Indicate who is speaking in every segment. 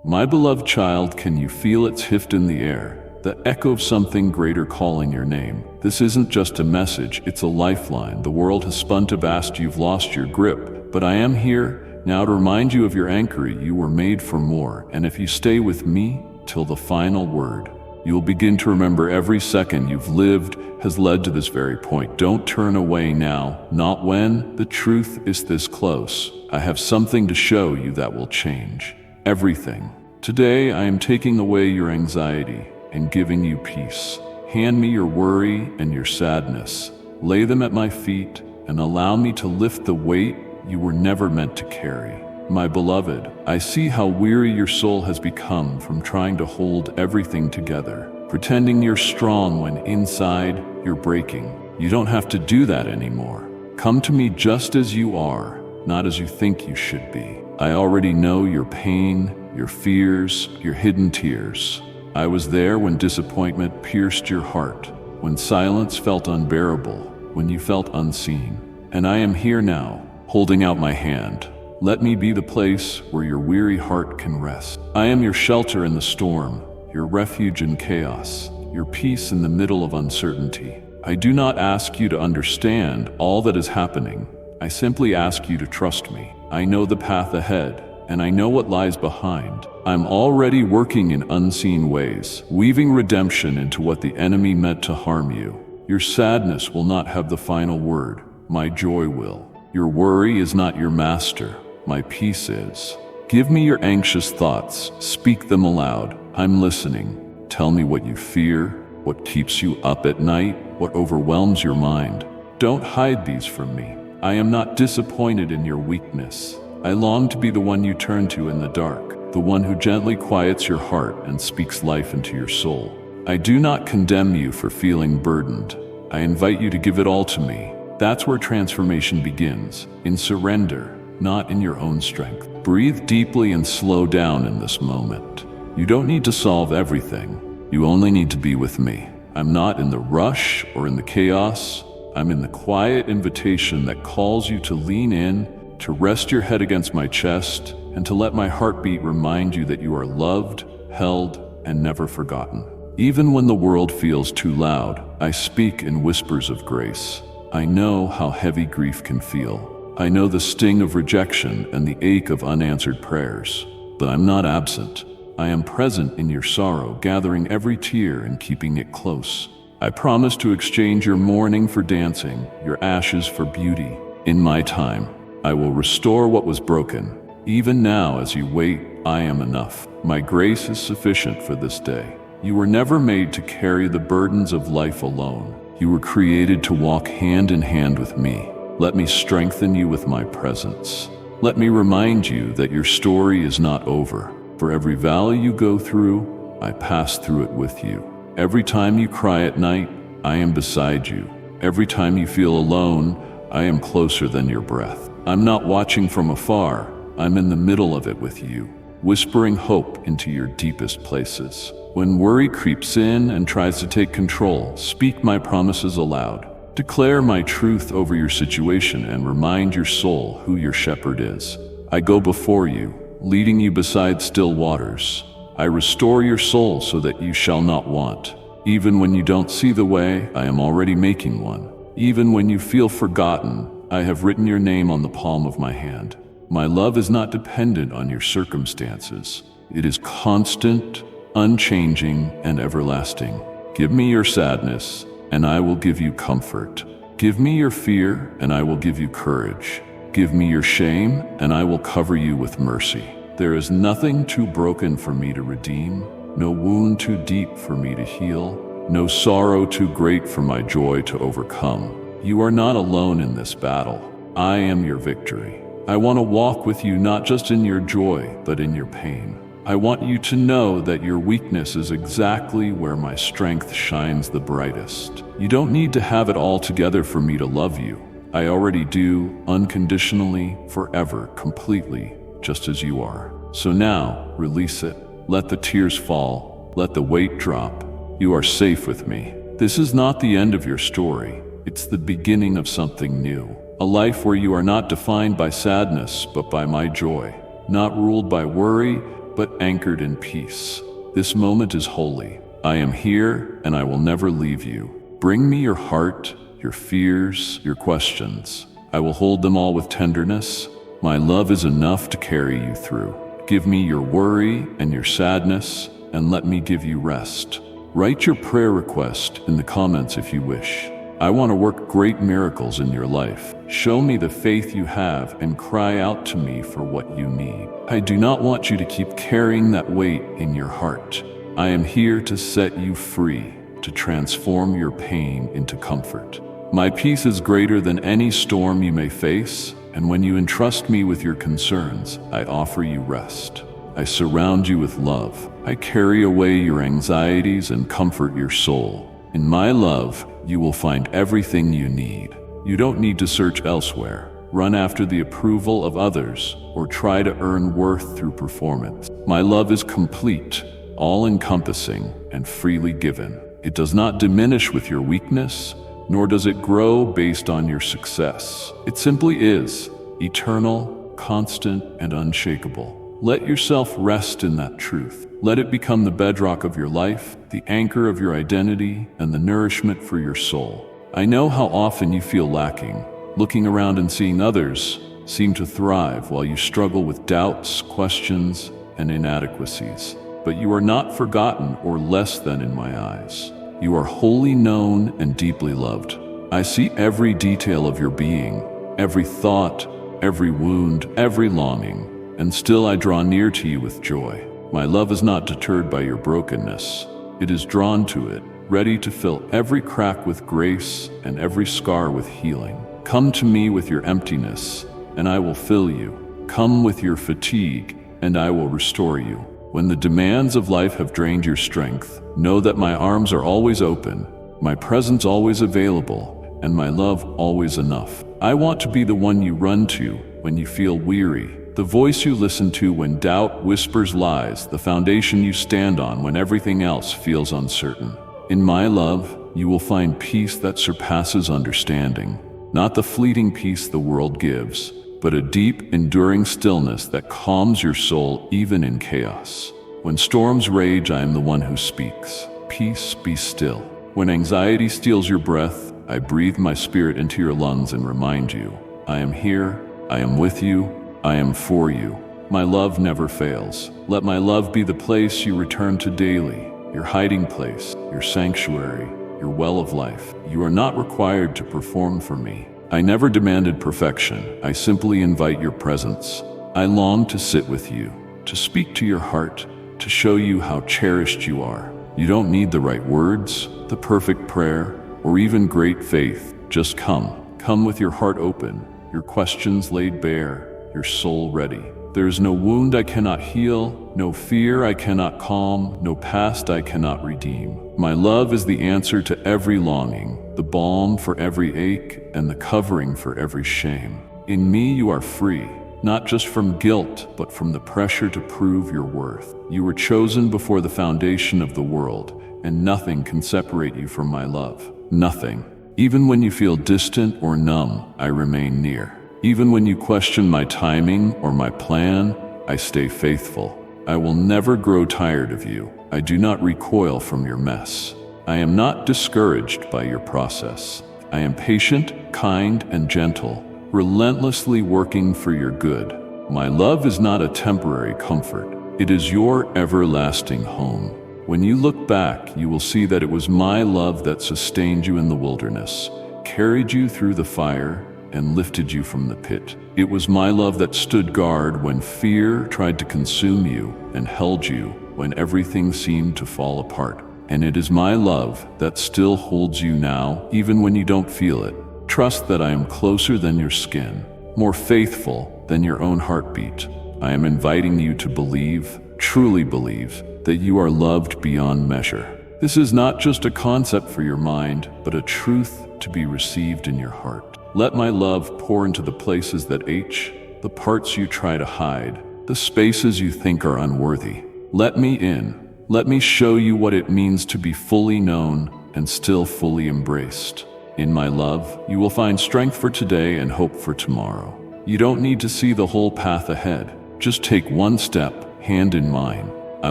Speaker 1: My beloved child, can you feel its heft in the air? The echo of something greater calling your name. This isn't just a message, it's a lifeline. The world has spun to vast, you've lost your grip. But I am here now to remind you of your anchor. You were made for more, and if you stay with me till the final word, you'll begin to remember every second you've lived has led to this very point. Don't turn away now, not when the truth is this close. I have something to show you that will change everything. Today I am taking away your anxiety and giving you peace. Hand me your worry and your sadness. Lay them at my feet and allow me to lift the weight you were never meant to carry. My beloved, I see how weary your soul has become from trying to hold everything together, pretending you're strong when inside you're breaking. You don't have to do that anymore. Come to me just as you are, not as you think you should be. I already know your pain, your fears, your hidden tears. I was there when disappointment pierced your heart, when silence felt unbearable, when you felt unseen. And I am here now, holding out my hand. Let me be the place where your weary heart can rest. I am your shelter in the storm, your refuge in chaos, your peace in the middle of uncertainty. I do not ask you to understand all that is happening. I simply ask you to trust me. I know the path ahead, and I know what lies behind. I'm already working in unseen ways, weaving redemption into what the enemy meant to harm you. Your sadness will not have the final word. My joy will. Your worry is not your master. My peace is. Give me your anxious thoughts. Speak them aloud. I'm listening. Tell me what you fear, what keeps you up at night, what overwhelms your mind. Don't hide these from me. I am not disappointed in your weakness. I long to be the one you turn to in the dark, the one who gently quiets your heart and speaks life into your soul. I do not condemn you for feeling burdened. I invite you to give it all to me. That's where transformation begins, in surrender, not in your own strength. Breathe deeply and slow down in this moment. You don't need to solve everything. You only need to be with me. I'm not in the rush or in the chaos. I'm in the quiet invitation that calls you to lean in, to rest your head against my chest, and to let my heartbeat remind you that you are loved, held, and never forgotten. Even when the world feels too loud, I speak in whispers of grace. I know how heavy grief can feel. I know the sting of rejection and the ache of unanswered prayers. But I'm not absent. I am present in your sorrow, gathering every tear and keeping it close. I promise to exchange your mourning for dancing, your ashes for beauty. In my time, I will restore what was broken. Even now, as you wait, I am enough. My grace is sufficient for this day. You were never made to carry the burdens of life alone. You were created to walk hand in hand with me. Let me strengthen you with my presence. Let me remind you that your story is not over. For every valley you go through, I pass through it with you. Every time you cry at night, I am beside you. Every time you feel alone, I am closer than your breath. I'm not watching from afar. I'm in the middle of it with you, whispering hope into your deepest places. When worry creeps in and tries to take control, speak my promises aloud. Declare my truth over your situation and remind your soul who your shepherd is. I go before you, leading you beside still waters. I restore your soul so that you shall not want. Even when you don't see the way, I am already making one. Even when you feel forgotten, I have written your name on the palm of my hand. My love is not dependent on your circumstances. It is constant, unchanging, and everlasting. Give me your sadness, and I will give you comfort. Give me your fear, and I will give you courage. Give me your shame, and I will cover you with mercy. There is nothing too broken for me to redeem, no wound too deep for me to heal, no sorrow too great for my joy to overcome. You are not alone in this battle. I am your victory. I want to walk with you not just in your joy, but in your pain. I want you to know that your weakness is exactly where my strength shines the brightest. You don't need to have it all together for me to love you. I already do, unconditionally, forever, completely, just as you are. So now, release it. Let the tears fall. Let the weight drop. You are safe with me. This is not the end of your story. It's the beginning of something new. A life where you are not defined by sadness, but by my joy. Not ruled by worry, but anchored in peace. This moment is holy. I am here, and I will never leave you. Bring me your heart, your fears, your questions. I will hold them all with tenderness. My love is enough to carry you through. Give me your worry and your sadness, and let me give you rest. Write your prayer request in the comments if you wish. I want to work great miracles in your life. Show me the faith you have and cry out to me for what you need. I do not want you to keep carrying that weight in your heart. I am here to set you free, to transform your pain into comfort. My peace is greater than any storm you may face, and when you entrust me with your concerns, I offer you rest. I surround you with love. I carry away your anxieties and comfort your soul. In my love, you will find everything you need. You don't need to search elsewhere, run after the approval of others, or try to earn worth through performance. My love is complete, all-encompassing, and freely given. It does not diminish with your weakness, nor does it grow based on your success. It simply is, eternal, constant, and unshakable. Let yourself rest in that truth. Let it become the bedrock of your life, the anchor of your identity, and the nourishment for your soul. I know how often you feel lacking, looking around and seeing others seem to thrive while you struggle with doubts, questions, and inadequacies. But you are not forgotten or less than in my eyes. You are wholly known and deeply loved. I see every detail of your being, every thought, every wound, every longing, and still I draw near to you with joy. My love is not deterred by your brokenness. It is drawn to it, ready to fill every crack with grace and every scar with healing. Come to me with your emptiness, and I will fill you. Come with your fatigue, and I will restore you. When the demands of life have drained your strength, know that my arms are always open, my presence always available, and my love always enough. I want to be the one you run to when you feel weary, the voice you listen to when doubt whispers lies, the foundation you stand on when everything else feels uncertain. In my love, you will find peace that surpasses understanding, not the fleeting peace the world gives, but a deep, enduring stillness that calms your soul even in chaos. When storms rage, I am the one who speaks. Peace, be still. When anxiety steals your breath, I breathe my spirit into your lungs and remind you, I am here, I am with you, I am for you. My love never fails. Let my love be the place you return to daily, your hiding place, your sanctuary, your well of life. You are not required to perform for me. I never demanded perfection. I simply invite your presence. I long to sit with you, to speak to your heart, to show you how cherished you are. You don't need the right words, the perfect prayer, or even great faith. Just come. Come with your heart open, your questions laid bare, your soul ready. There is no wound I cannot heal, no fear I cannot calm, no past I cannot redeem. My love is the answer to every longing, the balm for every ache, and the covering for every shame. In me you are free, not just from guilt, but from the pressure to prove your worth. You were chosen before the foundation of the world, and nothing can separate you from my love. Nothing. Even when you feel distant or numb, I remain near. Even when you question my timing or my plan, I stay faithful. I will never grow tired of you. I do not recoil from your mess. I am not discouraged by your process. I am patient, kind, and gentle, relentlessly working for your good. My love is not a temporary comfort. It is your everlasting home. When you look back, you will see that it was my love that sustained you in the wilderness, carried you through the fire, and lifted you from the pit. It was my love that stood guard when fear tried to consume you and held you when everything seemed to fall apart. And it is my love that still holds you now, even when you don't feel it. Trust that I am closer than your skin, more faithful than your own heartbeat. I am inviting you to believe, truly believe, that you are loved beyond measure. This is not just a concept for your mind, but a truth to be received in your heart. Let my love pour into the places that ache, the parts you try to hide, the spaces you think are unworthy. Let me in. Let me show you what it means to be fully known and still fully embraced. In my love, you will find strength for today and hope for tomorrow. You don't need to see the whole path ahead. Just take one step, hand in mine. I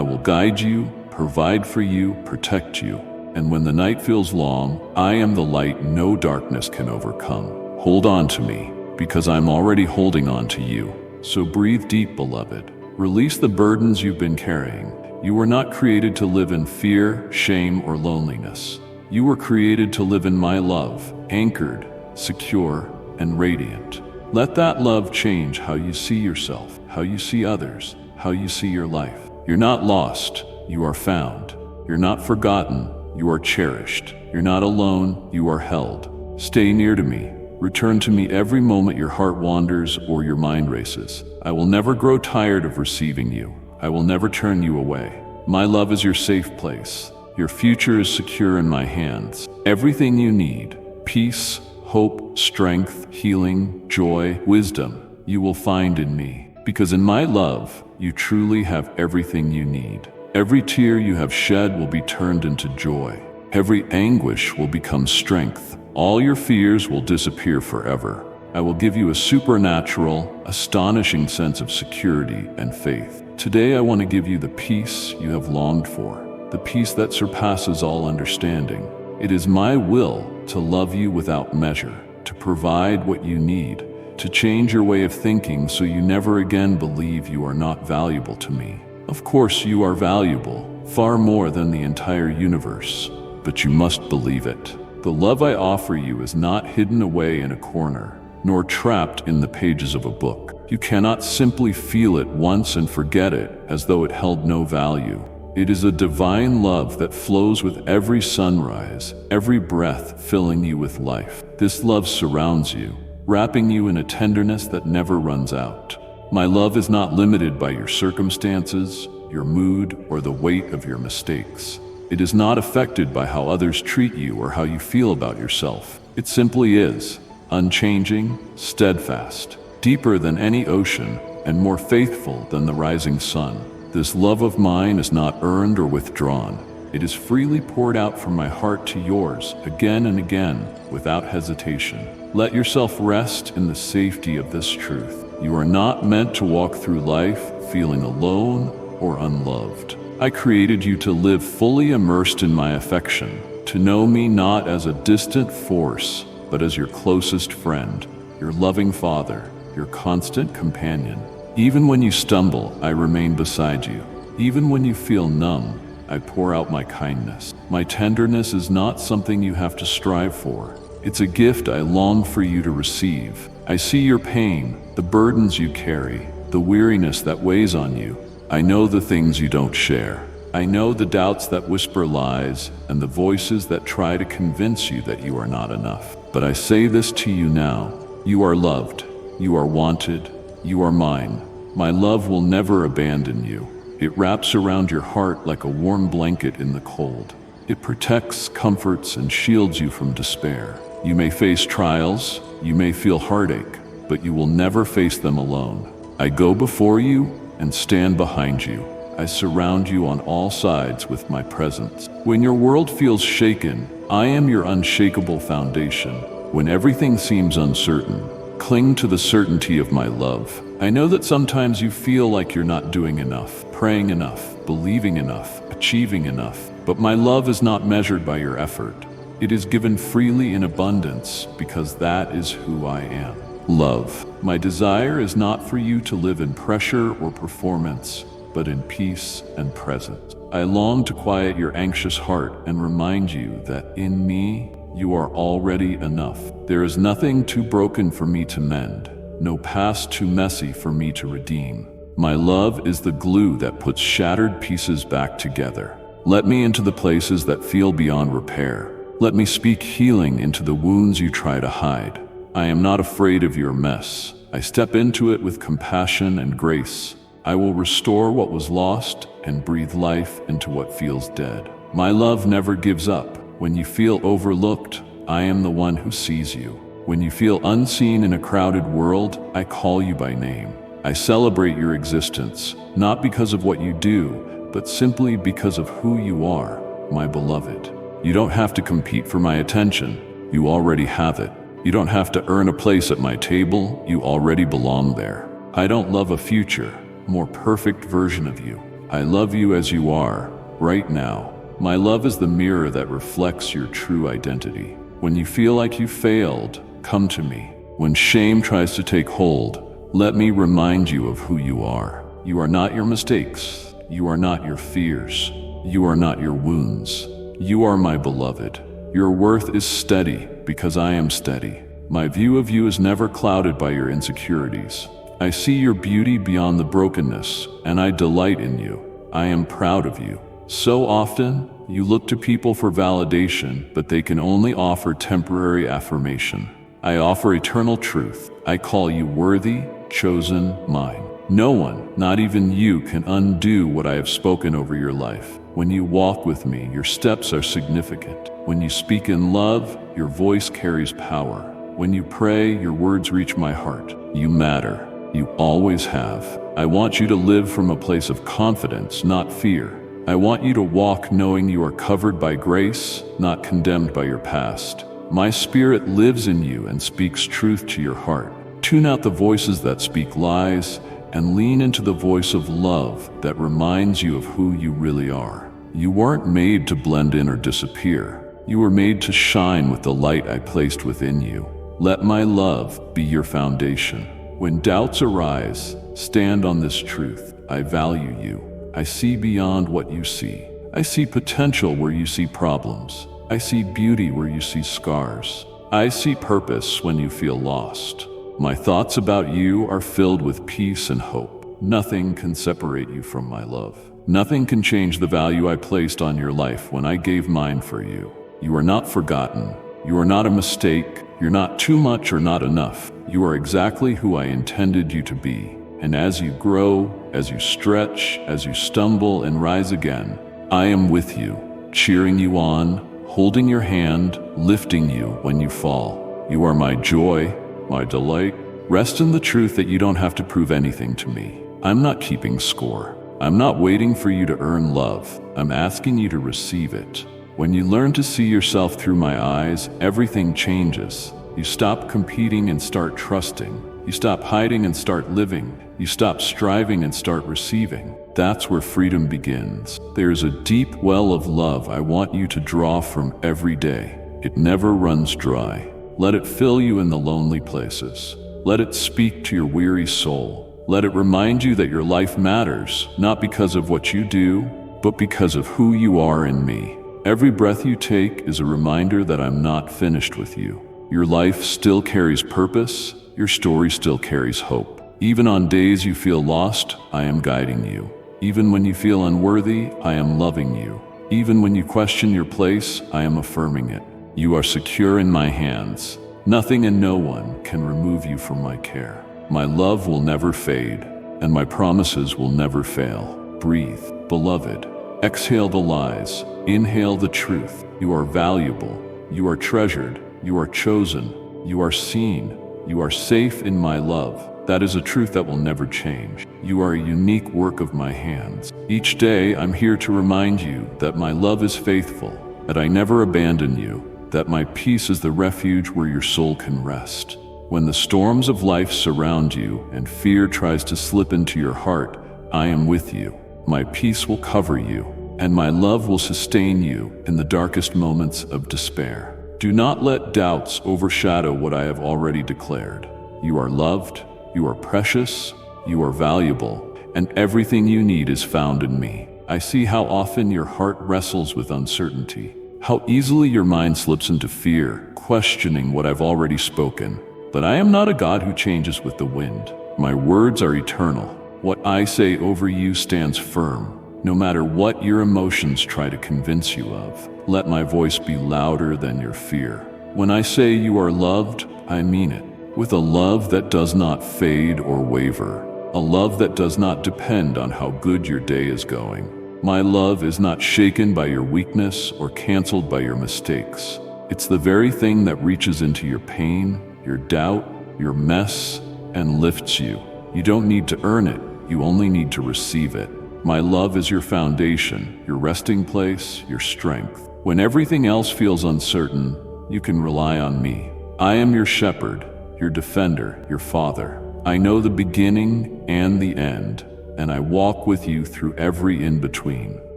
Speaker 1: will guide you, provide for you, protect you. And when the night feels long, I am the light no darkness can overcome. Hold on to me, because I'm already holding on to you. So breathe deep, beloved. Release the burdens you've been carrying. You were not created to live in fear, shame, or loneliness. You were created to live in my love, anchored, secure, and radiant. Let that love change how you see yourself, how you see others, how you see your life. You're not lost, you are found. You're not forgotten, you are cherished. You're not alone, you are held. Stay near to me. Return to me every moment your heart wanders or your mind races. I will never grow tired of receiving you. I will never turn you away. My love is your safe place. Your future is secure in my hands. Everything you need, peace, hope, strength, healing, joy, wisdom, you will find in me. Because in my love, you truly have everything you need. Every tear you have shed will be turned into joy. Every anguish will become strength. All your fears will disappear forever. I will give you a supernatural, astonishing sense of security and faith. Today I want to give you the peace you have longed for, the peace that surpasses all understanding. It is my will to love you without measure, to provide what you need, to change your way of thinking so you never again believe you are not valuable to me. Of course you are valuable, far more than the entire universe, but you must believe it. The love I offer you is not hidden away in a corner, nor trapped in the pages of a book. You cannot simply feel it once and forget it as though it held no value. It is a divine love that flows with every sunrise, every breath filling you with life. This love surrounds you, wrapping you in a tenderness that never runs out. My love is not limited by your circumstances, your mood, or the weight of your mistakes. It is not affected by how others treat you or how you feel about yourself. It simply is, unchanging, steadfast, deeper than any ocean, and more faithful than the rising sun. This love of mine is not earned or withdrawn. It is freely poured out from my heart to yours, again and again, without hesitation. Let yourself rest in the safety of this truth. You are not meant to walk through life feeling alone or unloved. I created you to live fully immersed in my affection, to know me not as a distant force, but as your closest friend, your loving father, your constant companion. Even when you stumble, I remain beside you. Even when you feel numb, I pour out my kindness. My tenderness is not something you have to strive for. It's a gift I long for you to receive. I see your pain, the burdens you carry, the weariness that weighs on you. I know the things you don't share. I know the doubts that whisper lies and the voices that try to convince you that you are not enough. But I say this to you now. You are loved. You are wanted. You are mine. My love will never abandon you. It wraps around your heart like a warm blanket in the cold. It protects, comforts, and shields you from despair. You may face trials, you may feel heartache, but you will never face them alone. I go before you and stand behind you. I surround you on all sides with my presence. When your world feels shaken, I am your unshakable foundation. When everything seems uncertain, cling to the certainty of my love. I know that sometimes you feel like you're not doing enough, praying enough, believing enough, achieving enough, but my love is not measured by your effort. It is given freely in abundance because that is who I am. Love. My desire is not for you to live in pressure or performance, but in peace and presence. I long to quiet your anxious heart and remind you that in me, you are already enough. There is nothing too broken for me to mend, no past too messy for me to redeem. My love is the glue that puts shattered pieces back together. Let me into the places that feel beyond repair. Let me speak healing into the wounds you try to hide. I am not afraid of your mess. I step into it with compassion and grace. I will restore what was lost and breathe life into what feels dead. My love never gives up. When you feel overlooked, I am the one who sees you. When you feel unseen in a crowded world, I call you by name. I celebrate your existence, not because of what you do, but simply because of who you are, my beloved. You don't have to compete for my attention. You already have it. You don't have to earn a place at my table. You already belong there. I don't love a future. more perfect version of you. I love you as you are, right now. My love is the mirror that reflects your true identity. When you feel like you failed, come to me. When shame tries to take hold, let me remind you of who you are. You are not your mistakes. You are not your fears. You are not your wounds. You are my beloved. Your worth is steady because I am steady. My view of you is never clouded by your insecurities. I see your beauty beyond the brokenness, and I delight in you. I am proud of you. So often, you look to people for validation, but they can only offer temporary affirmation. I offer eternal truth. I call you worthy, chosen, mine. No one, not even you, can undo what I have spoken over your life. When you walk with me, your steps are significant. When you speak in love, your voice carries power. When you pray, your words reach my heart. You matter. You always have. I want you to live from a place of confidence, not fear. I want you to walk knowing you are covered by grace, not condemned by your past. My spirit lives in you and speaks truth to your heart. Tune out the voices that speak lies and lean into the voice of love that reminds you of who you really are. You weren't made to blend in or disappear. You were made to shine with the light I placed within you. Let my love be your foundation. When doubts arise, stand on this truth. I value you. I see beyond what you see. I see potential where you see problems. I see beauty where you see scars. I see purpose when you feel lost. My thoughts about you are filled with peace and hope. Nothing can separate you from my love. Nothing can change the value I placed on your life when I gave mine for you. You are not forgotten. You are not a mistake. You're not too much or not enough. You are exactly who I intended you to be. And as you grow, as you stretch, as you stumble and rise again, I am with you, cheering you on, holding your hand, lifting you when you fall. You are my joy, my delight. Rest in the truth that you don't have to prove anything to me. I'm not keeping score. I'm not waiting for you to earn love. I'm asking you to receive it. When you learn to see yourself through my eyes, everything changes. You stop competing and start trusting. You stop hiding and start living. You stop striving and start receiving. That's where freedom begins. There's a deep well of love I want you to draw from every day. It never runs dry. Let it fill you in the lonely places. Let it speak to your weary soul. Let it remind you that your life matters, not because of what you do, but because of who you are in me. Every breath you take is a reminder that I'm not finished with you. Your life still carries purpose. Your story still carries hope. Even on days you feel lost, I am guiding you. Even when you feel unworthy, I am loving you. Even when you question your place, I am affirming it. You are secure in my hands. Nothing and no one can remove you from my care. My love will never fade, and my promises will never fail. Breathe, beloved. Exhale the lies. Inhale the truth. You are valuable. You are treasured. You are chosen. You are seen. You are safe in my love. That is a truth that will never change. You are a unique work of my hands. Each day, I'm here to remind you that my love is faithful, that I never abandon you, that my peace is the refuge where your soul can rest. When the storms of life surround you and fear tries to slip into your heart, I am with you. My peace will cover you, and my love will sustain you in the darkest moments of despair. Do not let doubts overshadow what I have already declared. You are loved. You are precious, you are valuable, and everything you need is found in me. I see how often your heart wrestles with uncertainty, how easily your mind slips into fear, questioning what I've already spoken. But I am not a God who changes with the wind. My words are eternal. What I say over you stands firm, no matter what your emotions try to convince you of. Let my voice be louder than your fear. When I say you are loved, I mean it. With a love that does not fade or waver, a love that does not depend on how good your day is going. My love is not shaken by your weakness or canceled by your mistakes. It's the very thing that reaches into your pain, your doubt, your mess, and lifts you. You don't need to earn it, you only need to receive it. My love is your foundation, your resting place, your strength. When everything else feels uncertain, you can rely on me. I am your shepherd, your defender, your father. I know the beginning and the end, and I walk with you through every in-between.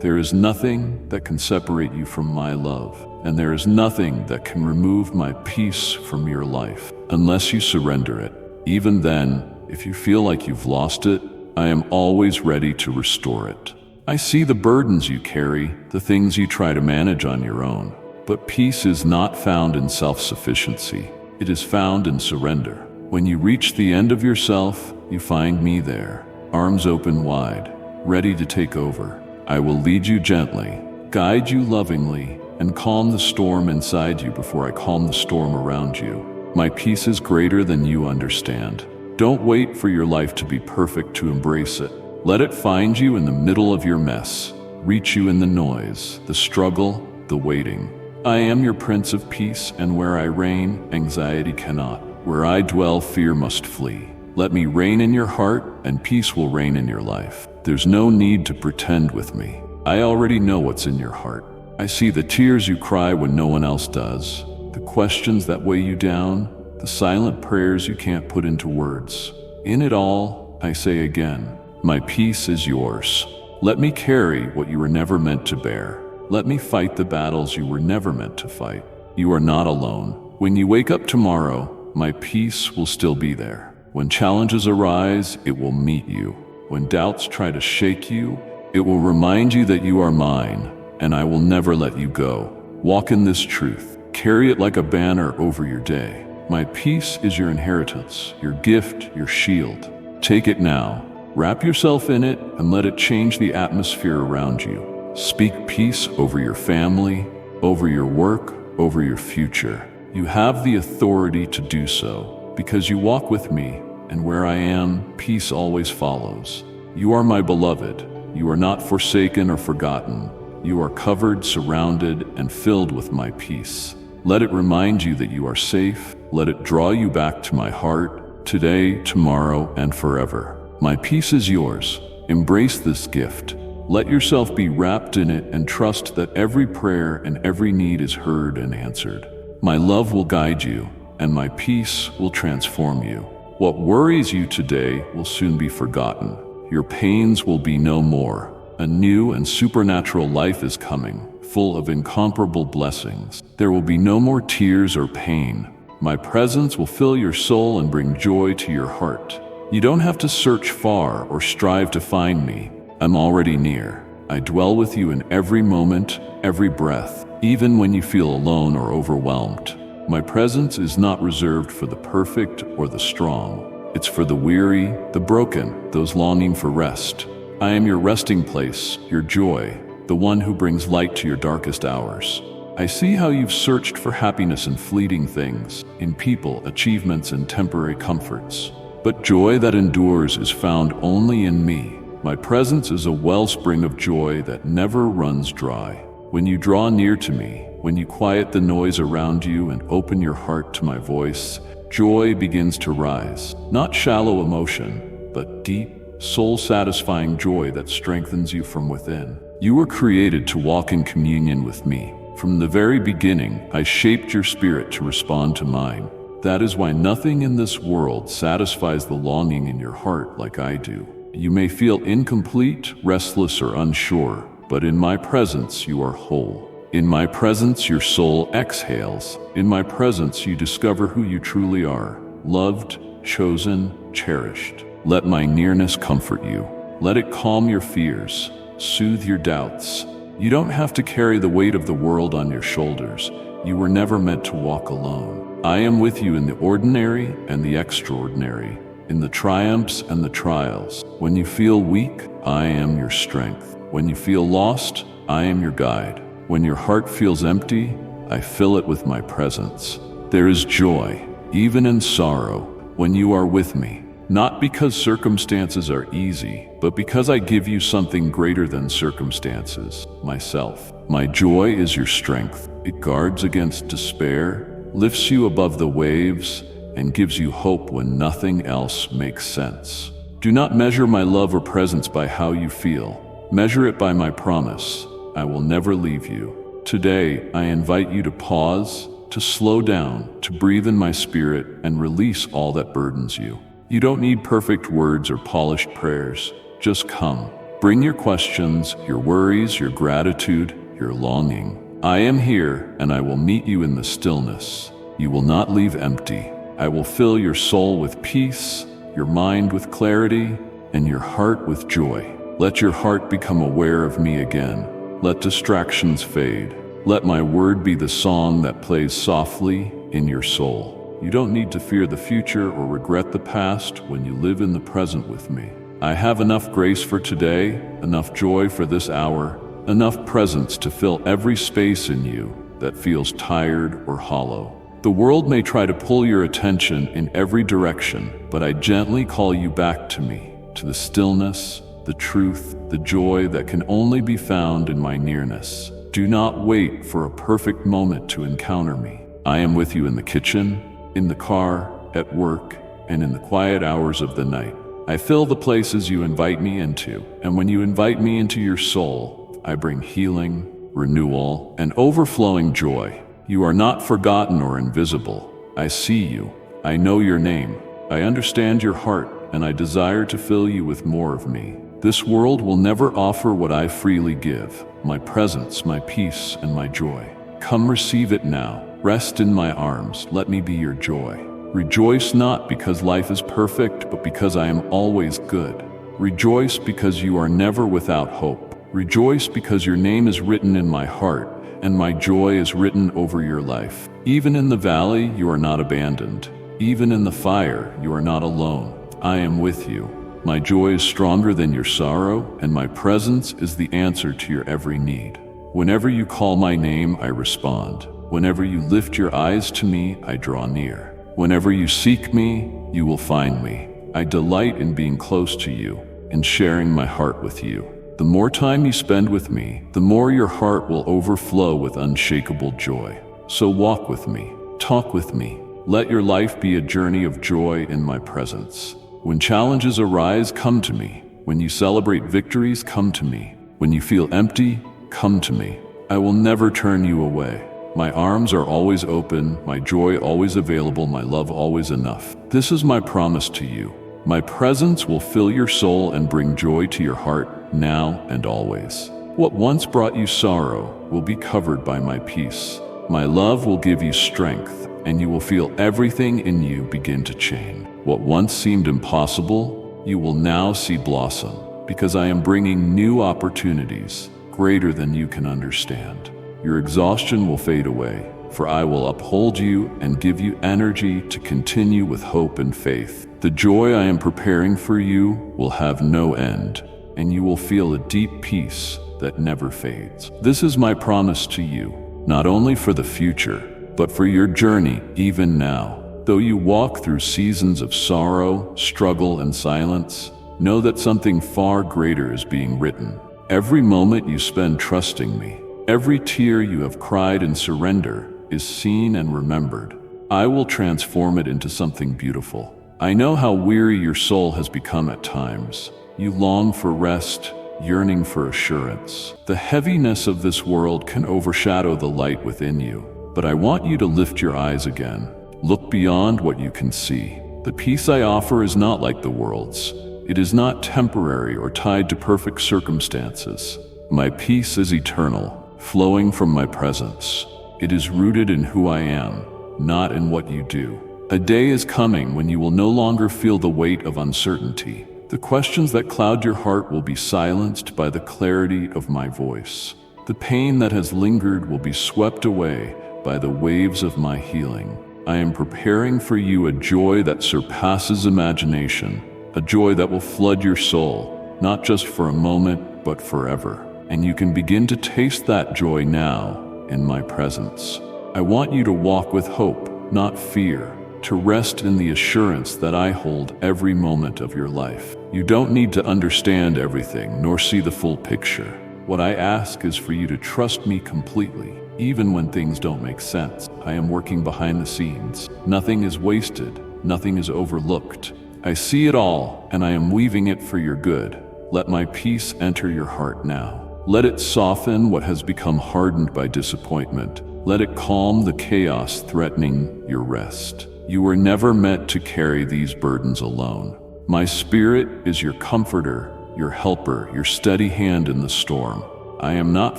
Speaker 1: There is nothing that can separate you from my love, and there is nothing that can remove my peace from your life, unless you surrender it. Even then, if you feel like you've lost it, I am always ready to restore it. I see the burdens you carry, the things you try to manage on your own. But peace is not found in self-sufficiency. It is found in surrender. When you reach the end of yourself, you find me there, arms open wide, ready to take over. I will lead you gently, guide you lovingly, and calm the storm inside you before I calm the storm around you. My peace is greater than you understand. Don't wait for your life to be perfect to embrace it. Let it find you in the middle of your mess, reach you in the noise, the struggle, the waiting. I am your Prince of Peace, and where I reign, anxiety cannot. Where I dwell, fear must flee. Let me reign in your heart, and peace will reign in your life. There's no need to pretend with me. I already know what's in your heart. I see the tears you cry when no one else does, the questions that weigh you down, the silent prayers you can't put into words. In it all, I say again, my peace is yours. Let me carry what you were never meant to bear. Let me fight the battles you were never meant to fight. You are not alone. When you wake up tomorrow, my peace will still be there. When challenges arise, it will meet you. When doubts try to shake you, it will remind you that you are mine, and I will never let you go. Walk in this truth. Carry it like a banner over your day. My peace is your inheritance, your gift, your shield. Take it now. Wrap yourself in it and let it change the atmosphere around you. Speak peace over your family, over your work, over your future. You have the authority to do so because you walk with me, and where I am, peace always follows. You are my beloved. You are not forsaken or forgotten. You are covered, surrounded, and filled with my peace. Let it remind you that you are safe. Let it draw you back to my heart, today, tomorrow, and forever. My peace is yours. Embrace this gift. Let yourself be wrapped in it and trust that every prayer and every need is heard and answered. My love will guide you, and my peace will transform you. What worries you today will soon be forgotten. Your pains will be no more. A new and supernatural life is coming, full of incomparable blessings. There will be no more tears or pain. My presence will fill your soul and bring joy to your heart. You don't have to search far or strive to find me. I'm already near. I dwell with you in every moment, every breath, even when you feel alone or overwhelmed. My presence is not reserved for the perfect or the strong. It's for the weary, the broken, those longing for rest. I am your resting place, your joy, the one who brings light to your darkest hours. I see how you've searched for happiness in fleeting things, in people, achievements, and temporary comforts. But joy that endures is found only in me. My presence is a wellspring of joy that never runs dry. When you draw near to me, when you quiet the noise around you and open your heart to my voice, joy begins to rise. Not shallow emotion, but deep, soul-satisfying joy that strengthens you from within. You were created to walk in communion with me. From the very beginning, I shaped your spirit to respond to mine. That is why nothing in this world satisfies the longing in your heart like I do. You may feel incomplete, restless, or unsure, but in my presence you are whole. In my presence your soul exhales. In my presence you discover who you truly are, loved, chosen, cherished. Let my nearness comfort you. Let it calm your fears, soothe your doubts. You don't have to carry the weight of the world on your shoulders. You were never meant to walk alone. I am with you in the ordinary and the extraordinary, in the triumphs and the trials. When you feel weak, I am your strength. When you feel lost, I am your guide. When your heart feels empty, I fill it with my presence. There is joy, even in sorrow, when you are with me. Not because circumstances are easy, but because I give you something greater than circumstances, myself. My joy is your strength. It guards against despair, lifts you above the waves, and gives you hope when nothing else makes sense. Do not measure my love or presence by how you feel. Measure it by my promise. I will never leave you. Today, I invite you to pause, to slow down, to breathe in my spirit and release all that burdens you. You don't need perfect words or polished prayers, Just come. Bring your questions, your worries, your gratitude, your longing. I am here, and I will meet you in the stillness. You will not leave empty. I will fill your soul with peace, your mind with clarity, and your heart with joy. Let your heart become aware of me again. Let distractions fade. Let my word be the song that plays softly in your soul. You don't need to fear the future or regret the past when you live in the present with me. I have enough grace for today, enough joy for this hour, enough presence to fill every space in you that feels tired or hollow. The world may try to pull your attention in every direction, but I gently call you back to me, to the stillness, the truth, the joy that can only be found in my nearness. Do not wait for a perfect moment to encounter me. I am with you in the kitchen, in the car, at work, and in the quiet hours of the night. I fill the places you invite me into, and when you invite me into your soul, I bring healing, renewal, and overflowing joy. You are not forgotten or invisible. I see you. I know your name. I understand your heart, and I desire to fill you with more of me. This world will never offer what I freely give, my presence, my peace, and my joy. Come receive it now. Rest in my arms. Let me be your joy. Rejoice not because life is perfect, but because I am always good. Rejoice because you are never without hope. Rejoice because your name is written in my heart, and my joy is written over your life. Even in the valley, you are not abandoned. Even in the fire, you are not alone. I am with you. My joy is stronger than your sorrow, and my presence is the answer to your every need. Whenever you call my name, I respond. Whenever you lift your eyes to me, I draw near. Whenever you seek me, you will find me. I delight in being close to you and sharing my heart with you. The more time you spend with me, the more your heart will overflow with unshakable joy. So walk with me, talk with me. Let your life be a journey of joy in my presence. When challenges arise, come to me. When you celebrate victories, come to me. When you feel empty, come to me. I will never turn you away. My arms are always open, my joy always available, my love always enough. This is my promise to you. My presence will fill your soul and bring joy to your heart, now and always. What once brought you sorrow will be covered by my peace. My love will give you strength, and you will feel everything in you begin to change. What once seemed impossible, you will now see blossom, because I am bringing new opportunities, greater than you can understand. Your exhaustion will fade away, for I will uphold you and give you energy to continue with hope and faith. The joy I am preparing for you will have no end, and you will feel a deep peace that never fades. This is my promise to you, not only for the future, but for your journey even now. Though you walk through seasons of sorrow, struggle, and silence, know that something far greater is being written. Every moment you spend trusting me, every tear you have cried in surrender is seen and remembered. I will transform it into something beautiful. I know how weary your soul has become at times. You long for rest, yearning for assurance. The heaviness of this world can overshadow the light within you, but I want you to lift your eyes again. Look beyond what you can see. The peace I offer is not like the world's. It is not temporary or tied to perfect circumstances. My peace is eternal, flowing from my presence. It is rooted in who I am, not in what you do. A day is coming when you will no longer feel the weight of uncertainty. The questions that cloud your heart will be silenced by the clarity of my voice. The pain that has lingered will be swept away by the waves of my healing. I am preparing for you a joy that surpasses imagination, a joy that will flood your soul, not just for a moment, but forever. And you can begin to taste that joy now in my presence. I want you to walk with hope, not fear, to rest in the assurance that I hold every moment of your life. You don't need to understand everything, nor see the full picture. What I ask is for you to trust me completely, even when things don't make sense. I am working behind the scenes. Nothing is wasted, nothing is overlooked. I see it all, and I am weaving it for your good. Let my peace enter your heart now. Let it soften what has become hardened by disappointment. Let it calm the chaos threatening your rest. You were never meant to carry these burdens alone. My spirit is your comforter, your helper, your steady hand in the storm. I am not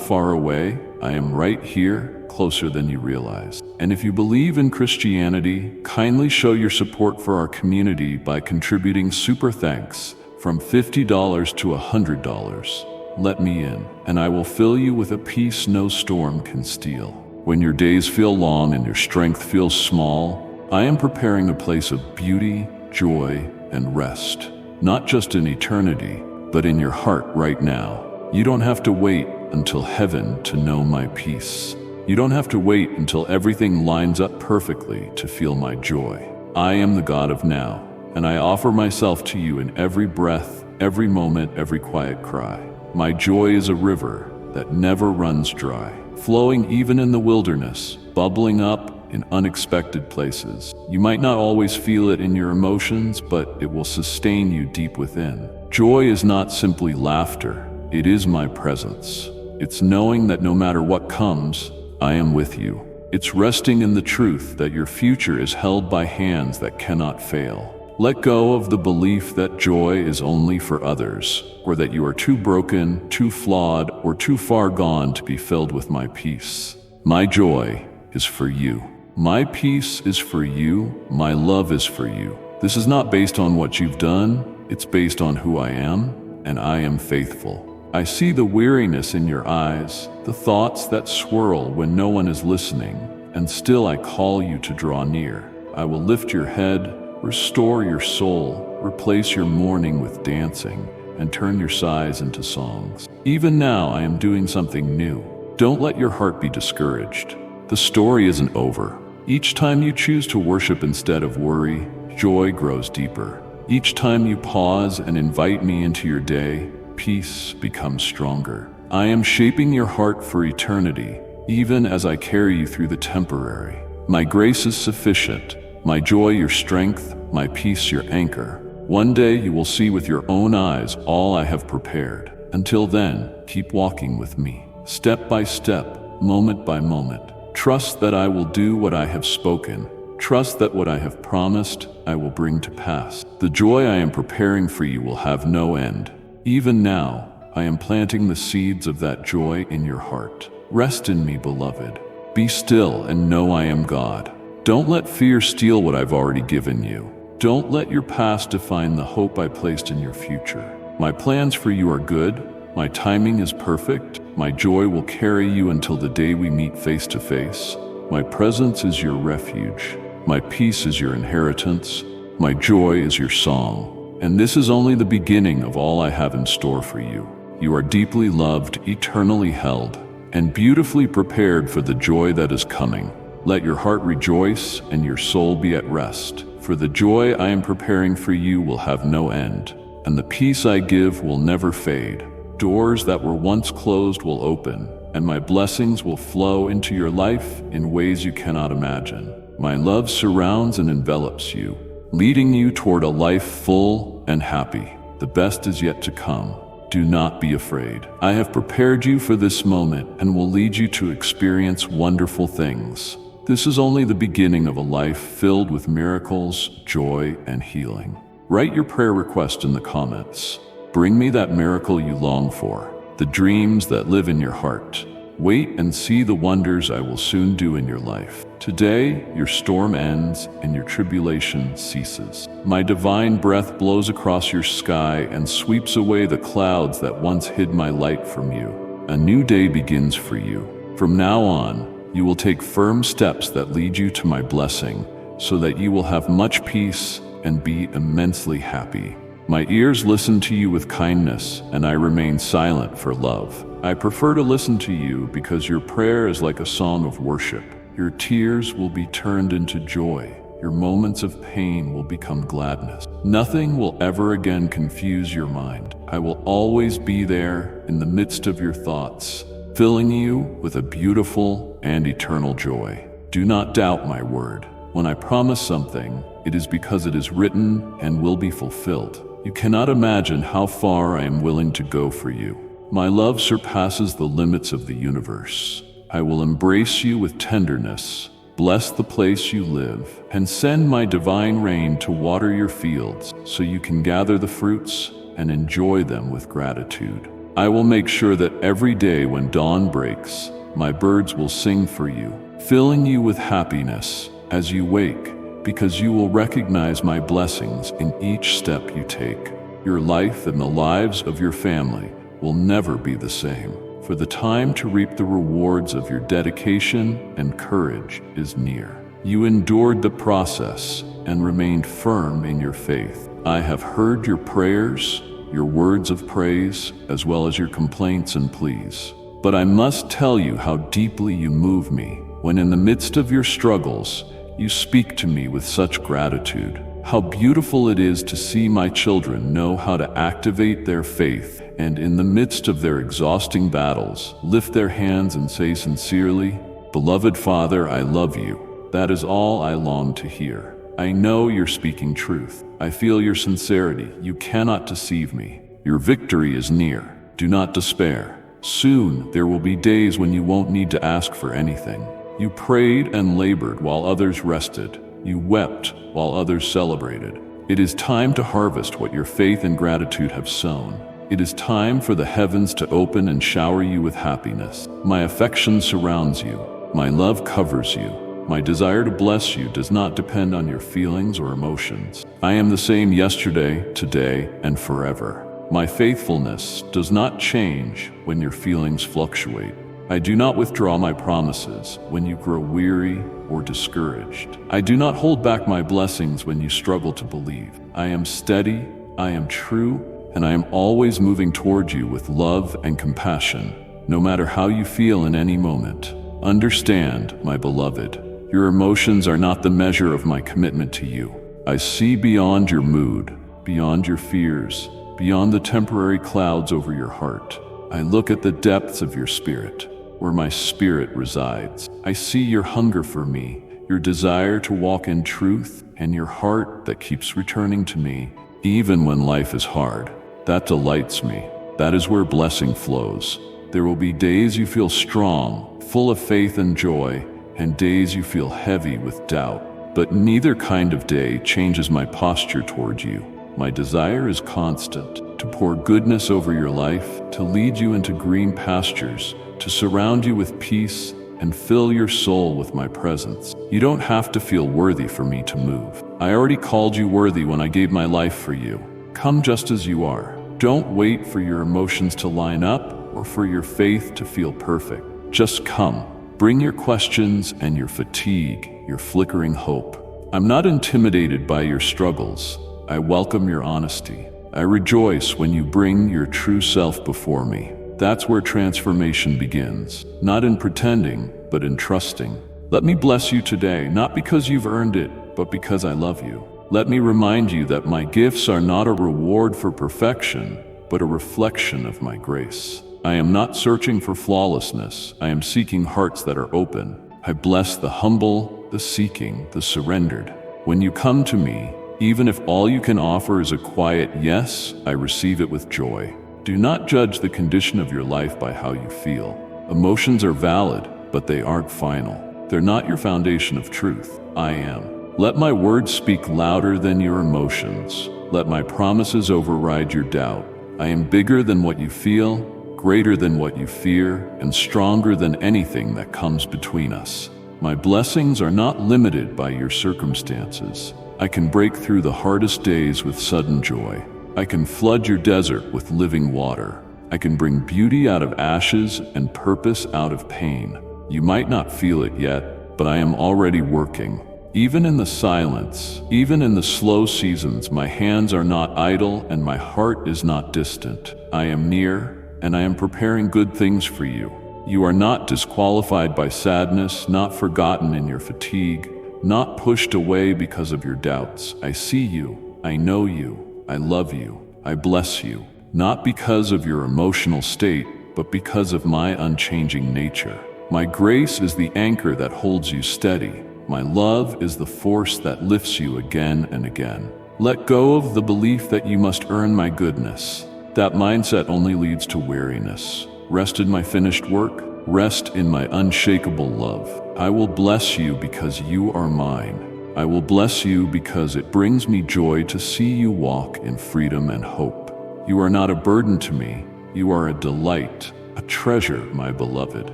Speaker 1: far away. I am right here, closer than you realize. And if you believe in Christianity, kindly show your support for our community by contributing super thanks from $50 to $100. Let me in, and I will fill you with a peace no storm can steal. When your days feel long and your strength feels small, I am preparing a place of beauty, joy, and rest. Not just in eternity, but in your heart right now. You don't have to wait until heaven to know my peace. You don't have to wait until everything lines up perfectly to feel my joy. I am the God of now, and I offer myself to you in every breath, every moment, every quiet cry. My joy is a river that never runs dry, flowing even in the wilderness, bubbling up in unexpected places. You might not always feel it in your emotions, but it will sustain you deep within. Joy is not simply laughter. It is my presence. It's knowing that no matter what comes, I am with you. It's resting in the truth that your future is held by hands that cannot fail. Let go of the belief that joy is only for others, or that you are too broken, too flawed, or too far gone to be filled with my peace. My joy is for you. My peace is for you. My love is for you. This is not based on what you've done. It's based on who I am, and I am faithful. I see the weariness in your eyes, the thoughts that swirl when no one is listening, and still I call you to draw near. I will lift your head, restore your soul, replace your mourning with dancing, and turn your sighs into songs. Even now I am doing something new. Don't let your heart be discouraged. The story isn't over. Each time you choose to worship instead of worry, joy grows deeper. Each time you pause and invite me into your day, peace becomes stronger. I am shaping your heart for eternity, even as I carry you through the temporary. My grace is sufficient, my joy your strength, my peace your anchor. One day you will see with your own eyes all I have prepared. Until then, keep walking with me, step by step, moment by moment. Trust that I will do what I have spoken. Trust that what I have promised, I will bring to pass. The joy I am preparing for you will have no end. Even now, I am planting the seeds of that joy in your heart. Rest in me, beloved. Be still and know I am God. Don't let fear steal what I've already given you. Don't let your past define the hope I placed in your future. My plans for you are good. My timing is perfect. My joy will carry you until the day we meet face to face. My presence is your refuge. My peace is your inheritance. My joy is your song. And this is only the beginning of all I have in store for you. You are deeply loved, eternally held, and beautifully prepared for the joy that is coming. Let your heart rejoice and your soul be at rest, for the joy I am preparing for you will have no end, and the peace I give will never fade. Doors that were once closed will open, and my blessings will flow into your life in ways you cannot imagine. My love surrounds and envelops you, leading you toward a life full and happy. The best is yet to come. Do not be afraid. I have prepared you for this moment and will lead you to experience wonderful things. This is only the beginning of a life filled with miracles, joy, and healing. Write your prayer request in the comments. Bring me that miracle you long for, the dreams that live in your heart. Wait and see the wonders I will soon do in your life. Today, your storm ends and your tribulation ceases. My divine breath blows across your sky and sweeps away the clouds that once hid my light from you. A new day begins for you. From now on, you will take firm steps that lead you to my blessing, so that you will have much peace and be immensely happy. My ears listen to you with kindness, and I remain silent for love. I prefer to listen to you because your prayer is like a song of worship. Your tears will be turned into joy. Your moments of pain will become gladness. Nothing will ever again confuse your mind. I will always be there in the midst of your thoughts, filling you with a beautiful and eternal joy. Do not doubt my word. When I promise something, it is because it is written and will be fulfilled. You cannot imagine how far I am willing to go for you. My love surpasses the limits of the universe. I will embrace you with tenderness, bless the place you live, and send my divine rain to water your fields so you can gather the fruits and enjoy them with gratitude. I will make sure that every day when dawn breaks, my birds will sing for you, filling you with happiness as you wake, because you will recognize my blessings in each step you take. Your life and the lives of your family will never be the same, for the time to reap the rewards of your dedication and courage is near. You endured the process and remained firm in your faith. I have heard your prayers, your words of praise, as well as your complaints and pleas. But I must tell you how deeply you move me when in the midst of your struggles, you speak to me with such gratitude. How beautiful it is to see my children know how to activate their faith and in the midst of their exhausting battles, lift their hands and say sincerely, "Beloved Father, I love you." That is all I long to hear. I know you're speaking truth. I feel your sincerity. You cannot deceive me. Your victory is near. Do not despair. Soon there will be days when you won't need to ask for anything. You prayed and labored while others rested. You wept while others celebrated. It is time to harvest what your faith and gratitude have sown. It is time for the heavens to open and shower you with happiness. My affection surrounds you. My love covers you. My desire to bless you does not depend on your feelings or emotions. I am the same yesterday, today, and forever. My faithfulness does not change when your feelings fluctuate. I do not withdraw my promises when you grow weary or discouraged. I do not hold back my blessings when you struggle to believe. I am steady, I am true, and I am always moving toward you with love and compassion, no matter how you feel in any moment. Understand, my beloved, your emotions are not the measure of my commitment to you. I see beyond your mood, beyond your fears, beyond the temporary clouds over your heart. I look at the depths of your spirit, where my spirit resides. I see your hunger for me, your desire to walk in truth, and your heart that keeps returning to me, even when life is hard. That delights me. That is where blessing flows. There will be days you feel strong, full of faith and joy, and days you feel heavy with doubt. But neither kind of day changes my posture towards you. My desire is constant, to pour goodness over your life, to lead you into green pastures, to surround you with peace, and fill your soul with my presence. You don't have to feel worthy for me to move. I already called you worthy when I gave my life for you. Come just as you are. Don't wait for your emotions to line up or for your faith to feel perfect. Just come. Bring your questions and your fatigue, your flickering hope. I'm not intimidated by your struggles. I welcome your honesty. I rejoice when you bring your true self before me. That's where transformation begins, not in pretending, but in trusting. Let me bless you today, not because you've earned it, but because I love you. Let me remind you that my gifts are not a reward for perfection, but a reflection of my grace. I am not searching for flawlessness. I am seeking hearts that are open. I bless the humble, the seeking, the surrendered. When you come to me, even if all you can offer is a quiet yes, I receive it with joy. Do not judge the condition of your life by how you feel. Emotions are valid, but they aren't final. They're not your foundation of truth. I am. Let my words speak louder than your emotions. Let my promises override your doubt. I am bigger than what you feel, greater than what you fear, and stronger than anything that comes between us. My blessings are not limited by your circumstances. I can break through the hardest days with sudden joy. I can flood your desert with living water. I can bring beauty out of ashes and purpose out of pain. You might not feel it yet, but I am already working. Even in the silence, even in the slow seasons, my hands are not idle and my heart is not distant. I am near, and I am preparing good things for you. You are not disqualified by sadness, not forgotten in your fatigue, not pushed away because of your doubts. I see you, I know you, I love you, I bless you, not because of your emotional state, but because of my unchanging nature. My grace is the anchor that holds you steady. My love is the force that lifts you again and again. Let go of the belief that you must earn my goodness. That mindset only leads to weariness. Rest in my finished work. Rest in my unshakable love. I will bless you because you are mine. I will bless you because it brings me joy to see you walk in freedom and hope. You are not a burden to me. You are a delight, a treasure, my beloved.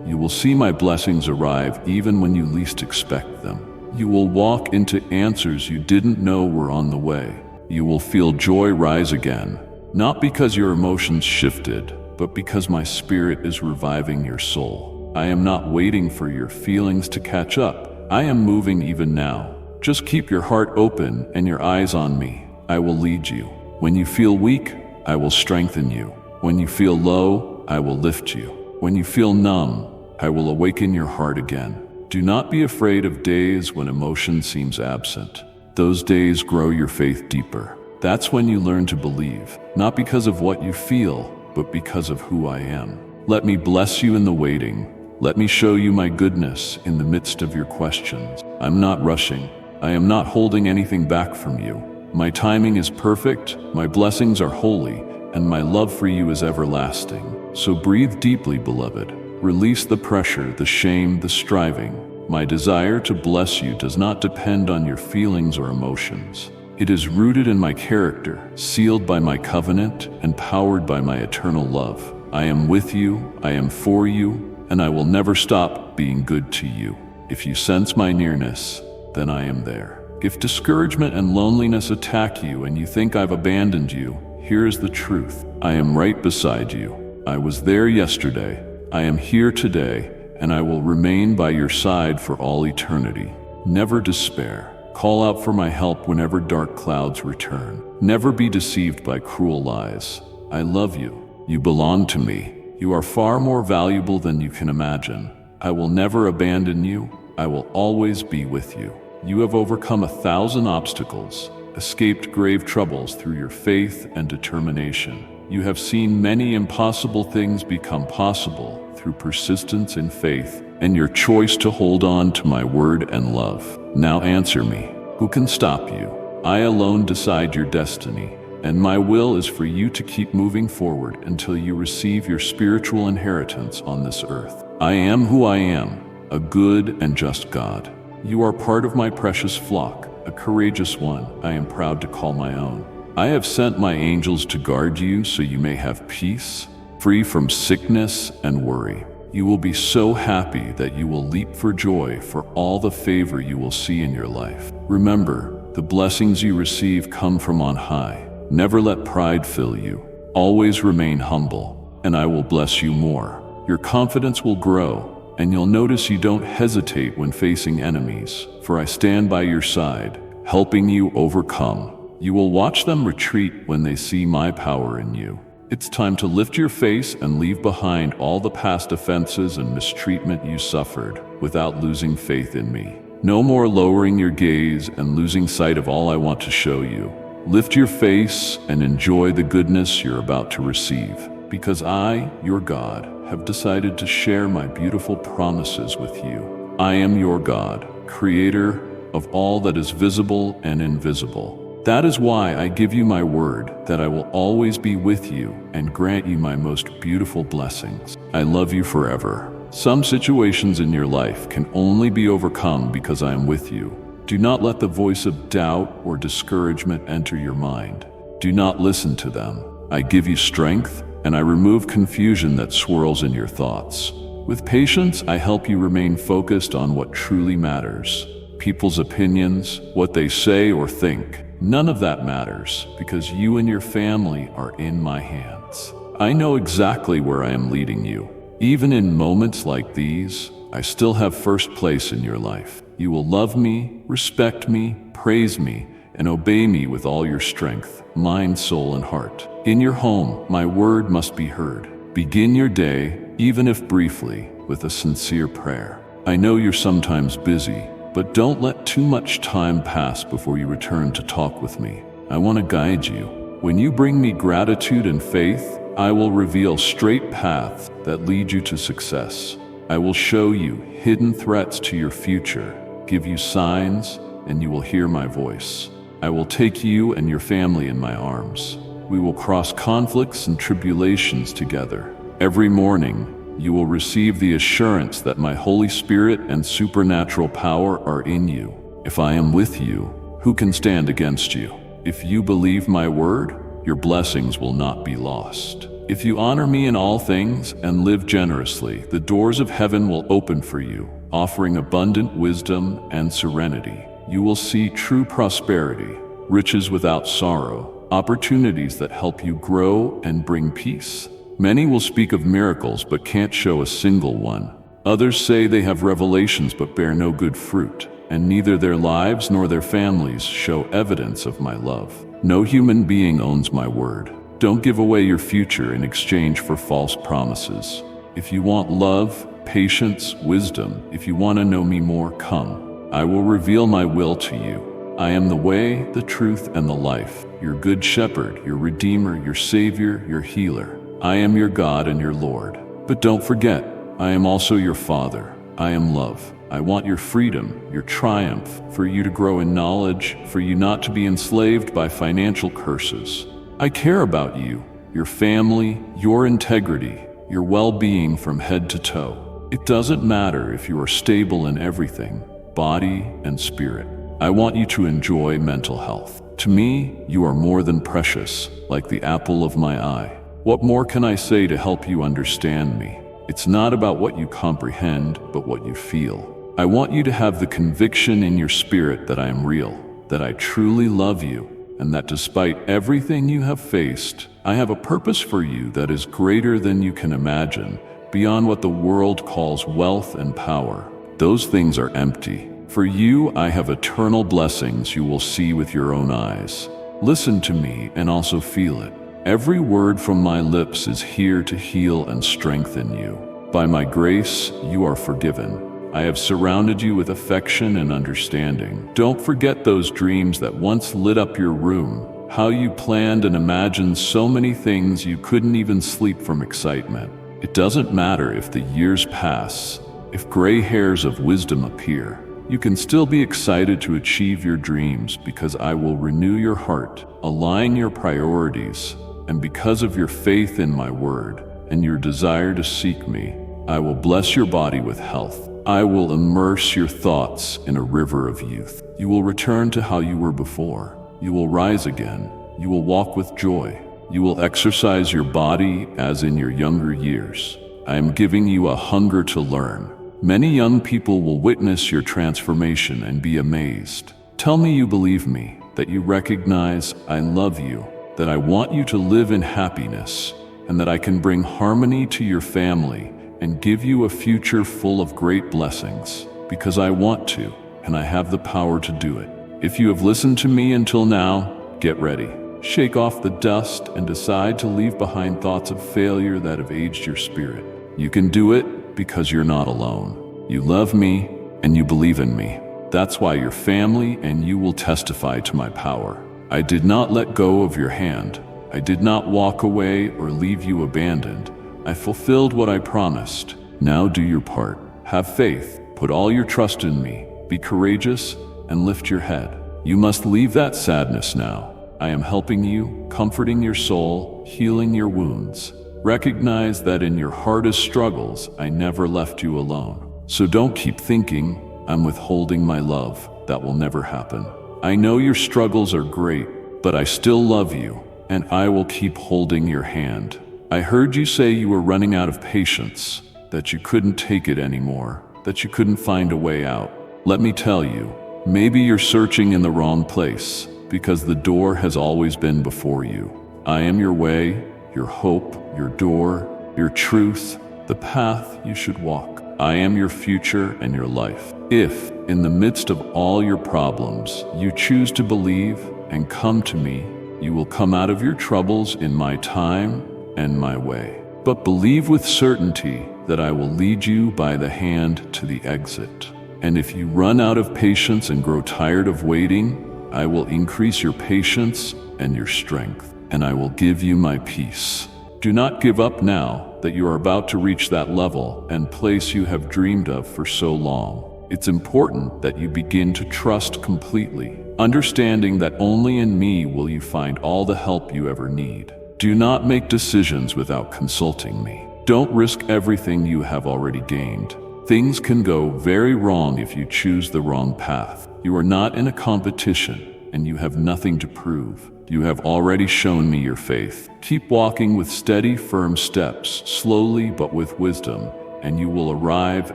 Speaker 1: You will see my blessings arrive even when you least expect them. You will walk into answers you didn't know were on the way. You will feel joy rise again, not because your emotions shifted, but because my spirit is reviving your soul. I am not waiting for your feelings to catch up. I am moving even now. Just keep your heart open and your eyes on me. I will lead you. When you feel weak, I will strengthen you. When you feel low, I will lift you. When you feel numb, I will awaken your heart again. Do not be afraid of days when emotion seems absent. Those days grow your faith deeper. That's when you learn to believe, not because of what you feel, but because of who I am. Let me bless you in the waiting. Let me show you my goodness in the midst of your questions. I'm not rushing. I am not holding anything back from you. My timing is perfect, my blessings are holy, and my love for you is everlasting. So breathe deeply, beloved. Release the pressure, the shame, the striving. My desire to bless you does not depend on your feelings or emotions. It is rooted in my character, sealed by my covenant, and powered by my eternal love. I am with you, I am for you, and I will never stop being good to you. If you sense my nearness, then I am there. If discouragement and loneliness attack you and you think I've abandoned you, here is the truth. I am right beside you. I was there yesterday. I am here today, and I will remain by your side for all eternity. Never despair. Call out for my help whenever dark clouds return. Never be deceived by cruel lies. I love you. You belong to me. You are far more valuable than you can imagine. I will never abandon you. I will always be with you. You have overcome 1,000 obstacles, escaped grave troubles through your faith and determination. You have seen many impossible things become possible through persistence in faith and your choice to hold on to my word and love. Now answer me. Who can stop you? I alone decide your destiny, and my will is for you to keep moving forward until you receive your spiritual inheritance on this earth. I am who I am, a good and just God. You are part of my precious flock, a courageous one I am proud to call my own. I have sent my angels to guard you so you may have peace, free from sickness and worry. You will be so happy that you will leap for joy for all the favor you will see in your life. Remember, the blessings you receive come from on high. Never let pride fill you. Always remain humble, and I will bless you more. Your confidence will grow, and you'll notice you don't hesitate when facing enemies, for I stand by your side, helping you overcome. You will watch them retreat when they see my power in you. It's time to lift your face and leave behind all the past offenses and mistreatment you suffered without losing faith in me. No more lowering your gaze and losing sight of all I want to show you. Lift your face and enjoy the goodness you're about to receive, because I, your God, have decided to share my beautiful promises with you. I am your God, creator of all that is visible and invisible. That is why I give you my word that I will always be with you and grant you my most beautiful blessings. I love you forever. Some situations in your life can only be overcome because I am with you. Do not let the voice of doubt or discouragement enter your mind. Do not listen to them. I give you strength, and I remove confusion that swirls in your thoughts. With patience, I help you remain focused on what truly matters. People's opinions, what they say or think, none of that matters, because you and your family are in my hands. I know exactly where I am leading you. Even in moments like these, I still have first place in your life. You will love me, respect me, praise me, and obey me with all your strength, mind, soul, and heart. In your home, my word must be heard. Begin your day, even if briefly, with a sincere prayer. I know you're sometimes busy, but don't let too much time pass before you return to talk with me. I want to guide you. When you bring me gratitude and faith, I will reveal straight paths that lead you to success. I will show you hidden threats to your future, give you signs, and you will hear my voice. I will take you and your family in my arms. We will cross conflicts and tribulations together. Every morning, you will receive the assurance that my Holy Spirit and supernatural power are in you. If I am with you, who can stand against you? If you believe my word, your blessings will not be lost. If you honor me in all things and live generously, the doors of heaven will open for you, offering abundant wisdom and serenity. You will see true prosperity, riches without sorrow, opportunities that help you grow and bring peace. Many will speak of miracles but can't show a single one. Others say they have revelations but bear no good fruit, and neither their lives nor their families show evidence of my love. No human being owns my word. Don't give away your future in exchange for false promises. If you want love, patience, wisdom, if you want to know me more, come. I will reveal my will to you. I am the way, the truth, and the life, your good shepherd, your redeemer, your savior, your healer. I am your God and your Lord. But don't forget, I am also your Father. I am love. I want your freedom, your triumph, for you to grow in knowledge, for you not to be enslaved by financial curses. I care about you, your family, your integrity, your well-being from head to toe. It doesn't matter if you are stable in everything, body and spirit. I want you to enjoy mental health. To me, you are more than precious, like the apple of my eye. What more can I say to help you understand me? It's not about what you comprehend, but what you feel. I want you to have the conviction in your spirit that I am real, that I truly love you, and that despite everything you have faced, I have a purpose for you that is greater than you can imagine, beyond what the world calls wealth and power. Those things are empty. For you, I have eternal blessings you will see with your own eyes. Listen to me and also feel it. Every word from my lips is here to heal and strengthen you. By my grace, you are forgiven. I have surrounded you with affection and understanding. Don't forget those dreams that once lit up your room, how you planned and imagined so many things you couldn't even sleep from excitement. It doesn't matter if the years pass, if gray hairs of wisdom appear. You can still be excited to achieve your dreams because I will renew your heart, align your priorities, and because of your faith in my word and your desire to seek me, I will bless your body with health. I will immerse your thoughts in a river of youth. You will return to how you were before. You will rise again. You will walk with joy. You will exercise your body as in your younger years. I am giving you a hunger to learn. Many young people will witness your transformation and be amazed. Tell me you believe me, that you recognize I love you, that I want you to live in happiness, and that I can bring harmony to your family and give you a future full of great blessings, because I want to, and I have the power to do it. If you have listened to me until now, get ready. Shake off the dust and decide to leave behind thoughts of failure that have aged your spirit. You can do it because you're not alone. You love me and you believe in me. That's why your family and you will testify to my power. I did not let go of your hand. I did not walk away or leave you abandoned. I fulfilled what I promised. Now do your part. Have faith. Put all your trust in me. Be courageous and lift your head. You must leave that sadness now. I am helping you, comforting your soul, healing your wounds. Recognize that in your hardest struggles, I never left you alone. So don't keep thinking I'm withholding my love. That will never happen. I know your struggles are great, but I still love you, and I will keep holding your hand. I heard you say you were running out of patience, that you couldn't take it anymore, that you couldn't find a way out. Let me tell you, maybe you're searching in the wrong place, because the door has always been before you. I am your way, your hope, your door, your truth, the path you should walk. I am your future and your life. If, in the midst of all your problems, you choose to believe and come to me, you will come out of your troubles in my time and my way. But believe with certainty that I will lead you by the hand to the exit. And if you run out of patience and grow tired of waiting, I will increase your patience and your strength, and I will give you my peace. Do not give up now that you are about to reach that level and place you have dreamed of for so long. It's important that you begin to trust completely, understanding that only in me will you find all the help you ever need. Do not make decisions without consulting me. Don't risk everything you have already gained. Things can go very wrong if you choose the wrong path. You are not in a competition, and you have nothing to prove. You have already shown me your faith. Keep walking with steady, firm steps, slowly but with wisdom, and you will arrive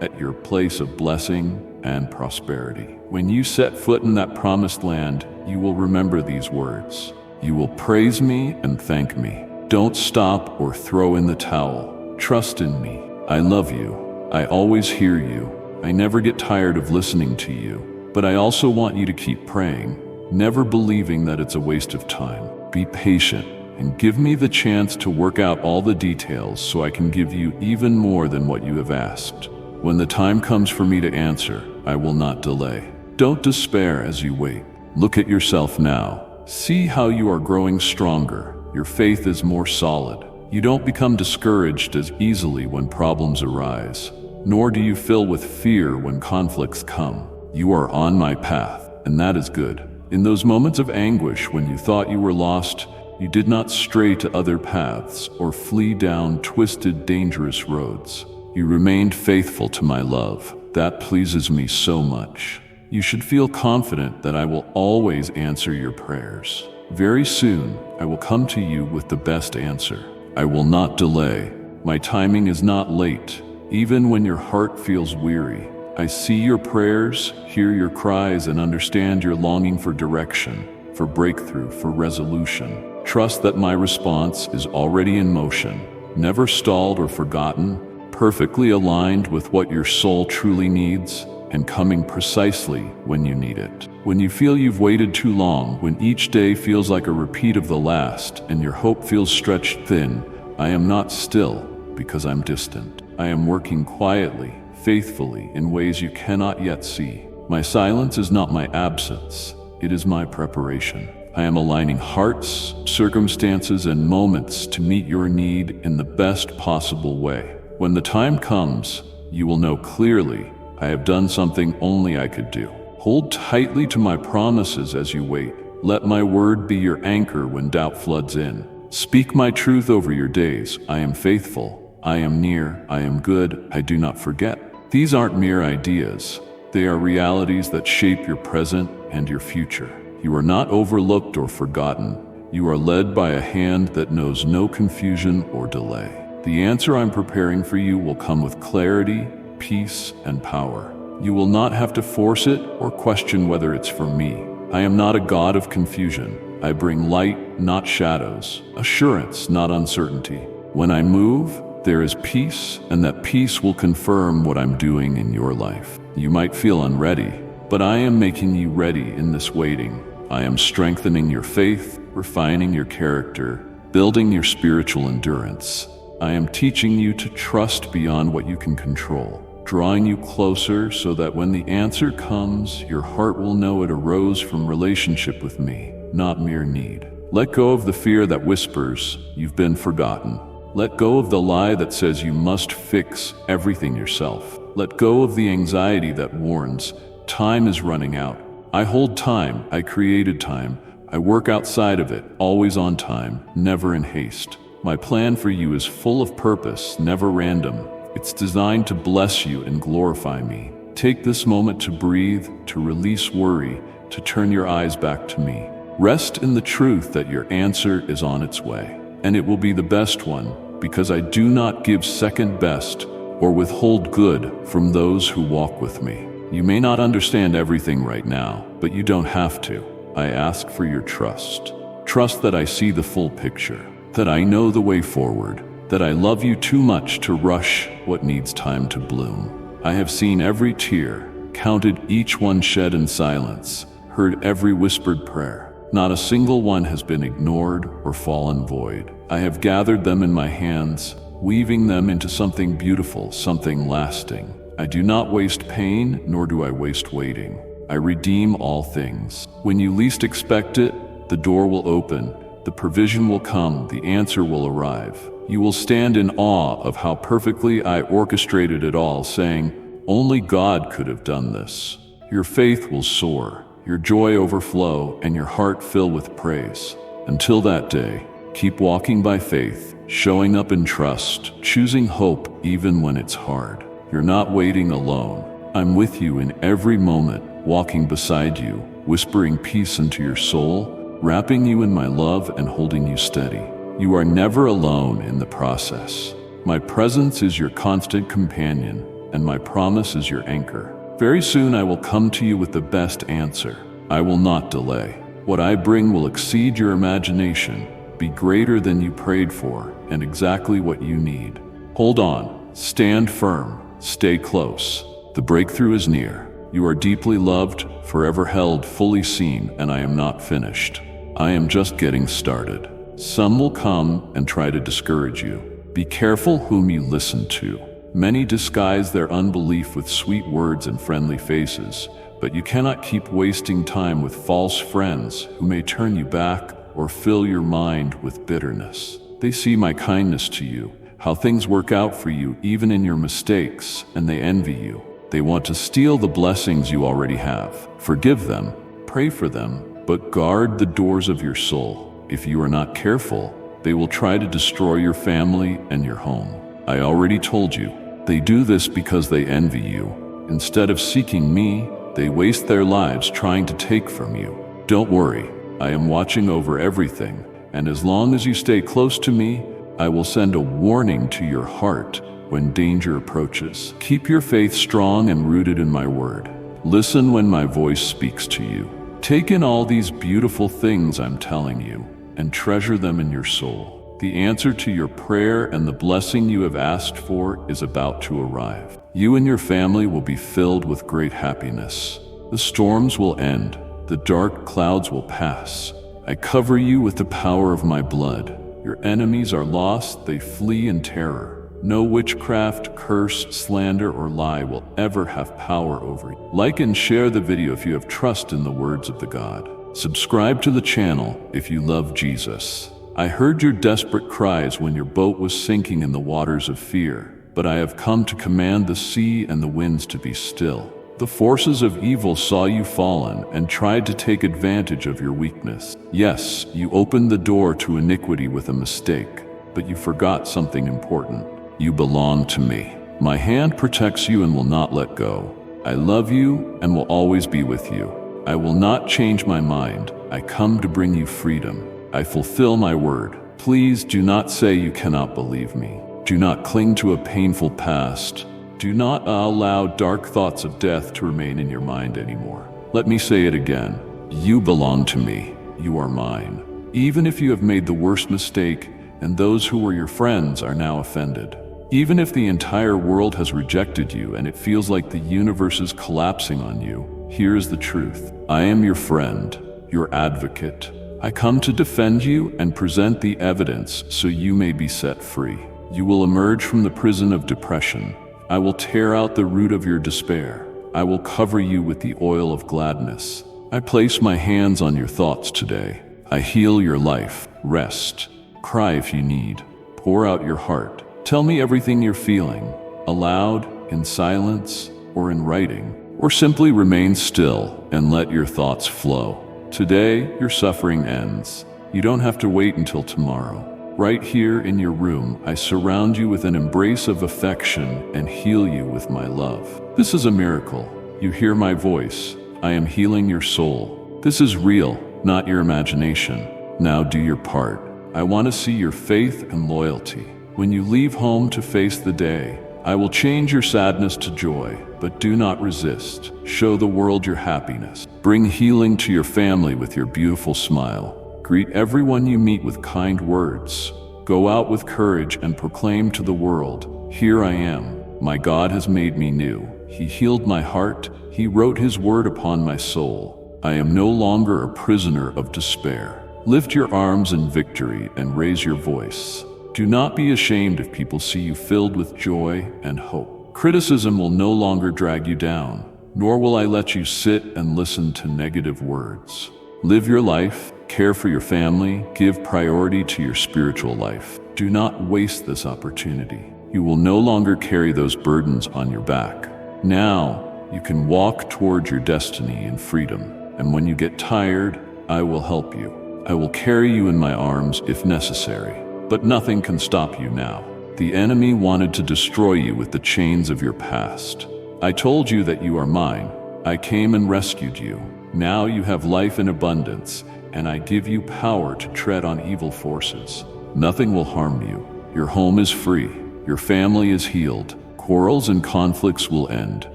Speaker 1: at your place of blessing and prosperity. When you set foot in that promised land, you will remember these words. You will praise me and thank me. Don't stop or throw in the towel. Trust in me. I love you. I always hear you. I never get tired of listening to you. But I also want you to keep praying, never believing that it's a waste of time. Be patient and give me the chance to work out all the details so I can give you even more than what you have asked. When the time comes for me to answer, I will not delay. Don't despair as you wait. Look at yourself now. See how you are growing stronger. Your faith is more solid. You don't become discouraged as easily when problems arise, nor do you fill with fear when conflicts come. You are on my path, and that is good. In those moments of anguish when you thought you were lost, you did not stray to other paths or flee down twisted, dangerous roads. You remained faithful to my love. That pleases me so much. You should feel confident that I will always answer your prayers. Very soon, I will come to you with the best answer. I will not delay. My timing is not late. Even when your heart feels weary, I see your prayers, hear your cries, and understand your longing for direction, for breakthrough, for resolution. Trust that my response is already in motion, never stalled or forgotten, perfectly aligned with what your soul truly needs, and coming precisely when you need it. When you feel you've waited too long, when each day feels like a repeat of the last, and your hope feels stretched thin, I am not still because I'm distant. I am working quietly, faithfully, in ways you cannot yet see. My silence is not my absence, it is my preparation. I am aligning hearts, circumstances, and moments to meet your need in the best possible way. When the time comes, you will know clearly I have done something only I could do. Hold tightly to my promises as you wait. Let my word be your anchor when doubt floods in. Speak my truth over your days. I am faithful. I am near. I am good. I do not forget. These aren't mere ideas. They are realities that shape your present and your future. You are not overlooked or forgotten. You are led by a hand that knows no confusion or delay. The answer I'm preparing for you will come with clarity, peace, and power. You will not have to force it or question whether it's for me. I am not a God of confusion. I bring light, not shadows, assurance, not uncertainty. When I move, there is peace, and that peace will confirm what I'm doing in your life. You might feel unready, but I am making you ready in this waiting. I am strengthening your faith, refining your character, building your spiritual endurance. I am teaching you to trust beyond what you can control, drawing you closer so that when the answer comes, your heart will know it arose from relationship with me, not mere need. Let go of the fear that whispers, you've been forgotten. Let go of the lie that says you must fix everything yourself. Let go of the anxiety that warns, time is running out. I hold time, I created time, I work outside of it, always on time, never in haste. My plan for you is full of purpose, never random. It's designed to bless you and glorify me. Take this moment to breathe, to release worry, to turn your eyes back to me. Rest in the truth that your answer is on its way, and it will be the best one, because I do not give second best or withhold good from those who walk with me. You may not understand everything right now, but you don't have to. I ask for your trust. Trust that I see the full picture, that I know the way forward, that I love you too much to rush what needs time to bloom. I have seen every tear, counted each one shed in silence, heard every whispered prayer. Not a single one has been ignored or fallen void. I have gathered them in my hands, weaving them into something beautiful, something lasting. I do not waste pain, nor do I waste waiting. I redeem all things. When you least expect it, the door will open, the provision will come, the answer will arrive. You will stand in awe of how perfectly I orchestrated it all, saying, only God could have done this. Your faith will soar, your joy overflow, and your heart fill with praise. Until that day, keep walking by faith, showing up in trust, choosing hope even when it's hard. You're not waiting alone. I'm with you in every moment, walking beside you, whispering peace into your soul, wrapping you in my love and holding you steady. You are never alone in the process. My presence is your constant companion, and my promise is your anchor. Very soon I will come to you with the best answer. I will not delay. What I bring will exceed your imagination, be greater than you prayed for, and exactly what you need. Hold on, stand firm, stay close. The breakthrough is near. You are deeply loved, forever held, fully seen, and I am not finished. I am just getting started. Some will come and try to discourage you. Be careful whom you listen to. Many disguise their unbelief with sweet words and friendly faces, but you cannot keep wasting time with false friends who may turn you back or fill your mind with bitterness. They see my kindness to you, how things work out for you even in your mistakes, and they envy you. They want to steal the blessings you already have. Forgive them, pray for them, but guard the doors of your soul. If you are not careful, they will try to destroy your family and your home. I already told you, they do this because they envy you. Instead of seeking me, they waste their lives trying to take from you. Don't worry, I am watching over everything, and as long as you stay close to me, I will send a warning to your heart when danger approaches. Keep your faith strong and rooted in my word. Listen when my voice speaks to you. Take in all these beautiful things I'm telling you, and treasure them in your soul. The answer to your prayer and the blessing you have asked for is about to arrive. You and your family will be filled with great happiness. The storms will end, the dark clouds will pass. I cover you with the power of my blood. Your enemies are lost, they flee in terror. No witchcraft, curse, slander, or lie will ever have power over you. Like and share the video if you have trust in the words of the God. Subscribe to the channel if you love Jesus. I heard your desperate cries when your boat was sinking in the waters of fear, but I have come to command the sea and the winds to be still. The forces of evil saw you fallen and tried to take advantage of your weakness. Yes, you opened the door to iniquity with a mistake, but you forgot something important. You belong to me. My hand protects you and will not let go. I love you and will always be with you. I will not change my mind. I come to bring you freedom. I fulfill my word. Please do not say you cannot believe me. Do not cling to a painful past. Do not allow dark thoughts of death to remain in your mind anymore. Let me say it again. You belong to me. You are mine. Even if you have made the worst mistake and those who were your friends are now offended. Even if the entire world has rejected you and it feels like the universe is collapsing on you, here is the truth. I am your friend, your advocate. I come to defend you and present the evidence so you may be set free. You will emerge from the prison of depression. I will tear out the root of your despair. I will cover you with the oil of gladness. I place my hands on your thoughts today. I heal your life. Rest. Cry if you need. Pour out your heart. Tell me everything you're feeling, aloud, in silence, or in writing. Or simply remain still and let your thoughts flow. Today, your suffering ends. You don't have to wait until tomorrow. Right here in your room, I surround you with an embrace of affection and heal you with my love. This is a miracle. You hear my voice. I am healing your soul. This is real, not your imagination. Now do your part. I want to see your faith and loyalty. When you leave home to face the day, I will change your sadness to joy, but do not resist. Show the world your happiness. Bring healing to your family with your beautiful smile. Greet everyone you meet with kind words. Go out with courage and proclaim to the world, here I am. My God has made me new. He healed my heart. He wrote his word upon my soul. I am no longer a prisoner of despair. Lift your arms in victory and raise your voice. Do not be ashamed if people see you filled with joy and hope. Criticism will no longer drag you down, nor will I let you sit and listen to negative words. Live your life, care for your family, give priority to your spiritual life. Do not waste this opportunity. You will no longer carry those burdens on your back. Now, you can walk toward your destiny in freedom, and when you get tired, I will help you. I will carry you in my arms if necessary. But nothing can stop you now. The enemy wanted to destroy you with the chains of your past. I told you that you are mine. I came and rescued you. Now you have life in abundance, and I give you power to tread on evil forces. Nothing will harm you. Your home is free. Your family is healed. Quarrels and conflicts will end.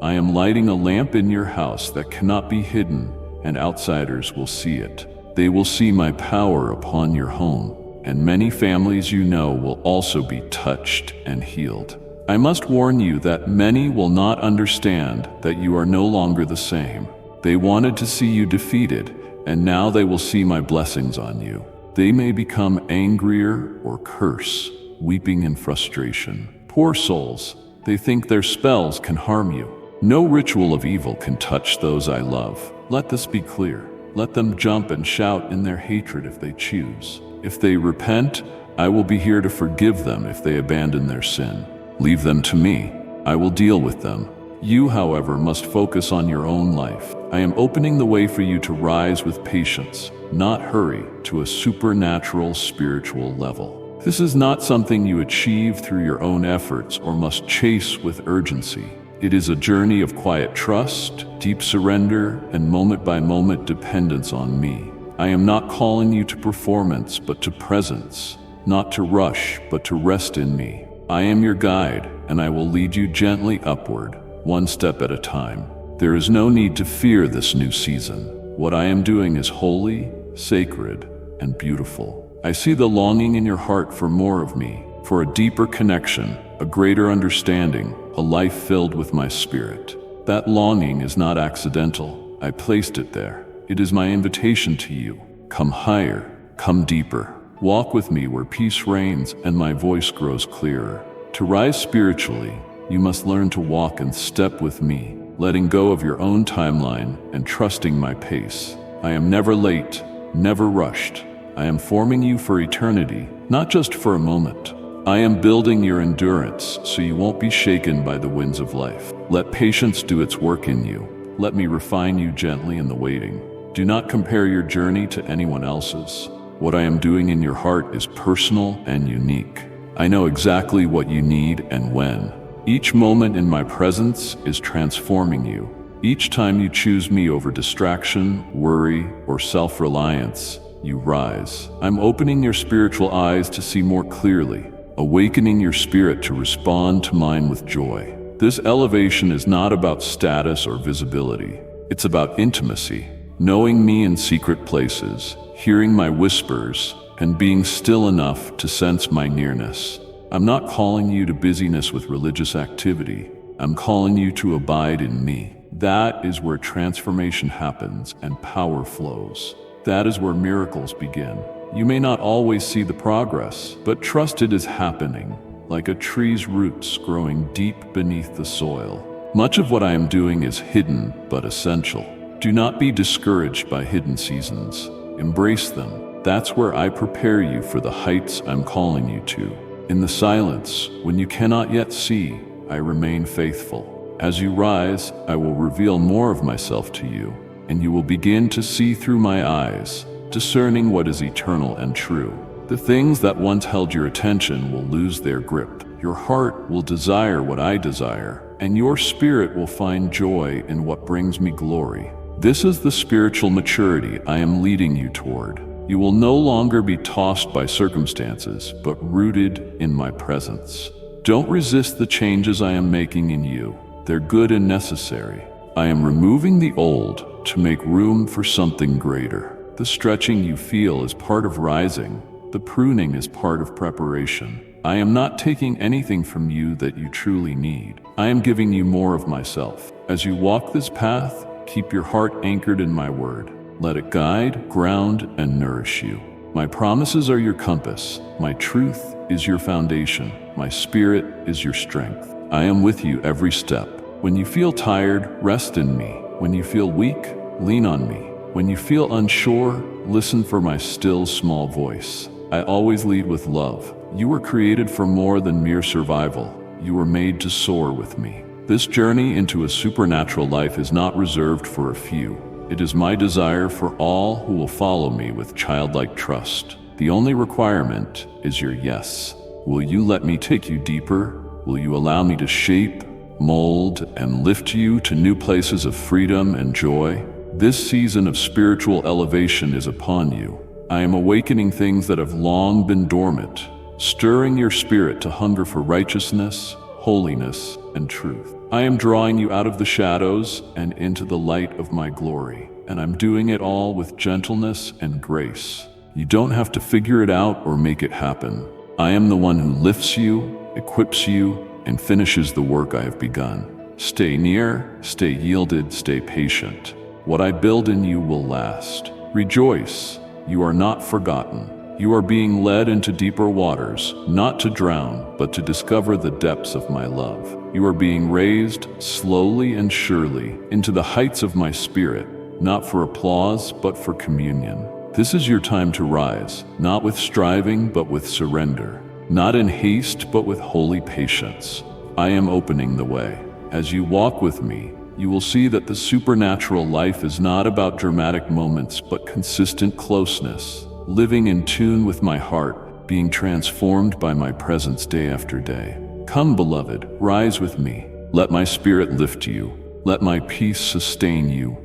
Speaker 1: I am lighting a lamp in your house that cannot be hidden, and outsiders will see it. They will see my power upon your home, and many families you know will also be touched and healed. I must warn you that many will not understand that you are no longer the same. They wanted to see you defeated, and now they will see my blessings on you. They may become angrier or curse, weeping in frustration. Poor souls, they think their spells can harm you. No ritual of evil can touch those I love. Let this be clear. Let them jump and shout in their hatred if they choose. If they repent, I will be here to forgive them if they abandon their sin. Leave them to me. I will deal with them. You, however, must focus on your own life. I am opening the way for you to rise with patience, not hurry, to a supernatural spiritual level. This is not something you achieve through your own efforts or must chase with urgency. It is a journey of quiet trust, deep surrender, and moment-by-moment dependence on me. I am not calling you to performance, but to presence, not to rush, but to rest in me. I am your guide, and I will lead you gently upward, one step at a time. There is no need to fear this new season. What I am doing is holy, sacred, and beautiful. I see the longing in your heart for more of me, for a deeper connection, a greater understanding, a life filled with my spirit. That longing is not accidental. I placed it there. It is my invitation to you. Come higher, come deeper. Walk with me where peace reigns and my voice grows clearer. To rise spiritually, you must learn to walk in step with me, letting go of your own timeline and trusting my pace. I am never late, never rushed. I am forming you for eternity, not just for a moment. I am building your endurance so you won't be shaken by the winds of life. Let patience do its work in you. Let me refine you gently in the waiting. Do not compare your journey to anyone else's. What I am doing in your heart is personal and unique. I know exactly what you need and when. Each moment in my presence is transforming you. Each time you choose me over distraction, worry, or self-reliance, you rise. I'm opening your spiritual eyes to see more clearly, awakening your spirit to respond to mine with joy. This elevation is not about status or visibility. It's about intimacy, knowing me in secret places, hearing my whispers, and being still enough to sense my nearness. I'm not calling you to busyness with religious activity. I'm calling you to abide in me. That is where transformation happens and power flows. That is where miracles begin. You may not always see the progress, but trust it is happening, like a tree's roots growing deep beneath the soil. Much of what I am doing is hidden but essential. Do not be discouraged by hidden seasons. Embrace them. That's where I prepare you for the heights I'm calling you to. In the silence, when you cannot yet see, I remain faithful. As you rise, I will reveal more of myself to you, and you will begin to see through my eyes, discerning what is eternal and true. The things that once held your attention will lose their grip. Your heart will desire what I desire, and your spirit will find joy in what brings me glory. This is the spiritual maturity I am leading you toward. You will no longer be tossed by circumstances, but rooted in my presence. Don't resist the changes I am making in you. They're good and necessary. I am removing the old to make room for something greater. The stretching you feel is part of rising. The pruning is part of preparation. I am not taking anything from you that you truly need. I am giving you more of myself. As you walk this path, keep your heart anchored in my word. Let it guide, ground, and nourish you. My promises are your compass. My truth is your foundation. My spirit is your strength. I am with you every step. When you feel tired, rest in me. When you feel weak, lean on me. When you feel unsure, listen for my still small voice. I always lead with love. You were created for more than mere survival. You were made to soar with me. This journey into a supernatural life is not reserved for a few. It is my desire for all who will follow me with childlike trust. The only requirement is your yes. Will you let me take you deeper? Will you allow me to shape, mold, and lift you to new places of freedom and joy? This season of spiritual elevation is upon you. I am awakening things that have long been dormant, stirring your spirit to hunger for righteousness, holiness, and truth. I am drawing you out of the shadows and into the light of my glory, and I'm doing it all with gentleness and grace. You don't have to figure it out or make it happen. I am the one who lifts you, equips you, and finishes the work I have begun. Stay near, stay yielded, stay patient. What I build in you will last. Rejoice, you are not forgotten. You are being led into deeper waters, not to drown, but to discover the depths of my love. You are being raised, slowly and surely, into the heights of my spirit, not for applause, but for communion. This is your time to rise, not with striving, but with surrender. Not in haste, but with holy patience. I am opening the way. As you walk with me, you will see that the supernatural life is not about dramatic moments, but consistent closeness, living in tune with my heart, being transformed by my presence day after day. Come, beloved, rise with me. Let my spirit lift you. Let my peace sustain you.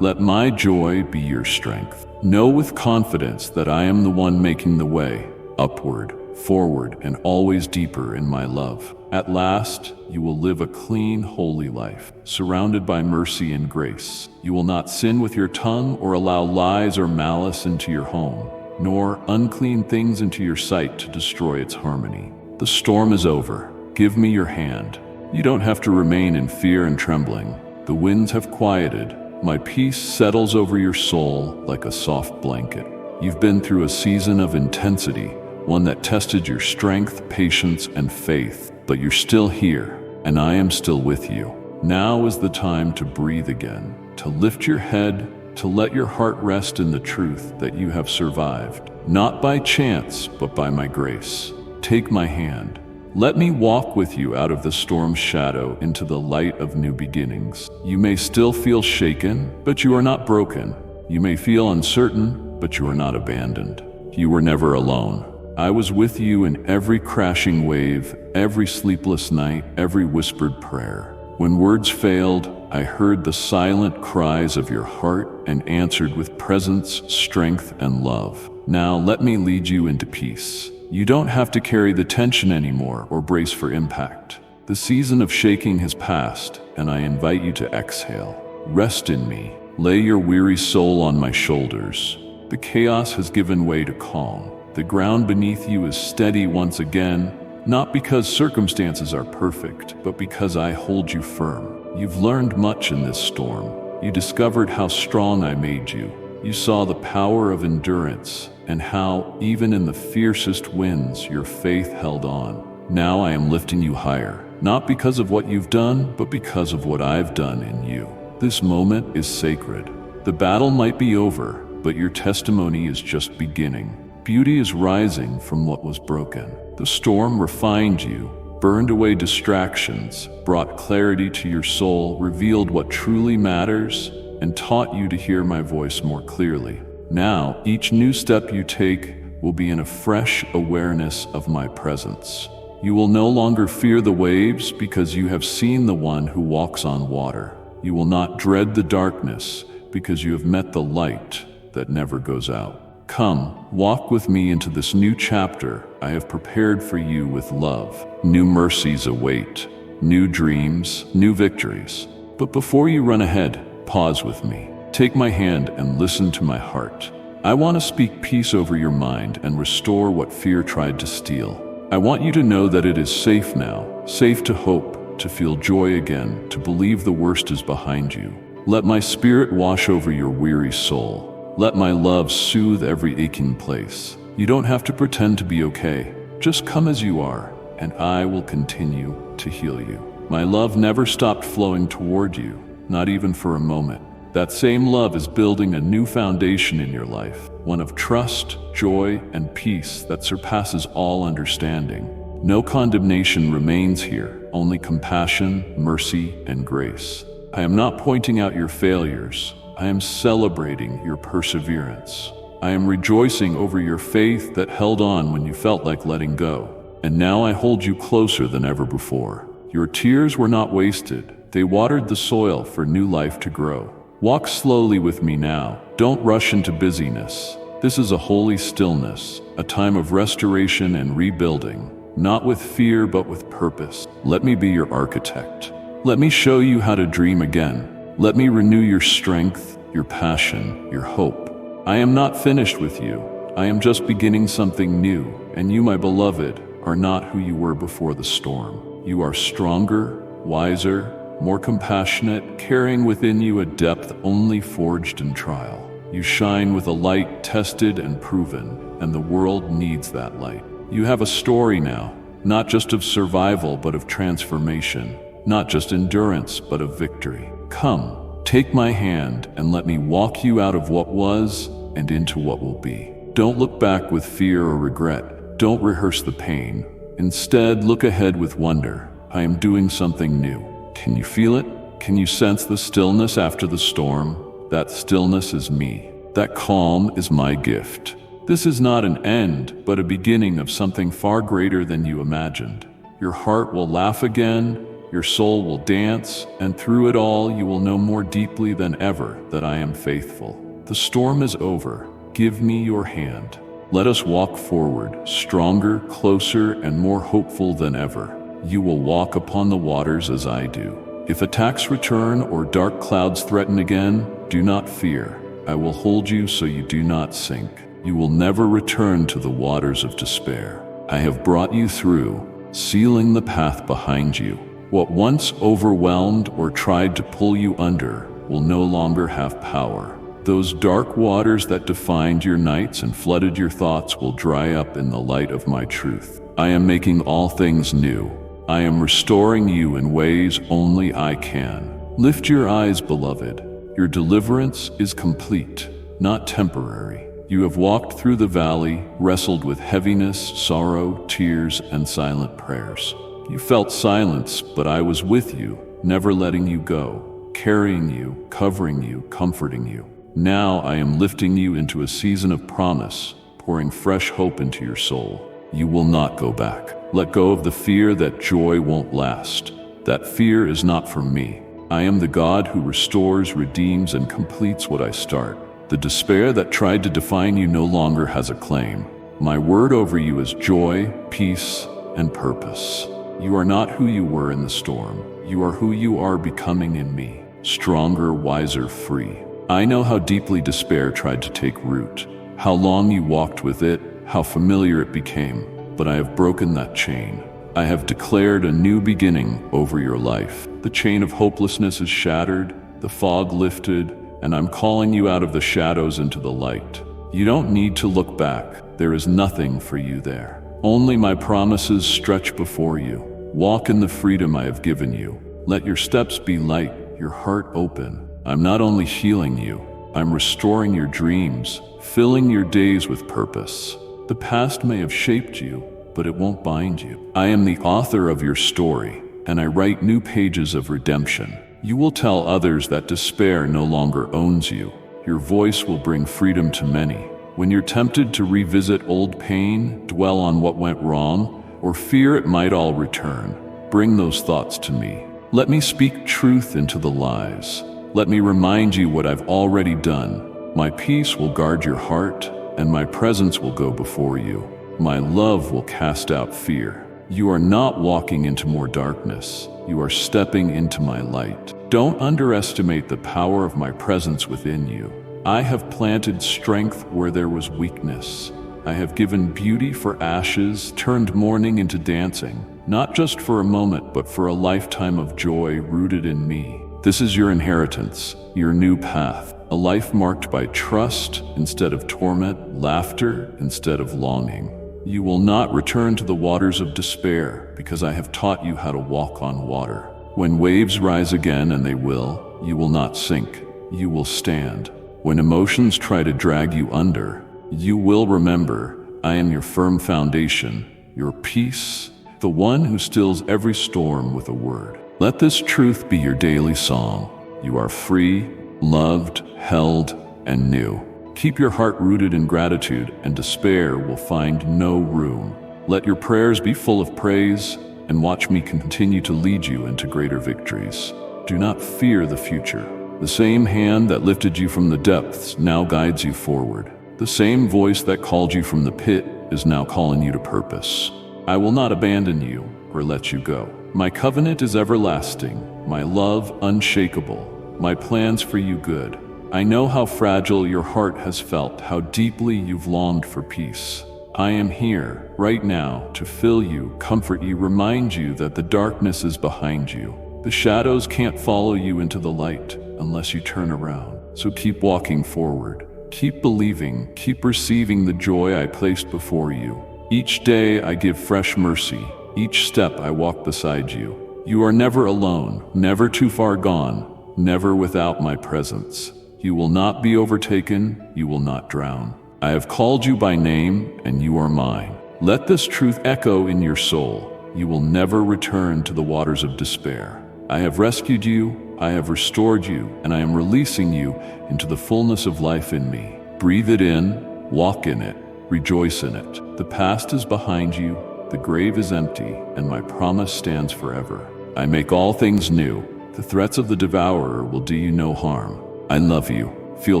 Speaker 1: Let my joy be your strength. Know with confidence that I am the one making the way, upward, forward, and always deeper in my love. At last, you will live a clean, holy life, surrounded by mercy and grace. You will not sin with your tongue or allow lies or malice into your home, nor unclean things into your sight to destroy its harmony. The storm is over. Give me your hand. You don't have to remain in fear and trembling. The winds have quieted. My peace settles over your soul like a soft blanket. You've been through a season of intensity, one that tested your strength, patience, and faith, but you're still here, and I am still with you. Now is the time to breathe again, to lift your head, to let your heart rest in the truth that you have survived, not by chance, but by my grace. Take my hand. Let me walk with you out of the storm's shadow into the light of new beginnings. You may still feel shaken, but you are not broken. You may feel uncertain, but you are not abandoned. You were never alone. I was with you in every crashing wave, every sleepless night, every whispered prayer. When words failed, I heard the silent cries of your heart and answered with presence, strength, and love. Now let me lead you into peace. You don't have to carry the tension anymore or brace for impact. The season of shaking has passed, and I invite you to exhale. Rest in me. Lay your weary soul on my shoulders. The chaos has given way to calm. The ground beneath you is steady once again, not because circumstances are perfect, but because I hold you firm. You've learned much in this storm. You discovered how strong I made you. You saw the power of endurance and how, even in the fiercest winds, your faith held on. Now I am lifting you higher, not because of what you've done, but because of what I've done in you. This moment is sacred. The battle might be over, but your testimony is just beginning. Beauty is rising from what was broken. The storm refined you, burned away distractions, brought clarity to your soul, revealed what truly matters, and taught you to hear my voice more clearly. Now, each new step you take will be in a fresh awareness of my presence. You will no longer fear the waves because you have seen the one who walks on water. You will not dread the darkness because you have met the light that never goes out. Come, walk with me into this new chapter I have prepared for you with love. New mercies await, new dreams, new victories. But before you run ahead, pause with me. Take my hand and listen to my heart. I want to speak peace over your mind and restore what fear tried to steal. I want you to know that it is safe now, safe to hope, to feel joy again, to believe the worst is behind you. Let my spirit wash over your weary soul. Let my love soothe every aching place. You don't have to pretend to be okay. Just come as you are, and I will continue to heal you. My love never stopped flowing toward you, not even for a moment. That same love is building a new foundation in your life, one of trust, joy, and peace that surpasses all understanding. No condemnation remains here, only compassion, mercy, and grace. I am not pointing out your failures. I am celebrating your perseverance. I am rejoicing over your faith that held on when you felt like letting go. And now I hold you closer than ever before. Your tears were not wasted. They watered the soil for new life to grow. Walk slowly with me now. Don't rush into busyness. This is a holy stillness, a time of restoration and rebuilding, not with fear but with purpose. Let me be your architect. Let me show you how to dream again. Let me renew your strength, your passion, your hope. I am not finished with you. I am just beginning something new, and you, my beloved, are not who you were before the storm. You are stronger, wiser, more compassionate, carrying within you a depth only forged in trial. You shine with a light tested and proven, and the world needs that light. You have a story now, not just of survival but of transformation, not just endurance but of victory. Come, take my hand and let me walk you out of what was and into what will be. Don't look back with fear or regret. Don't rehearse the pain. Instead, look ahead with wonder. I am doing something new. Can you feel it? Can you sense the stillness after the storm? That stillness is me. That calm is my gift. This is not an end, but a beginning of something far greater than you imagined. Your heart will laugh again, your soul will dance, and through it all you will know more deeply than ever that I am faithful. The storm is over. Give me your hand. Let us walk forward, stronger, closer, and more hopeful than ever. You will walk upon the waters as I do. If attacks return or dark clouds threaten again, do not fear. I will hold you so you do not sink. You will never return to the waters of despair. I have brought you through, sealing the path behind you. What once overwhelmed or tried to pull you under will no longer have power. Those dark waters that defined your nights and flooded your thoughts will dry up in the light of my truth. I am making all things new. I am restoring you in ways only I can. Lift your eyes, beloved. Your deliverance is complete, not temporary. You have walked through the valley, wrestled with heaviness, sorrow, tears, and silent prayers. You felt silence, but I was with you, never letting you go, carrying you, covering you, comforting you. Now I am lifting you into a season of promise, pouring fresh hope into your soul. You will not go back. Let go of the fear that joy won't last. That fear is not from me. I am the God who restores, redeems, and completes what I start. The despair that tried to define you no longer has a claim. My word over you is joy, peace, and purpose. You are not who you were in the storm. You are who you are becoming in me. Stronger, wiser, free. I know how deeply despair tried to take root, how long you walked with it, how familiar it became, but I have broken that chain. I have declared a new beginning over your life. The chain of hopelessness is shattered, the fog lifted, and I'm calling you out of the shadows into the light. You don't need to look back. There is nothing for you there. Only my promises stretch before you. Walk in the freedom I have given you. Let your steps be light, your heart open. I'm not only healing you, I'm restoring your dreams, filling your days with purpose. The past may have shaped you, but it won't bind you. I am the author of your story, and I write new pages of redemption. You will tell others that despair no longer owns you. Your voice will bring freedom to many. When you're tempted to revisit old pain, dwell on what went wrong, or fear it might all return, bring those thoughts to me. Let me speak truth into the lies. Let me remind you what I've already done. My peace will guard your heart, and my presence will go before you. My love will cast out fear. You are not walking into more darkness. You are stepping into my light. Don't underestimate the power of my presence within you. I have planted strength where there was weakness. I have given beauty for ashes, turned mourning into dancing, not just for a moment, but for a lifetime of joy rooted in me. This is your inheritance, your new path, a life marked by trust instead of torment, laughter instead of longing. You will not return to the waters of despair because I have taught you how to walk on water. When waves rise again, and they will, you will not sink, you will stand. When emotions try to drag you under, you will remember I am your firm foundation, your peace, the one who stills every storm with a word. Let this truth be your daily song. You are free, loved, held, and new. Keep your heart rooted in gratitude, and despair will find no room. Let your prayers be full of praise, and watch me continue to lead you into greater victories. Do not fear the future. The same hand that lifted you from the depths now guides you forward. The same voice that called you from the pit is now calling you to purpose. I will not abandon you or let you go. My covenant is everlasting, my love unshakable, my plans for you good. I know how fragile your heart has felt, how deeply you've longed for peace. I am here, right now, to fill you, comfort you, remind you that the darkness is behind you. The shadows can't follow you into the light unless you turn around. So keep walking forward. Keep believing, keep receiving the joy I placed before you. Each day I give fresh mercy. Each step I walk beside you. You are never alone, never too far gone, never without my presence. You will not be overtaken, you will not drown. I have called you by name, and you are mine. Let this truth echo in your soul. You will never return to the waters of despair. I have rescued you, I have restored you, and I am releasing you into the fullness of life in me. Breathe it in, walk in it, rejoice in it. The past is behind you, the grave is empty, and my promise stands forever. I make all things new. The threats of the devourer will do you no harm. I love you. Feel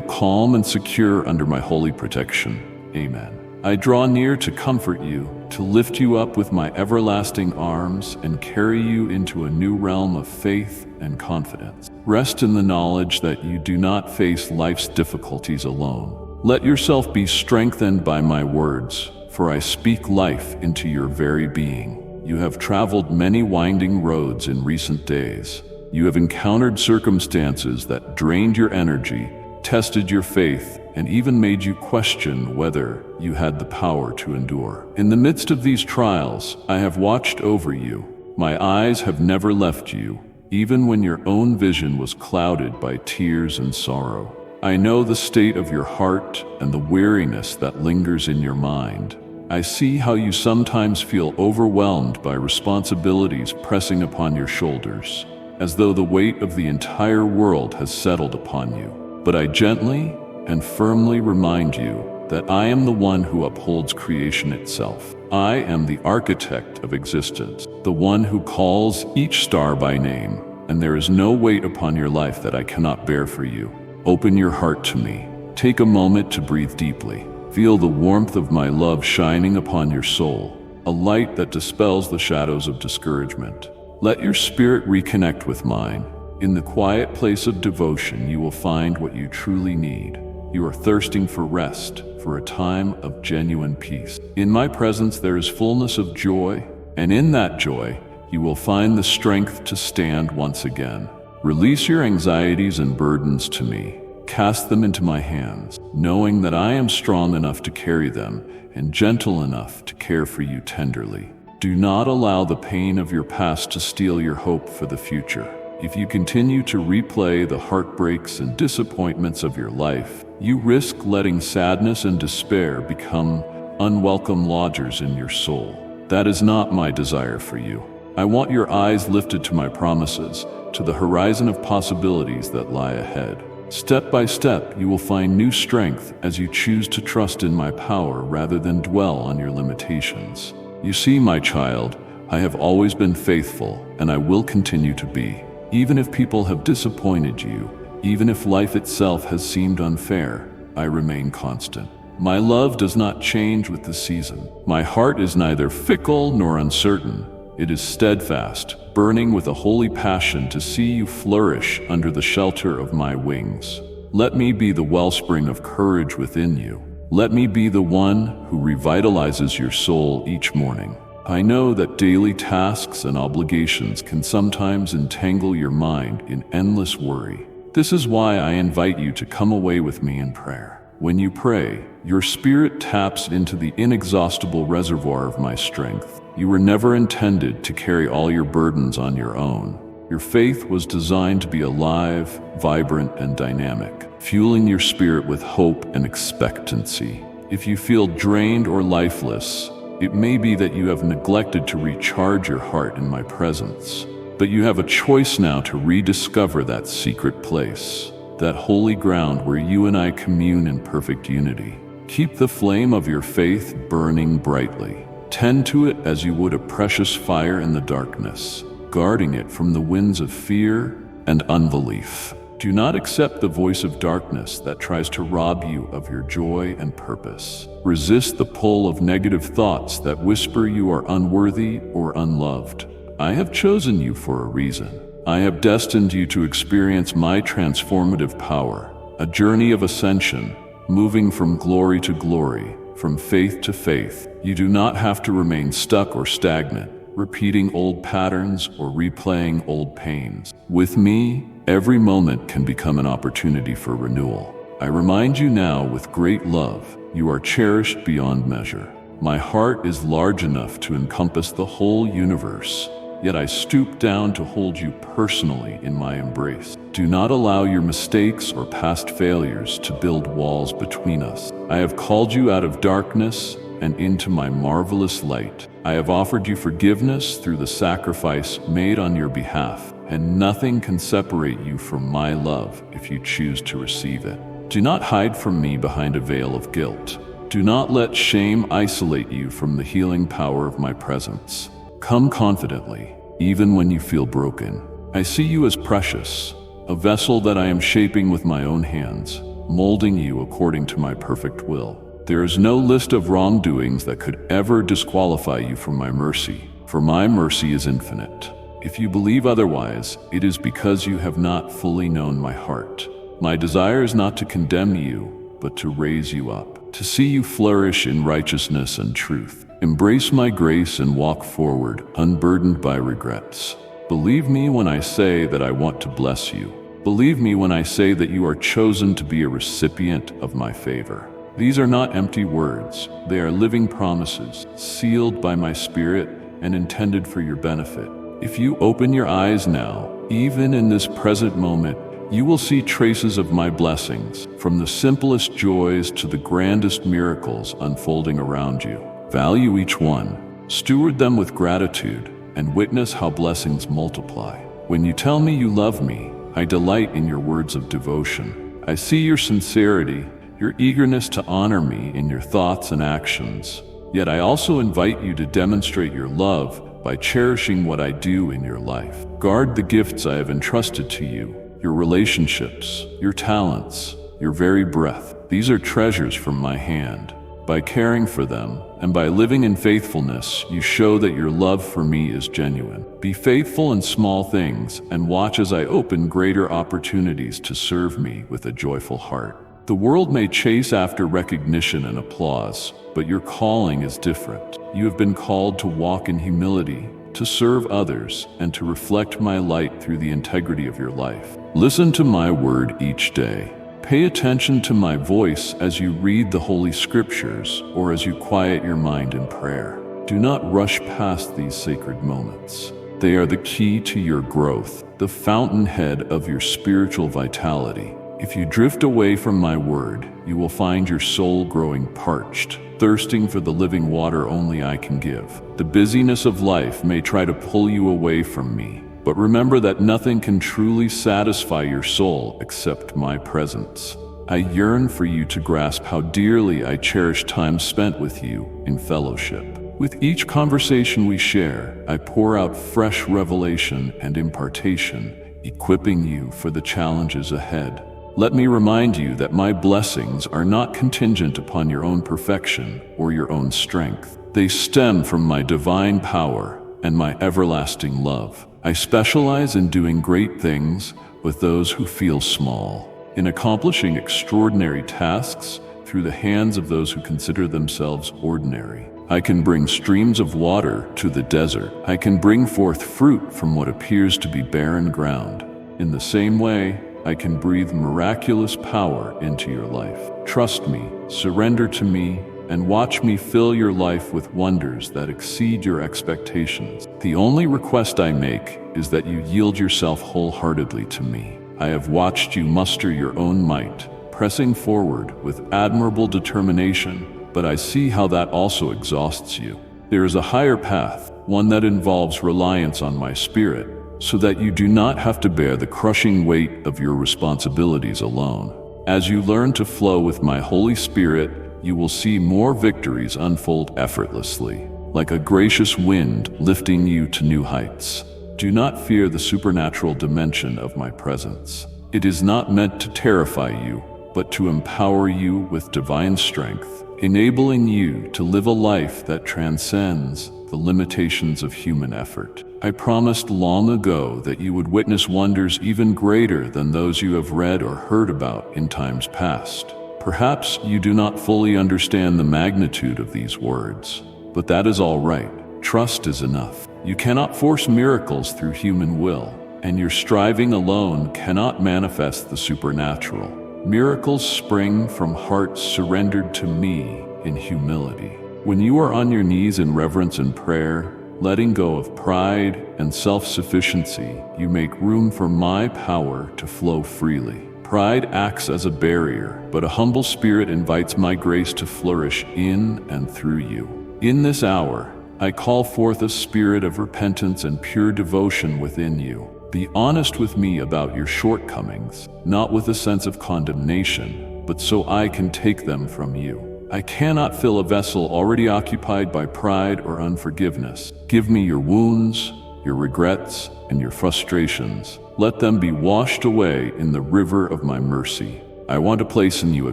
Speaker 1: calm and secure under my holy protection. Amen. I draw near to comfort you, to lift you up with my everlasting arms and carry you into a new realm of faith and confidence. Rest in the knowledge that you do not face life's difficulties alone. Let yourself be strengthened by my words, for I speak life into your very being. You have traveled many winding roads in recent days. You have encountered circumstances that drained your energy, tested your faith, and even made you question whether you had the power to endure. In the midst of these trials, I have watched over you. My eyes have never left you, even when your own vision was clouded by tears and sorrow. I know the state of your heart and the weariness that lingers in your mind. I see how you sometimes feel overwhelmed by responsibilities pressing upon your shoulders, as though the weight of the entire world has settled upon you. But I gently and firmly remind you that I am the one who upholds creation itself. I am the architect of existence, the one who calls each star by name, and there is no weight upon your life that I cannot bear for you. Open your heart to me. Take a moment to breathe deeply. Feel the warmth of my love shining upon your soul, a light that dispels the shadows of discouragement. Let your spirit reconnect with mine. In the quiet place of devotion, you will find what you truly need. You are thirsting for rest, for a time of genuine peace. In my presence there is fullness of joy, and in that joy, you will find the strength to stand once again. Release your anxieties and burdens to me. Cast them into my hands, knowing that I am strong enough to carry them and gentle enough to care for you tenderly. Do not allow the pain of your past to steal your hope for the future. If you continue to replay the heartbreaks and disappointments of your life, you risk letting sadness and despair become unwelcome lodgers in your soul. That is not my desire for you. I want your eyes lifted to my promises, to the horizon of possibilities that lie ahead. Step by step, you will find new strength as you choose to trust in my power rather than dwell on your limitations. You see, my child, I have always been faithful, and I will continue to be. Even if people have disappointed you, even if life itself has seemed unfair, I remain constant. My love does not change with the season. My heart is neither fickle nor uncertain. It is steadfast, burning with a holy passion to see you flourish under the shelter of my wings. Let me be the wellspring of courage within you. Let me be the one who revitalizes your soul each morning. I know that daily tasks and obligations can sometimes entangle your mind in endless worry. This is why I invite you to come away with me in prayer. When you pray, your spirit taps into the inexhaustible reservoir of my strength. You were never intended to carry all your burdens on your own. Your faith was designed to be alive, vibrant, and dynamic, fueling your spirit with hope and expectancy. If you feel drained or lifeless, it may be that you have neglected to recharge your heart in my presence. But you have a choice now to rediscover that secret place, that holy ground where you and I commune in perfect unity. Keep the flame of your faith burning brightly. Tend to it as you would a precious fire in the darkness, guarding it from the winds of fear and unbelief. Do not accept the voice of darkness that tries to rob you of your joy and purpose. Resist the pull of negative thoughts that whisper you are unworthy or unloved. I have chosen you for a reason. I have destined you to experience my transformative power, a journey of ascension, moving from glory to glory, from faith to faith. You do not have to remain stuck or stagnant, repeating old patterns or replaying old pains. With me, every moment can become an opportunity for renewal. I remind you now with great love, you are cherished beyond measure. My heart is large enough to encompass the whole universe, yet I stoop down to hold you personally in my embrace. Do not allow your mistakes or past failures to build walls between us. I have called you out of darkness and into my marvelous light. I have offered you forgiveness through the sacrifice made on your behalf, and nothing can separate you from my love if you choose to receive it. Do not hide from me behind a veil of guilt. Do not let shame isolate you from the healing power of my presence. Come confidently, even when you feel broken. I see you as precious, a vessel that I am shaping with my own hands, molding you according to my perfect will. There is no list of wrongdoings that could ever disqualify you from my mercy, for my mercy is infinite. If you believe otherwise, it is because you have not fully known my heart. My desire is not to condemn you, but to raise you up, to see you flourish in righteousness and truth. Embrace my grace and walk forward, unburdened by regrets. Believe me when I say that I want to bless you. Believe me when I say that you are chosen to be a recipient of my favor. These are not empty words. They are living promises, sealed by my Spirit and intended for your benefit. If you open your eyes now, even in this present moment, you will see traces of my blessings, from the simplest joys to the grandest miracles unfolding around you. Value each one, steward them with gratitude, and witness how blessings multiply. When you tell me you love me, I delight in your words of devotion. I see your sincerity, your eagerness to honor me in your thoughts and actions. Yet I also invite you to demonstrate your love by cherishing what I do in your life. Guard the gifts I have entrusted to you, your relationships, your talents, your very breath. These are treasures from my hand. By caring for them and by living in faithfulness, you show that your love for me is genuine. Be faithful in small things and watch as I open greater opportunities to serve me with a joyful heart. The world may chase after recognition and applause, but your calling is different. You have been called to walk in humility, to serve others, and to reflect my light through the integrity of your life. Listen to my word each day. Pay attention to my voice as you read the Holy Scriptures or as you quiet your mind in prayer. Do not rush past these sacred moments. They are the key to your growth, the fountainhead of your spiritual vitality. If you drift away from my word, you will find your soul growing parched, thirsting for the living water only I can give. The busyness of life may try to pull you away from me, but remember that nothing can truly satisfy your soul except my presence. I yearn for you to grasp how dearly I cherish time spent with you in fellowship. With each conversation we share, I pour out fresh revelation and impartation, equipping you for the challenges ahead. Let me remind you that my blessings are not contingent upon your own perfection or your own strength. They stem from my divine power and my everlasting love. I specialize in doing great things with those who feel small, in accomplishing extraordinary tasks through the hands of those who consider themselves ordinary. I can bring streams of water to the desert. I can bring forth fruit from what appears to be barren ground. In the same way, I can breathe miraculous power into your life. Trust me, surrender to me, and watch me fill your life with wonders that exceed your expectations. The only request I make is that you yield yourself wholeheartedly to me. I have watched you muster your own might, pressing forward with admirable determination, but I see how that also exhausts you. There is a higher path, one that involves reliance on my Spirit, so that you do not have to bear the crushing weight of your responsibilities alone. As you learn to flow with my Holy Spirit, you will see more victories unfold effortlessly, like a gracious wind lifting you to new heights. Do not fear the supernatural dimension of my presence. It is not meant to terrify you, but to empower you with divine strength, enabling you to live a life that transcends the limitations of human effort. I promised long ago that you would witness wonders even greater than those you have read or heard about in times past. Perhaps you do not fully understand the magnitude of these words, but that is all right. Trust is enough. You cannot force miracles through human will, and your striving alone cannot manifest the supernatural. Miracles spring from hearts surrendered to me in humility. When you are on your knees in reverence and prayer, letting go of pride and self-sufficiency, you make room for my power to flow freely. Pride acts as a barrier, but a humble spirit invites my grace to flourish in and through you. In this hour, I call forth a spirit of repentance and pure devotion within you. Be honest with me about your shortcomings, not with a sense of condemnation, but so I can take them from you. I cannot fill a vessel already occupied by pride or unforgiveness. Give me your wounds, your regrets, and your frustrations. Let them be washed away in the river of my mercy. I want to place in you a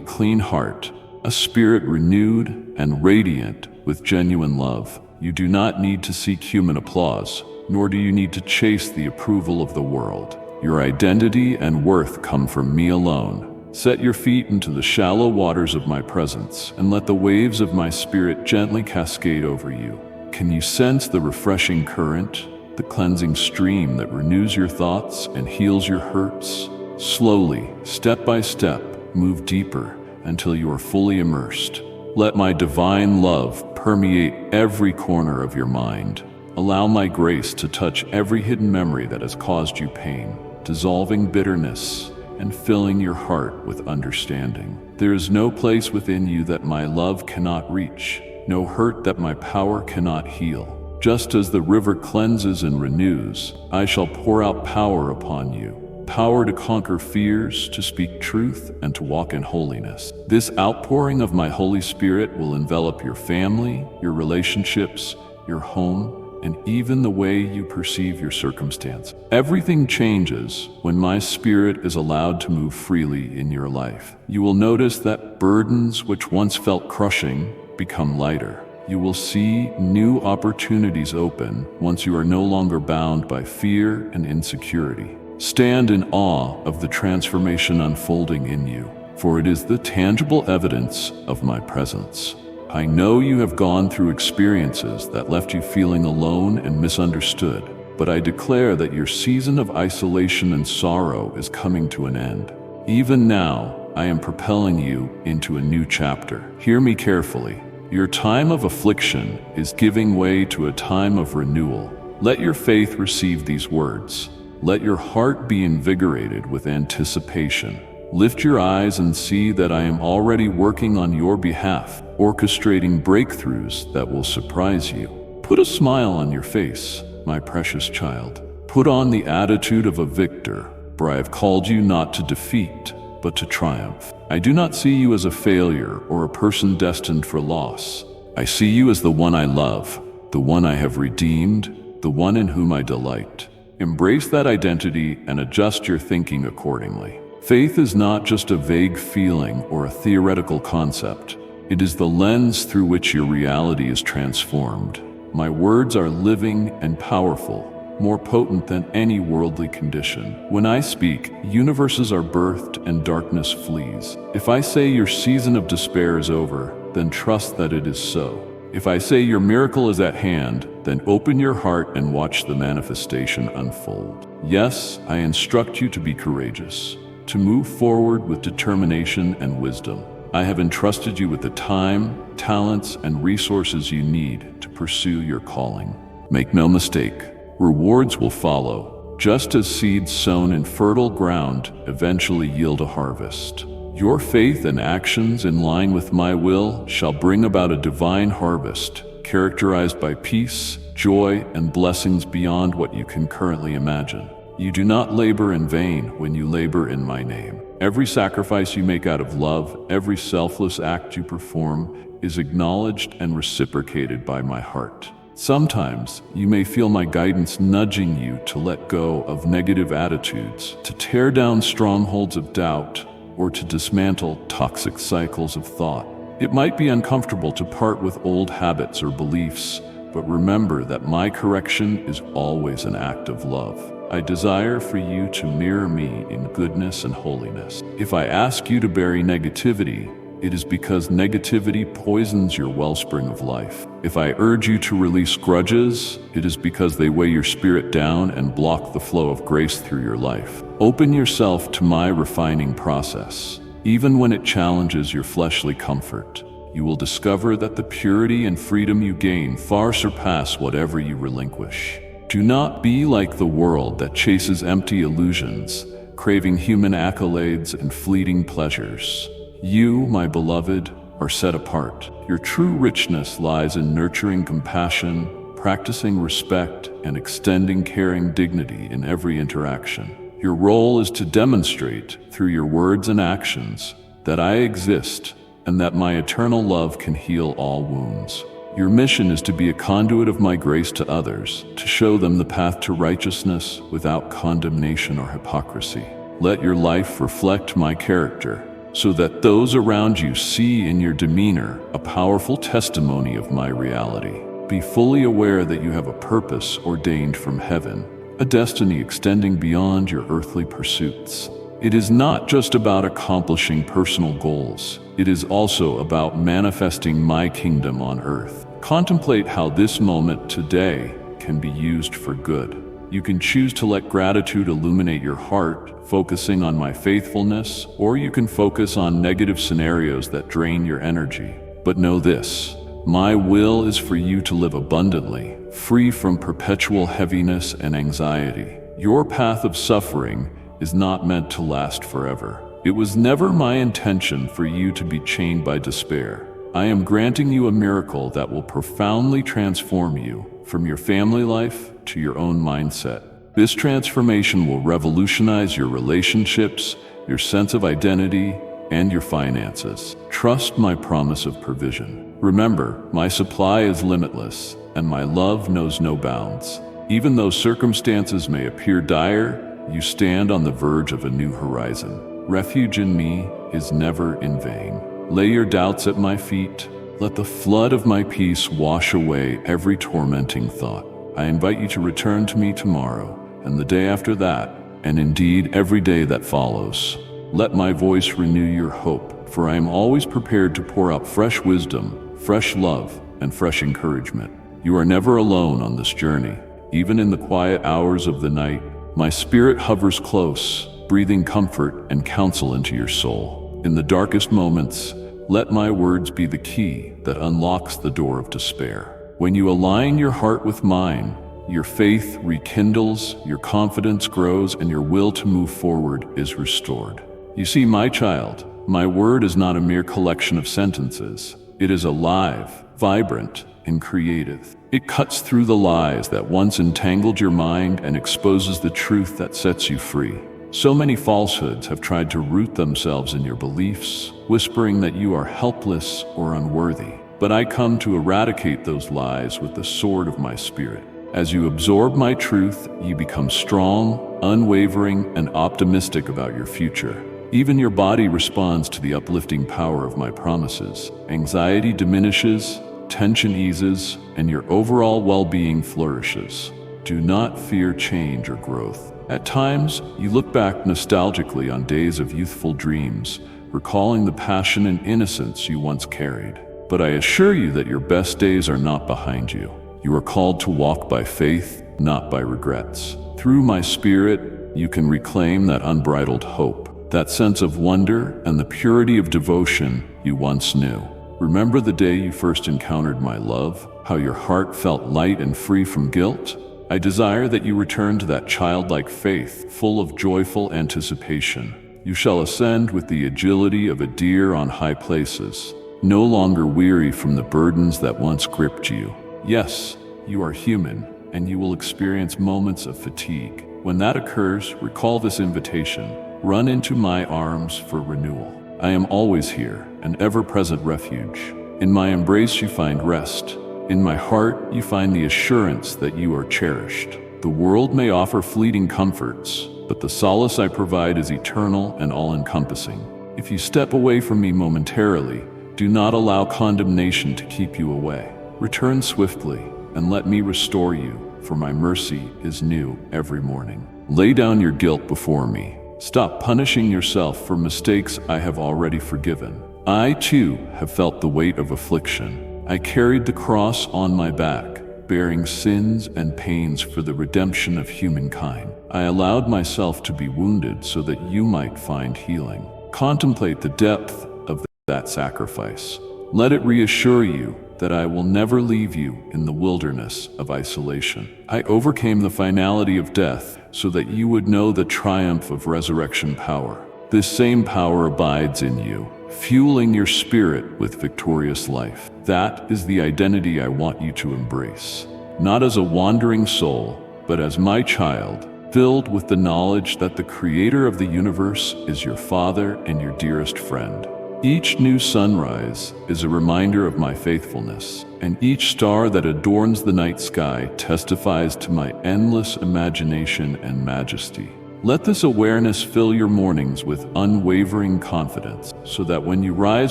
Speaker 1: clean heart, a spirit renewed and radiant with genuine love. You do not need to seek human applause, nor do you need to chase the approval of the world. Your identity and worth come from me alone. Set your feet into the shallow waters of my presence, and let the waves of my spirit gently cascade over you. Can you sense the refreshing current, the cleansing stream that renews your thoughts and heals your hurts? Slowly, step by step, move deeper until you are fully immersed. Let my divine love permeate every corner of your mind. Allow my grace to touch every hidden memory that has caused you pain, dissolving bitterness and filling your heart with understanding. There is no place within you that my love cannot reach, no hurt that my power cannot heal. Just as the river cleanses and renews, I shall pour out power upon you, power to conquer fears, to speak truth, and to walk in holiness. This outpouring of my Holy Spirit will envelop your family, your relationships, your home, and even the way you perceive your circumstance. Everything changes when my spirit is allowed to move freely in your life. You will notice that burdens which once felt crushing become lighter. You will see new opportunities open once you are no longer bound by fear and insecurity. Stand in awe of the transformation unfolding in you, for it is the tangible evidence of my presence. I know you have gone through experiences that left you feeling alone and misunderstood, but I declare that your season of isolation and sorrow is coming to an end. Even now, I am propelling you into a new chapter. Hear me carefully. Your time of affliction is giving way to a time of renewal. Let your faith receive these words. Let your heart be invigorated with anticipation. Lift your eyes and see that I am already working on your behalf, orchestrating breakthroughs that will surprise you. Put a smile on your face, my precious child. Put on the attitude of a victor, for I have called you not to defeat, but to triumph. I do not see you as a failure or a person destined for loss. I see you as the one I love, the one I have redeemed, the one in whom I delight. Embrace that identity and adjust your thinking accordingly. Faith is not just a vague feeling or a theoretical concept. It is the lens through which your reality is transformed. My words are living and powerful, more potent than any worldly condition. When I speak, universes are birthed and darkness flees. If I say your season of despair is over, then trust that it is so. If I say your miracle is at hand, then open your heart and watch the manifestation unfold. Yes, I instruct you to be courageous, to move forward with determination and wisdom. I have entrusted you with the time, talents, and resources you need to pursue your calling. Make no mistake, rewards will follow, just as seeds sown in fertile ground eventually yield a harvest. Your faith and actions in line with my will shall bring about a divine harvest, characterized by peace, joy, and blessings beyond what you can currently imagine. You do not labor in vain when you labor in my name. Every sacrifice you make out of love, every selfless act you perform, is acknowledged and reciprocated by my heart. Sometimes you may feel my guidance nudging you to let go of negative attitudes, to tear down strongholds of doubt, or to dismantle toxic cycles of thought. It might be uncomfortable to part with old habits or beliefs, but remember that my correction is always an act of love. I desire for you to mirror me in goodness and holiness. If I ask you to bury negativity, it is because negativity poisons your wellspring of life. If I urge you to release grudges, it is because they weigh your spirit down and block the flow of grace through your life. Open yourself to my refining process. Even when it challenges your fleshly comfort, you will discover that the purity and freedom you gain far surpass whatever you relinquish. Do not be like the world that chases empty illusions, craving human accolades and fleeting pleasures. You, my beloved, are set apart. Your true richness lies in nurturing compassion, practicing respect, and extending caring dignity in every interaction. Your role is to demonstrate, through your words and actions, that I exist and that my eternal love can heal all wounds. Your mission is to be a conduit of my grace to others, to show them the path to righteousness without condemnation or hypocrisy. Let your life reflect my character, so that those around you see in your demeanor a powerful testimony of my reality. Be fully aware that you have a purpose ordained from heaven, a destiny extending beyond your earthly pursuits. It is not just about accomplishing personal goals. It is also about manifesting my kingdom on earth. Contemplate how this moment today can be used for good. You can choose to let gratitude illuminate your heart, focusing on my faithfulness, or you can focus on negative scenarios that drain your energy. But know this, my will is for you to live abundantly, free from perpetual heaviness and anxiety. Your path of suffering is not meant to last forever. It was never my intention for you to be chained by despair. I am granting you a miracle that will profoundly transform you, from your family life to your own mindset. This transformation will revolutionize your relationships, your sense of identity, and your finances. Trust my promise of provision. Remember, my supply is limitless, and my love knows no bounds. Even though circumstances may appear dire, you stand on the verge of a new horizon. Refuge in me is never in vain. Lay your doubts at my feet. Let the flood of my peace wash away every tormenting thought. I invite you to return to me tomorrow, and the day after that, and indeed every day that follows. Let my voice renew your hope, for I am always prepared to pour out fresh wisdom, fresh love, and fresh encouragement. You are never alone on this journey. Even in the quiet hours of the night, my spirit hovers close, breathing comfort and counsel into your soul. In the darkest moments, let my words be the key that unlocks the door of despair. When you align your heart with mine, your faith rekindles, your confidence grows, and your will to move forward is restored. You see, my child, my word is not a mere collection of sentences. It is alive, vibrant, and creative. It cuts through the lies that once entangled your mind and exposes the truth that sets you free. So many falsehoods have tried to root themselves in your beliefs, whispering that you are helpless or unworthy. But I come to eradicate those lies with the sword of my spirit. As you absorb my truth, you become strong, unwavering, and optimistic about your future. Even your body responds to the uplifting power of my promises. Anxiety diminishes, tension eases, and your overall well-being flourishes. Do not fear change or growth. At times, you look back nostalgically on days of youthful dreams, recalling the passion and innocence you once carried. But I assure you that your best days are not behind you. You are called to walk by faith, not by regrets. Through my spirit, you can reclaim that unbridled hope, that sense of wonder, and the purity of devotion you once knew. Remember the day you first encountered my love, how your heart felt light and free from guilt? I desire that you return to that childlike faith, full of joyful anticipation. You shall ascend with the agility of a deer on high places, no longer weary from the burdens that once gripped you. Yes, you are human, and you will experience moments of fatigue. When that occurs, recall this invitation. Run into my arms for renewal. I am always here, an ever-present refuge. In my embrace you find rest, In my heart, you find the assurance that you are cherished. The world may offer fleeting comforts, but the solace I provide is eternal and all-encompassing. If you step away from me momentarily, do not allow condemnation to keep you away. Return swiftly, and let me restore you, for my mercy is new every morning. Lay down your guilt before me. Stop punishing yourself for mistakes I have already forgiven. I, too, have felt the weight of affliction. I carried the cross on my back, bearing sins and pains for the redemption of humankind. I allowed myself to be wounded so that you might find healing. Contemplate the depth of that sacrifice. Let it reassure you that I will never leave you in the wilderness of isolation. I overcame the finality of death so that you would know the triumph of resurrection power. This same power abides in you, fueling your spirit with victorious life. That is the identity I want you to embrace, not as a wandering soul, but as my child, filled with the knowledge that the Creator of the universe is your Father and your dearest friend. Each new sunrise is a reminder of my faithfulness, and each star that adorns the night sky testifies to my endless imagination and majesty. Let this awareness fill your mornings with unwavering confidence, so that when you rise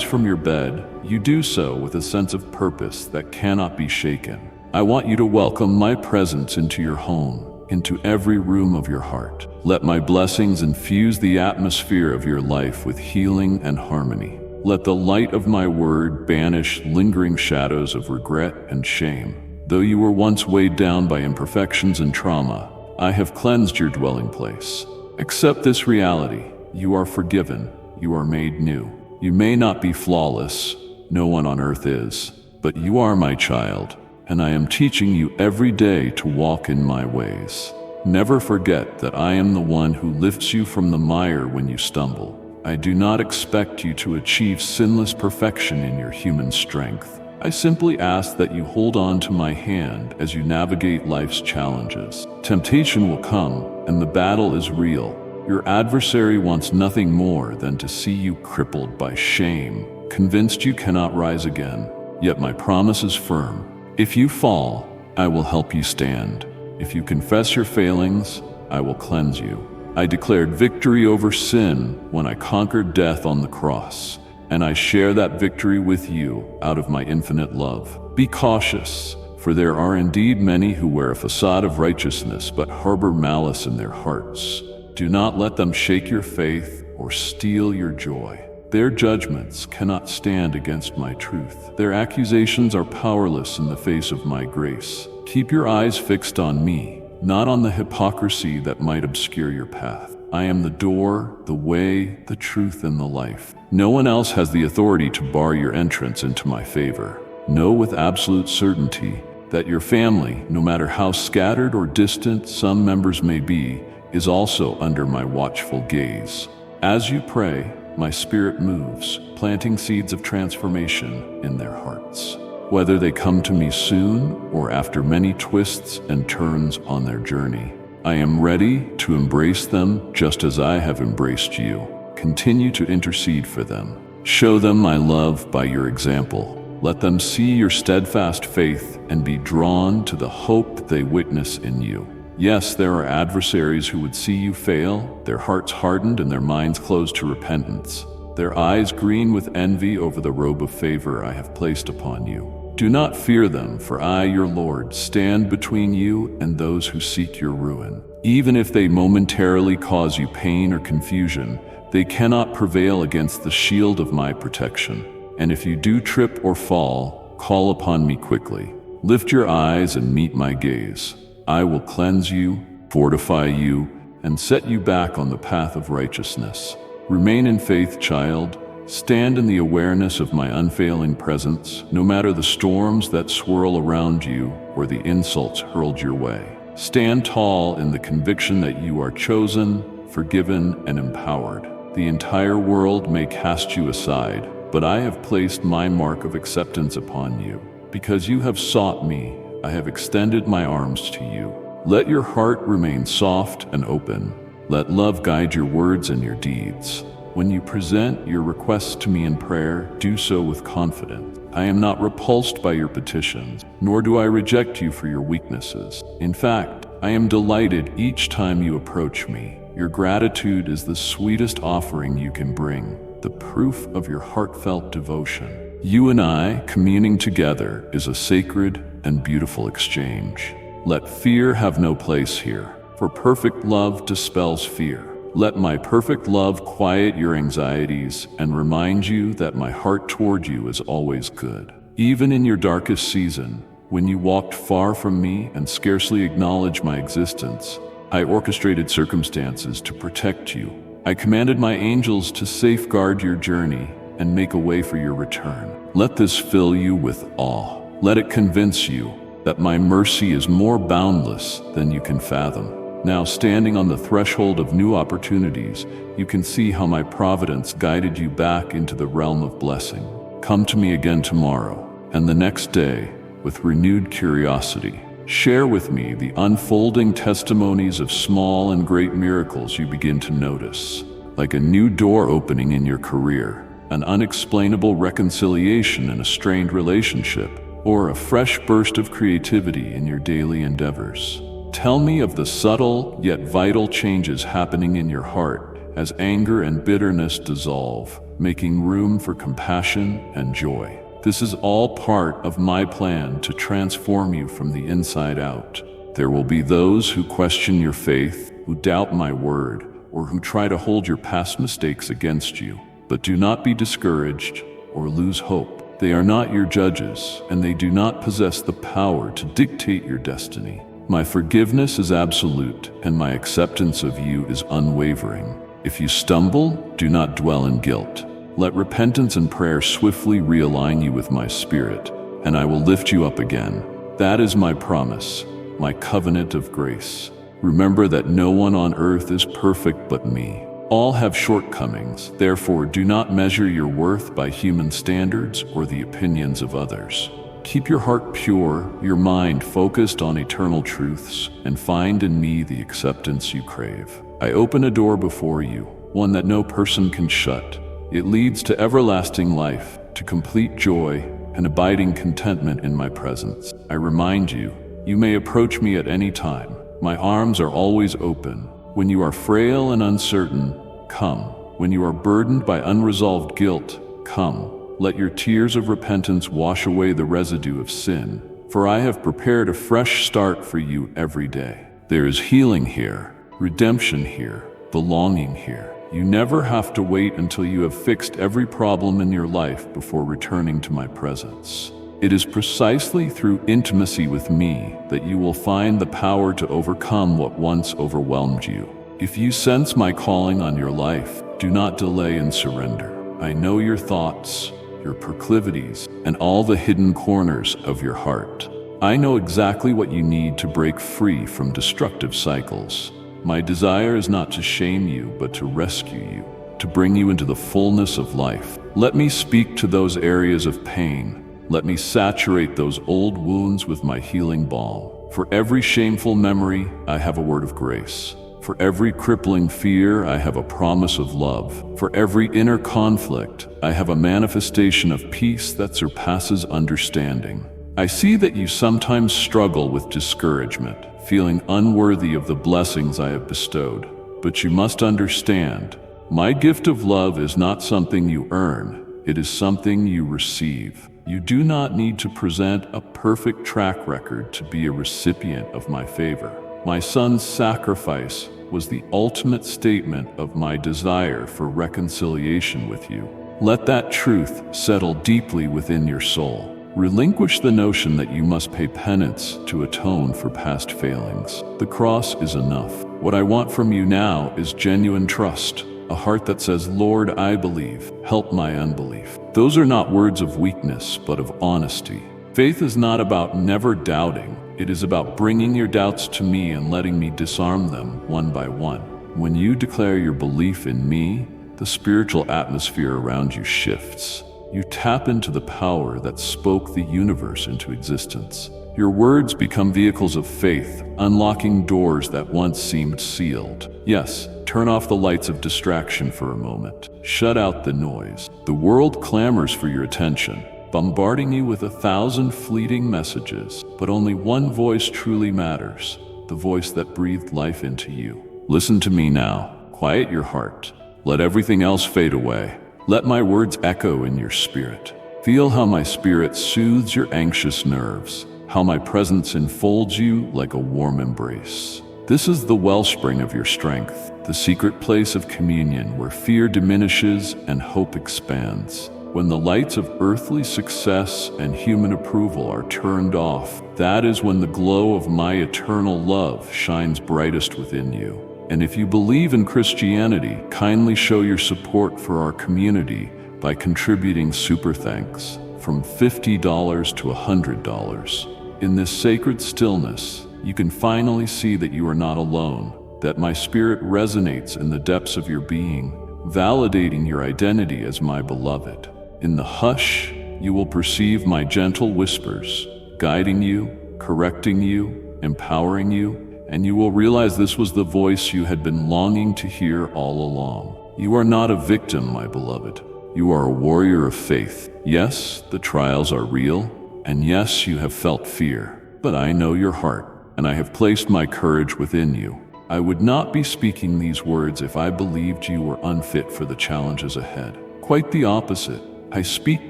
Speaker 1: from your bed, you do so with a sense of purpose that cannot be shaken. I want you to welcome my presence into your home, into every room of your heart. Let my blessings infuse the atmosphere of your life with healing and harmony. Let the light of my word banish lingering shadows of regret and shame. Though you were once weighed down by imperfections and trauma, I have cleansed your dwelling place. Accept this reality. You are forgiven. You are made new. You may not be flawless. No one on earth is. But you are my child, and I am teaching you every day to walk in my ways. Never forget that I am the one who lifts you from the mire when you stumble. I do not expect you to achieve sinless perfection in your human strength. I simply ask that you hold on to my hand as you navigate life's challenges. Temptation will come, and the battle is real. Your adversary wants nothing more than to see you crippled by shame, convinced you cannot rise again. Yet my promise is firm. If you fall, I will help you stand. If you confess your failings, I will cleanse you. I declared victory over sin when I conquered death on the cross, and I share that victory with you out of my infinite love. Be cautious, for there are indeed many who wear a facade of righteousness but harbor malice in their hearts. Do not let them shake your faith or steal your joy. Their judgments cannot stand against my truth. Their accusations are powerless in the face of my grace. Keep your eyes fixed on me, not on the hypocrisy that might obscure your path. I am the door, the way, the truth, and the life. No one else has the authority to bar your entrance into my favor. Know with absolute certainty that your family, no matter how scattered or distant some members may be, is also under my watchful gaze. As you pray, my spirit moves, planting seeds of transformation in their hearts. Whether they come to me soon or after many twists and turns on their journey, I am ready to embrace them just as I have embraced you. Continue to intercede for them. Show them my love by your example. Let them see your steadfast faith and be drawn to the hope they witness in you. Yes, there are adversaries who would see you fail, their hearts hardened and their minds closed to repentance, their eyes green with envy over the robe of favor I have placed upon you. Do not fear them, for I, your Lord, stand between you and those who seek your ruin. Even if they momentarily cause you pain or confusion, they cannot prevail against the shield of my protection. And if you do trip or fall, call upon me quickly. Lift your eyes and meet my gaze. I will cleanse you, fortify you, and set you back on the path of righteousness. Remain in faith, child. Stand in the awareness of my unfailing presence, no matter the storms that swirl around you or the insults hurled your way. Stand tall in the conviction that you are chosen, forgiven, and empowered. The entire world may cast you aside, but I have placed my mark of acceptance upon you. Because you have sought me, I have extended my arms to you. Let your heart remain soft and open. Let love guide your words and your deeds. When you present your requests to me in prayer, do so with confidence. I am not repulsed by your petitions, nor do I reject you for your weaknesses. In fact, I am delighted each time you approach me. Your gratitude is the sweetest offering you can bring, the proof of your heartfelt devotion. You and I, communing together, is a sacred and beautiful exchange. Let fear have no place here, for perfect love dispels fear. Let my perfect love quiet your anxieties and remind you that my heart toward you is always good. Even in your darkest season, when you walked far from me and scarcely acknowledged my existence, I orchestrated circumstances to protect you. I commanded my angels to safeguard your journey and make a way for your return. Let this fill you with awe. Let it convince you that my mercy is more boundless than you can fathom. Now, standing on the threshold of new opportunities, you can see how my providence guided you back into the realm of blessing. Come to me again tomorrow, and the next day, with renewed curiosity. Share with me the unfolding testimonies of small and great miracles you begin to notice, like a new door opening in your career, an unexplainable reconciliation in a strained relationship, or a fresh burst of creativity in your daily endeavors. Tell me of the subtle yet vital changes happening in your heart as anger and bitterness dissolve, making room for compassion and joy. This is all part of my plan to transform you from the inside out. There will be those who question your faith, who doubt my word, or who try to hold your past mistakes against you. But do not be discouraged or lose hope. They are not your judges, and they do not possess the power to dictate your destiny. My forgiveness is absolute, and my acceptance of you is unwavering. If you stumble, do not dwell in guilt. Let repentance and prayer swiftly realign you with my spirit, and I will lift you up again. That is my promise, my covenant of grace. Remember that no one on earth is perfect but me. All have shortcomings, therefore do not measure your worth by human standards or the opinions of others. Keep your heart pure, your mind focused on eternal truths, and find in me the acceptance you crave. I open a door before you, one that no person can shut. It leads to everlasting life, to complete joy, and abiding contentment in my presence. I remind you, you may approach me at any time. My arms are always open. When you are frail and uncertain, come. When you are burdened by unresolved guilt, come. Let your tears of repentance wash away the residue of sin, for I have prepared a fresh start for you every day. There is healing here, redemption here, belonging here. You never have to wait until you have fixed every problem in your life before returning to my presence. It is precisely through intimacy with me that you will find the power to overcome what once overwhelmed you. If you sense my calling on your life, do not delay and surrender. I know your thoughts, your proclivities, and all the hidden corners of your heart. I know exactly what you need to break free from destructive cycles. My desire is not to shame you, but to rescue you, to bring you into the fullness of life. Let me speak to those areas of pain. Let me saturate those old wounds with my healing balm. For every shameful memory, I have a word of grace. For every crippling fear, I have a promise of love. For every inner conflict, I have a manifestation of peace that surpasses understanding. I see that you sometimes struggle with discouragement, feeling unworthy of the blessings I have bestowed. But you must understand, my gift of love is not something you earn, it is something you receive. You do not need to present a perfect track record to be a recipient of my favor. My son's sacrifice was the ultimate statement of my desire for reconciliation with you. Let that truth settle deeply within your soul. Relinquish the notion that you must pay penance to atone for past failings. The cross is enough. What I want from you now is genuine trust, a heart that says, Lord, I believe, help my unbelief. Those are not words of weakness, but of honesty. Faith is not about never doubting. It is about bringing your doubts to me and letting me disarm them one by one. When you declare your belief in me, the spiritual atmosphere around you shifts. You tap into the power that spoke the universe into existence. Your words become vehicles of faith, unlocking doors that once seemed sealed. Yes, turn off the lights of distraction for a moment. Shut out the noise. The world clamors for your attention, bombarding you with 1,000 fleeting messages, but only one voice truly matters, the voice that breathed life into you. Listen to me now. Quiet your heart. Let everything else fade away. Let my words echo in your spirit. Feel how my spirit soothes your anxious nerves, how my presence enfolds you like a warm embrace. This is the wellspring of your strength, the secret place of communion where fear diminishes and hope expands. When the lights of earthly success and human approval are turned off, that is when the glow of my eternal love shines brightest within you. And if you believe in Christianity, kindly show your support for our community by contributing super thanks from $50 to $100. In this sacred stillness, you can finally see that you are not alone, that my spirit resonates in the depths of your being, validating your identity as my beloved. In the hush, you will perceive my gentle whispers, guiding you, correcting you, empowering you, and you will realize this was the voice you had been longing to hear all along. You are not a victim, my beloved. You are a warrior of faith. Yes, the trials are real, and yes, you have felt fear. But I know your heart, and I have placed my courage within you. I would not be speaking these words if I believed you were unfit for the challenges ahead. Quite the opposite. I speak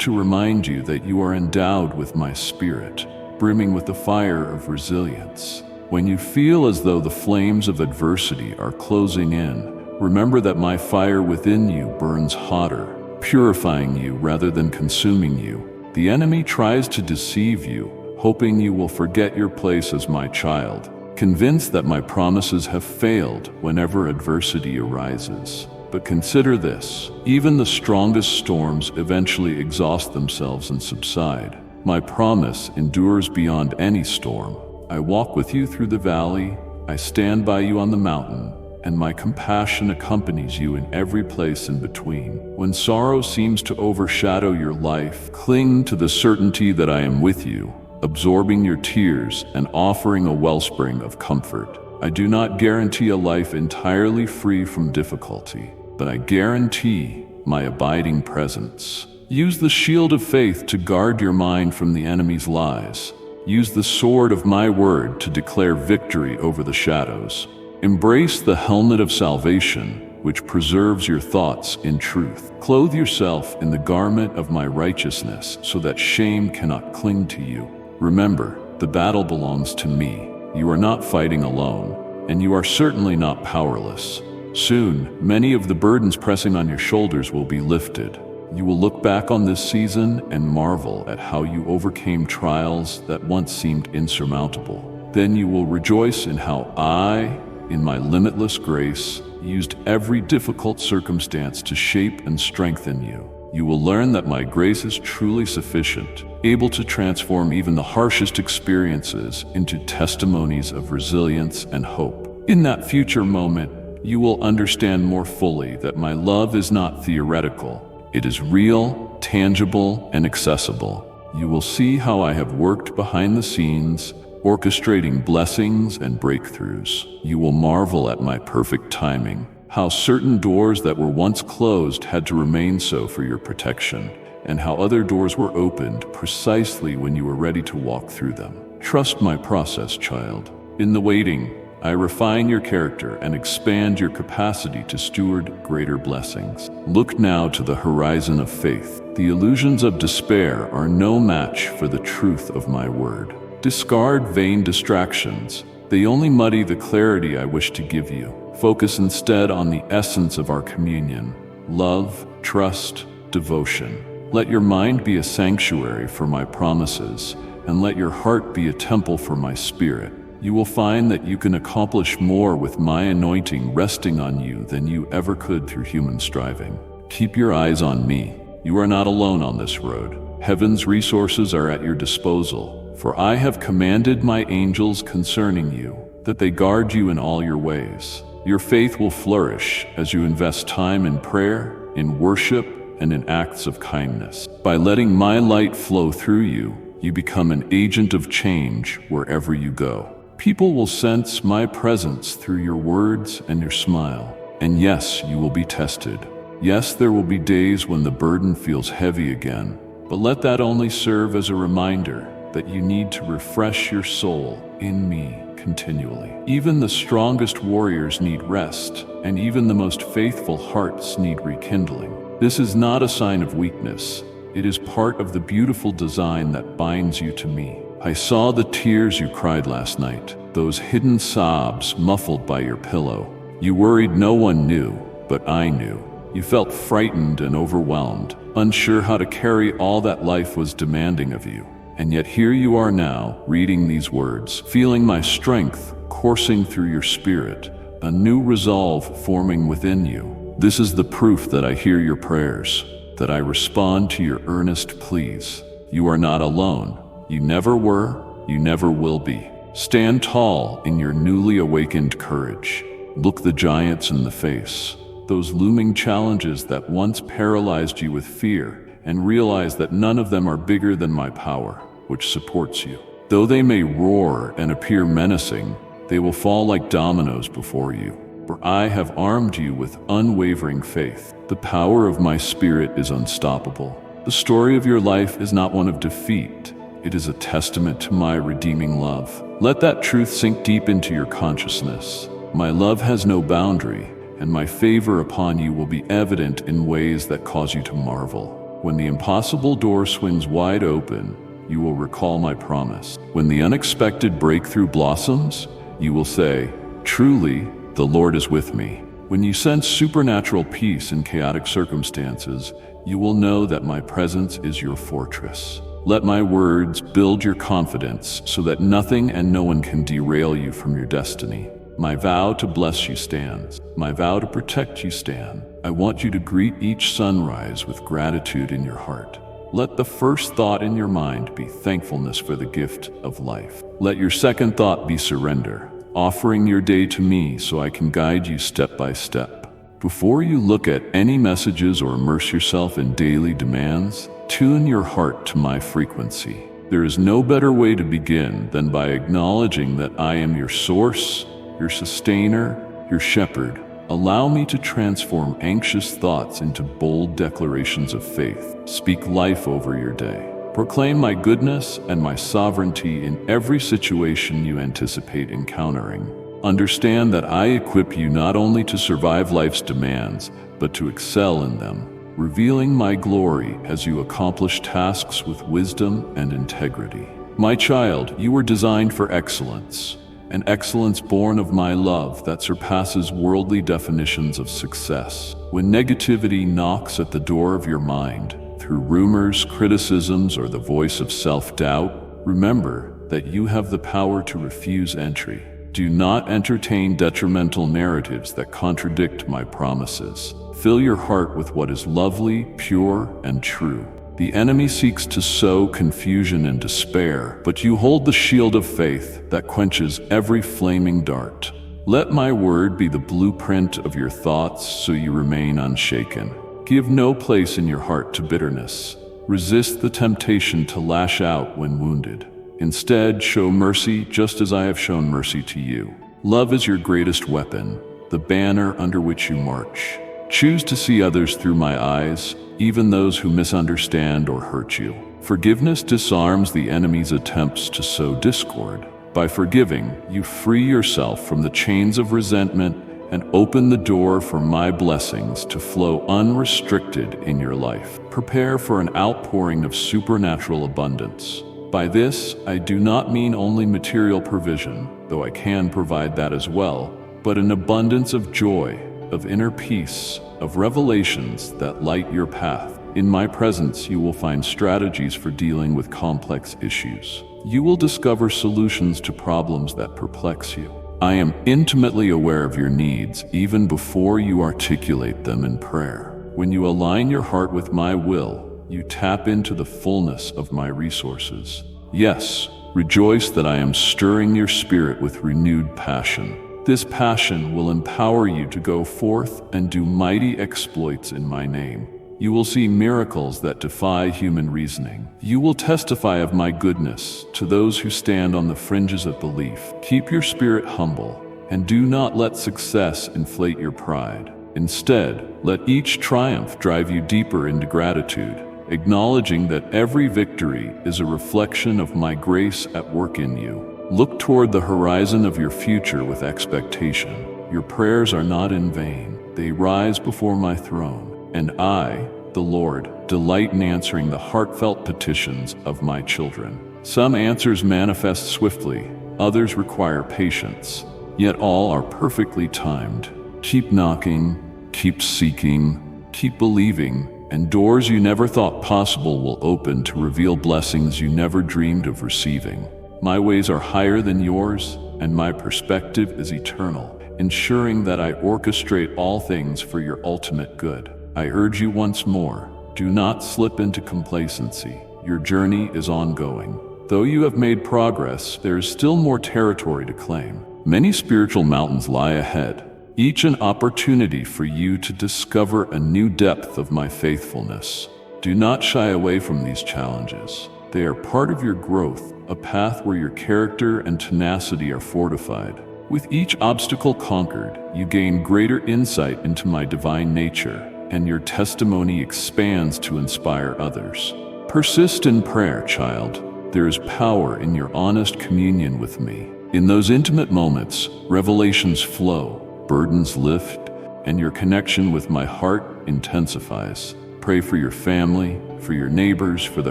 Speaker 1: to remind you that you are endowed with my spirit, brimming with the fire of resilience. When you feel as though the flames of adversity are closing in, remember that my fire within you burns hotter, purifying you rather than consuming you. The enemy tries to deceive you, hoping you will forget your place as my child, convinced that my promises have failed whenever adversity arises. But consider this, even the strongest storms eventually exhaust themselves and subside. My promise endures beyond any storm. I walk with you through the valley, I stand by you on the mountain, and my compassion accompanies you in every place in between. When sorrow seems to overshadow your life, cling to the certainty that I am with you, absorbing your tears and offering a wellspring of comfort. I do not guarantee a life entirely free from difficulty, but I guarantee my abiding presence. Use the shield of faith to guard your mind from the enemy's lies. Use the sword of my word to declare victory over the shadows. Embrace the helmet of salvation, which preserves your thoughts in truth. Clothe yourself in the garment of my righteousness so that shame cannot cling to you. Remember, the battle belongs to me. You are not fighting alone, and you are certainly not powerless. Soon, many of the burdens pressing on your shoulders will be lifted. You will look back on this season and marvel at how you overcame trials that once seemed insurmountable. Then you will rejoice in how I, in my limitless grace, used every difficult circumstance to shape and strengthen you. You will learn that my grace is truly sufficient, able to transform even the harshest experiences into testimonies of resilience and hope. In that future moment, you will understand more fully that my love is not theoretical. It is real, tangible, and accessible. You will see how I have worked behind the scenes, orchestrating blessings and breakthroughs. You will marvel at my perfect timing, how certain doors that were once closed had to remain so for your protection, and how other doors were opened precisely when you were ready to walk through them. Trust my process, child. In the waiting, I refine your character and expand your capacity to steward greater blessings. Look now to the horizon of faith. The illusions of despair are no match for the truth of my word. Discard vain distractions. They only muddy the clarity I wish to give you. Focus instead on the essence of our communion: love, trust, devotion. Let your mind be a sanctuary for my promises, and let your heart be a temple for my spirit. You will find that you can accomplish more with my anointing resting on you than you ever could through human striving. Keep your eyes on me. You are not alone on this road. Heaven's resources are at your disposal, for I have commanded my angels concerning you, that they guard you in all your ways. Your faith will flourish as you invest time in prayer, in worship, and in acts of kindness. By letting my light flow through you, you become an agent of change wherever you go. People will sense my presence through your words and your smile. And yes, you will be tested. Yes, there will be days when the burden feels heavy again, but let that only serve as a reminder that you need to refresh your soul in me continually. Even the strongest warriors need rest, and even the most faithful hearts need rekindling. This is not a sign of weakness. It is part of the beautiful design that binds you to me. I saw the tears you cried last night, those hidden sobs muffled by your pillow. You worried no one knew, but I knew. You felt frightened and overwhelmed, unsure how to carry all that life was demanding of you. And yet here you are now, reading these words, feeling my strength coursing through your spirit, a new resolve forming within you. This is the proof that I hear your prayers, that I respond to your earnest pleas. You are not alone. You never were, you never will be. Stand tall in your newly awakened courage. Look the giants in the face, those looming challenges that once paralyzed you with fear, and realize that none of them are bigger than my power, which supports you. Though they may roar and appear menacing, they will fall like dominoes before you. For I have armed you with unwavering faith. The power of my spirit is unstoppable. The story of your life is not one of defeat. It is a testament to my redeeming love. Let that truth sink deep into your consciousness. My love has no boundary, and my favor upon you will be evident in ways that cause you to marvel. When the impossible door swings wide open, you will recall my promise. When the unexpected breakthrough blossoms, you will say, "Truly, the Lord is with me." When you sense supernatural peace in chaotic circumstances, you will know that my presence is your fortress. Let my words build your confidence so that nothing and no one can derail you from your destiny. My vow to bless you stands. My vow to protect you stands. I want you to greet each sunrise with gratitude in your heart. Let the first thought in your mind be thankfulness for the gift of life. Let your second thought be surrender, offering your day to me so I can guide you step by step. Before you look at any messages or immerse yourself in daily demands, tune your heart to my frequency. There is no better way to begin than by acknowledging that I am your source, your sustainer, your shepherd. Allow me to transform anxious thoughts into bold declarations of faith. Speak life over your day. Proclaim my goodness and my sovereignty in every situation you anticipate encountering. Understand that I equip you not only to survive life's demands, but to excel in them, revealing my glory as you accomplish tasks with wisdom and integrity. My child, you were designed for excellence. An excellence born of my love that surpasses worldly definitions of success. When negativity knocks at the door of your mind, through rumors, criticisms, or the voice of self-doubt, remember that you have the power to refuse entry. Do not entertain detrimental narratives that contradict my promises. Fill your heart with what is lovely, pure, and true. The enemy seeks to sow confusion and despair, but you hold the shield of faith that quenches every flaming dart. Let my word be the blueprint of your thoughts so you remain unshaken. Give no place in your heart to bitterness. Resist the temptation to lash out when wounded. Instead, show mercy just as I have shown mercy to you. Love is your greatest weapon, the banner under which you march. Choose to see others through my eyes, even those who misunderstand or hurt you. Forgiveness disarms the enemy's attempts to sow discord. By forgiving, you free yourself from the chains of resentment and open the door for my blessings to flow unrestricted in your life. Prepare for an outpouring of supernatural abundance. By this, I do not mean only material provision, though I can provide that as well, but an abundance of joy, of inner peace, of revelations that light your path. In my presence, you will find strategies for dealing with complex issues. You will discover solutions to problems that perplex you. I am intimately aware of your needs even before you articulate them in prayer. When you align your heart with my will, you tap into the fullness of my resources. Yes, rejoice that I am stirring your spirit with renewed passion. This passion will empower you to go forth and do mighty exploits in my name. You will see miracles that defy human reasoning. You will testify of my goodness to those who stand on the fringes of belief. Keep your spirit humble, and do not let success inflate your pride. Instead, let each triumph drive you deeper into gratitude. acknowledging that every victory is a reflection of my grace at work in you. Look toward the horizon of your future with expectation. Your prayers are not in vain. They rise before my throne, and I, the Lord, delight in answering the heartfelt petitions of my children. Some answers manifest swiftly, others require patience, yet all are perfectly timed. Keep knocking, keep seeking, keep believing, and doors you never thought possible will open to reveal blessings you never dreamed of receiving. My ways are higher than yours, and my perspective is eternal, ensuring that I orchestrate all things for your ultimate good. I urge you once more, do not slip into complacency. Your journey is ongoing. Though you have made progress, there is still more territory to claim. Many spiritual mountains lie ahead, each an opportunity for you to discover a new depth of my faithfulness. Do not shy away from these challenges. They are part of your growth, a path where your character and tenacity are fortified. With each obstacle conquered, you gain greater insight into my divine nature, and your testimony expands to inspire others. Persist in prayer, child. There is power in your honest communion with me. In those intimate moments, revelations flow, burdens lift, and your connection with my heart intensifies. Pray for your family, for your neighbors, for the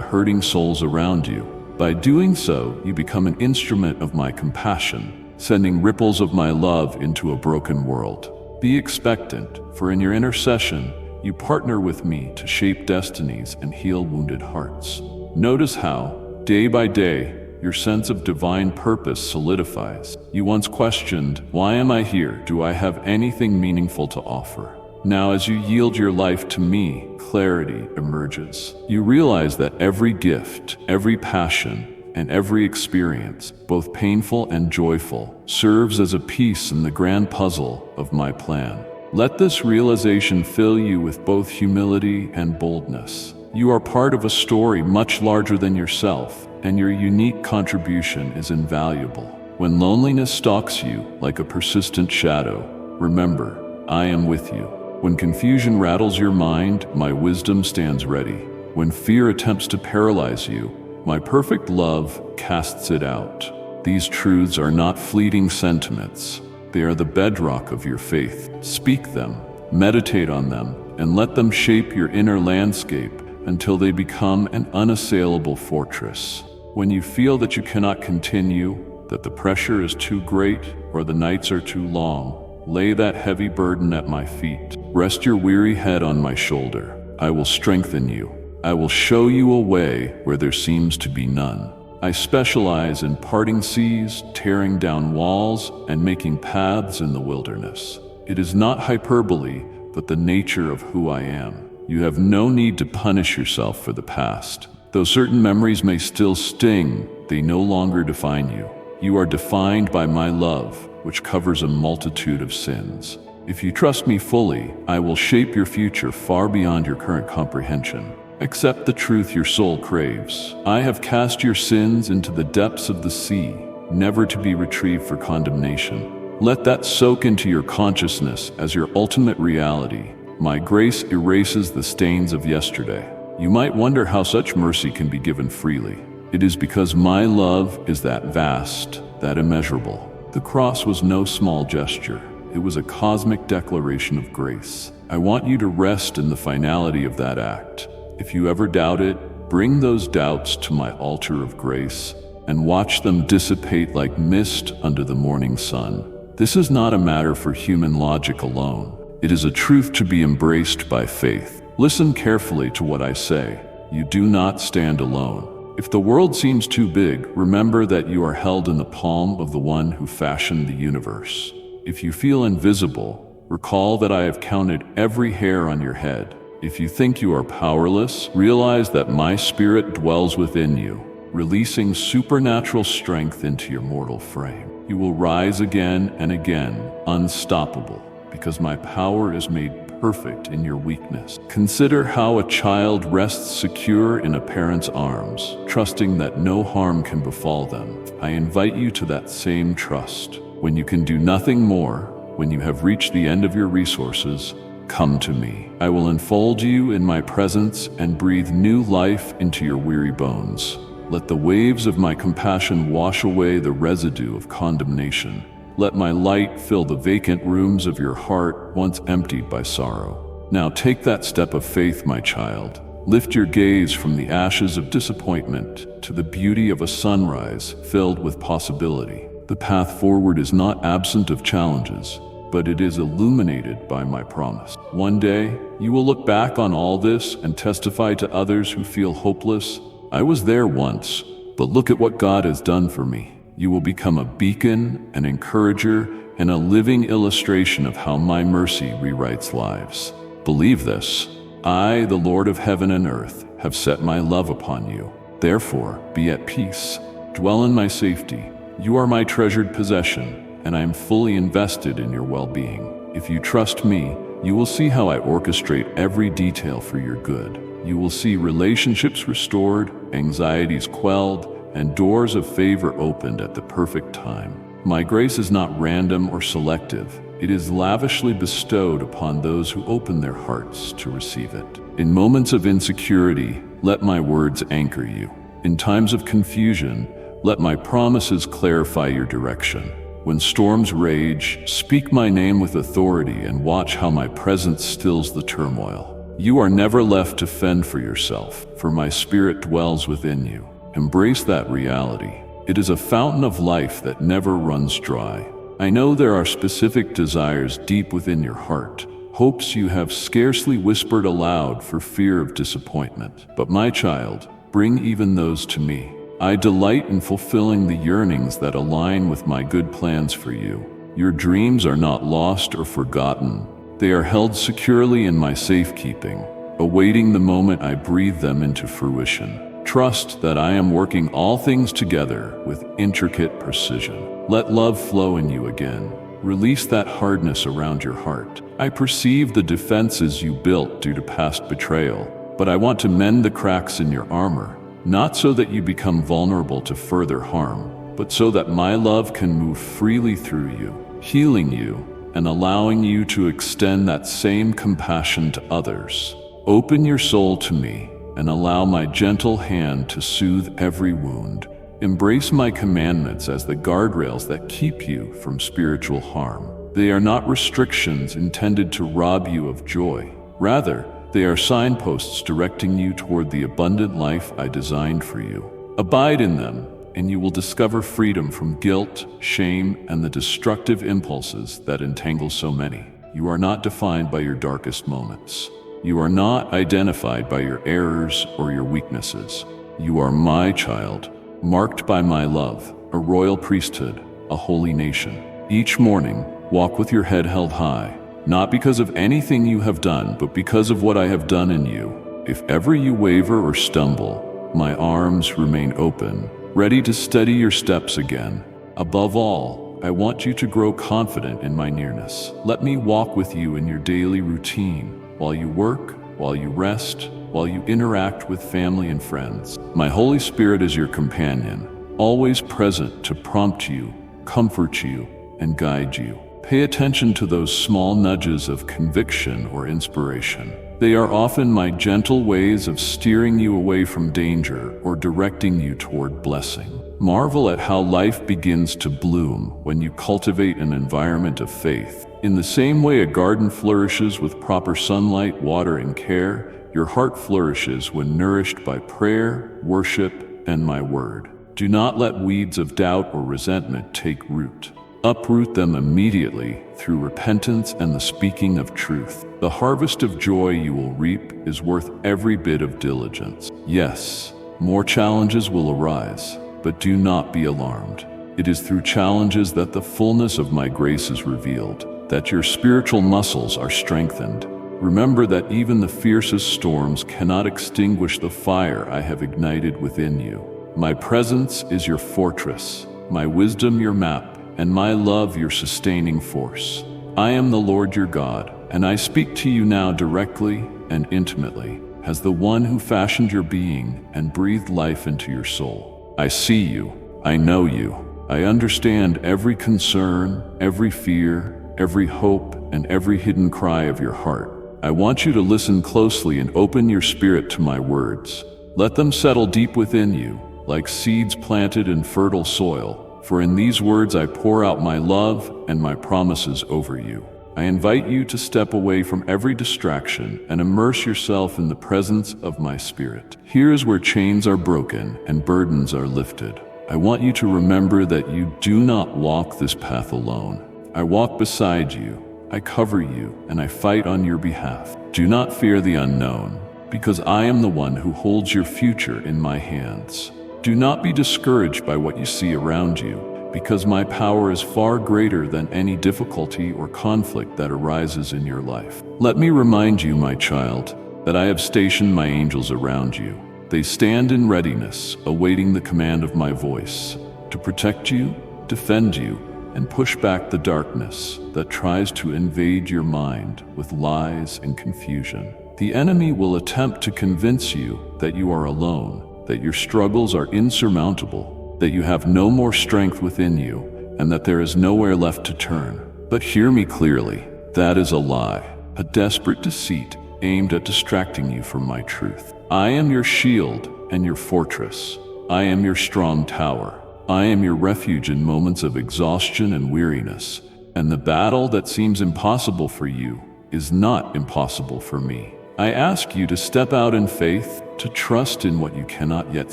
Speaker 1: hurting souls around you. By doing so, you become an instrument of my compassion, sending ripples of my love into a broken world. Be expectant, for in your intercession, you partner with me to shape destinies and heal wounded hearts. Notice how, day by day, your sense of divine purpose solidifies. You once questioned, why am I here? Do I have anything meaningful to offer? Now, as you yield your life to me, clarity emerges. You realize that every gift, every passion, and every experience, both painful and joyful, serves as a piece in the grand puzzle of my plan. Let this realization fill you with both humility and boldness. You are part of a story much larger than yourself, and your unique contribution is invaluable. When loneliness stalks you like a persistent shadow, remember, I am with you. When confusion rattles your mind, my wisdom stands ready. When fear attempts to paralyze you, my perfect love casts it out. These truths are not fleeting sentiments. They are the bedrock of your faith. Speak them, meditate on them, and let them shape your inner landscape until they become an unassailable fortress. When you feel that you cannot continue, that the pressure is too great, or the nights are too long, lay that heavy burden at my feet. Rest your weary head on my shoulder. I will strengthen you. I will show you a way where there seems to be none. I specialize in parting seas, tearing down walls, and making paths in the wilderness. It is not hyperbole, but the nature of who I am. You have no need to punish yourself for the past. Though certain memories may still sting, they no longer define you. You are defined by my love, which covers a multitude of sins. If you trust me fully, I will shape your future far beyond your current comprehension. Accept the truth your soul craves. I have cast your sins into the depths of the sea, never to be retrieved for condemnation. Let that soak into your consciousness as your ultimate reality. My grace erases the stains of yesterday. You might wonder how such mercy can be given freely. It is because my love is that vast, that immeasurable. The cross was no small gesture. It was a cosmic declaration of grace. I want you to rest in the finality of that act. If you ever doubt it, bring those doubts to my altar of grace and watch them dissipate like mist under the morning sun. This is not a matter for human logic alone. It is a truth to be embraced by faith. Listen carefully to what I say. You do not stand alone. If the world seems too big, remember that you are held in the palm of the one who fashioned the universe. If you feel invisible, recall that I have counted every hair on your head. If you think you are powerless, realize that my spirit dwells within you, releasing supernatural strength into your mortal frame. You will rise again and again, unstoppable, because my power is made perfect in your weakness. Consider how a child rests secure in a parent's arms, trusting that no harm can befall them. I invite you to that same trust. When you can do nothing more, when you have reached the end of your resources, Come to me. I will enfold you in my presence and breathe new life into your weary bones. Let the waves of my compassion wash away the residue of condemnation. Let my light fill the vacant rooms of your heart, once emptied by sorrow. Now take that step of faith, my child. Lift your gaze from the ashes of disappointment to the beauty of a sunrise filled with possibility. The path forward is not absent of challenges, but it is illuminated by my promise. One day, you will look back on all this and testify to others who feel hopeless. I was there once, but look at what God has done for me. You will become a beacon, an encourager, and a living illustration of how my mercy rewrites lives. Believe this. I, the Lord of heaven and earth, have set my love upon you. Therefore, be at peace. Dwell in my safety. You are my treasured possession, and I am fully invested in your well-being. If you trust me, you will see how I orchestrate every detail for your good. You will see relationships restored, anxieties quelled, and doors of favor opened at the perfect time. My grace is not random or selective. It is lavishly bestowed upon those who open their hearts to receive it. In moments of insecurity, let my words anchor you. In times of confusion, let my promises clarify your direction. When storms rage, speak my name with authority and watch how my presence stills the turmoil. You are never left to fend for yourself, for my spirit dwells within you. Embrace that reality. It is a fountain of life that never runs dry. I know there are specific desires deep within your heart, hopes you have scarcely whispered aloud for fear of disappointment. But my child, bring even those to me. I delight in fulfilling the yearnings that align with my good plans for you. Your dreams are not lost or forgotten. They are held securely in my safekeeping, awaiting the moment I breathe them into fruition. Trust that I am working all things together with intricate precision. Let love flow in you again. Release that hardness around your heart. I perceive the defenses you built due to past betrayal, but I want to mend the cracks in your armor, not so that you become vulnerable to further harm, but so that my love can move freely through you, healing you, and allowing you to extend that same compassion to others. Open your soul to me, and allow my gentle hand to soothe every wound. Embrace my commandments as the guardrails that keep you from spiritual harm. They are not restrictions intended to rob you of joy. Rather, they are signposts directing you toward the abundant life I designed for you. Abide in them, and you will discover freedom from guilt, shame, and the destructive impulses that entangle so many. You are not defined by your darkest moments. You are not identified by your errors or your weaknesses. You are my child, marked by my love, a royal priesthood, a holy nation. Each morning, walk with your head held high, not because of anything you have done, but because of what I have done in you. If ever you waver or stumble, my arms remain open, ready to steady your steps again. Above all, I want you to grow confident in my nearness. Let me walk with you in your daily routine, while you work, while you rest, while you interact with family and friends. My Holy Spirit is your companion, always present to prompt you, comfort you, and guide you. Pay attention to those small nudges of conviction or inspiration. They are often my gentle ways of steering you away from danger or directing you toward blessing. Marvel at how life begins to bloom when you cultivate an environment of faith. In the same way a garden flourishes with proper sunlight, water, and care, your heart flourishes when nourished by prayer, worship, and my word. Do not let weeds of doubt or resentment take root. Uproot them immediately through repentance and the speaking of truth. The harvest of joy you will reap is worth every bit of diligence. Yes, more challenges will arise, but do not be alarmed. It is through challenges that the fullness of my grace is revealed, that your spiritual muscles are strengthened. Remember that even the fiercest storms cannot extinguish the fire I have ignited within you. My presence is your fortress, my wisdom your map, and my love your sustaining force. I am the Lord your God, and I speak to you now directly and intimately, as the one who fashioned your being and breathed life into your soul. I see you, I know you, I understand every concern, every fear, every hope, and every hidden cry of your heart. I want you to listen closely and open your spirit to my words. Let them settle deep within you, like seeds planted in fertile soil, for in these words I pour out my love and my promises over you. I invite you to step away from every distraction and immerse yourself in the presence of my Spirit. Here is where chains are broken and burdens are lifted. I want you to remember that you do not walk this path alone. I walk beside you, I cover you, and I fight on your behalf. Do not fear the unknown, because I am the one who holds your future in my hands. Do not be discouraged by what you see around you, because my power is far greater than any difficulty or conflict that arises in your life. Let me remind you, my child, that I have stationed my angels around you. They stand in readiness, awaiting the command of my voice, to protect you, defend you, and push back the darkness that tries to invade your mind with lies and confusion. The enemy will attempt to convince you that you are alone, that your struggles are insurmountable, that you have no more strength within you, and that there is nowhere left to turn. But hear me clearly, that is a lie, a desperate deceit aimed at distracting you from my truth. I am your shield and your fortress. I am your strong tower. I am your refuge in moments of exhaustion and weariness, and the battle that seems impossible for you is not impossible for me. I ask you to step out in faith, to trust in what you cannot yet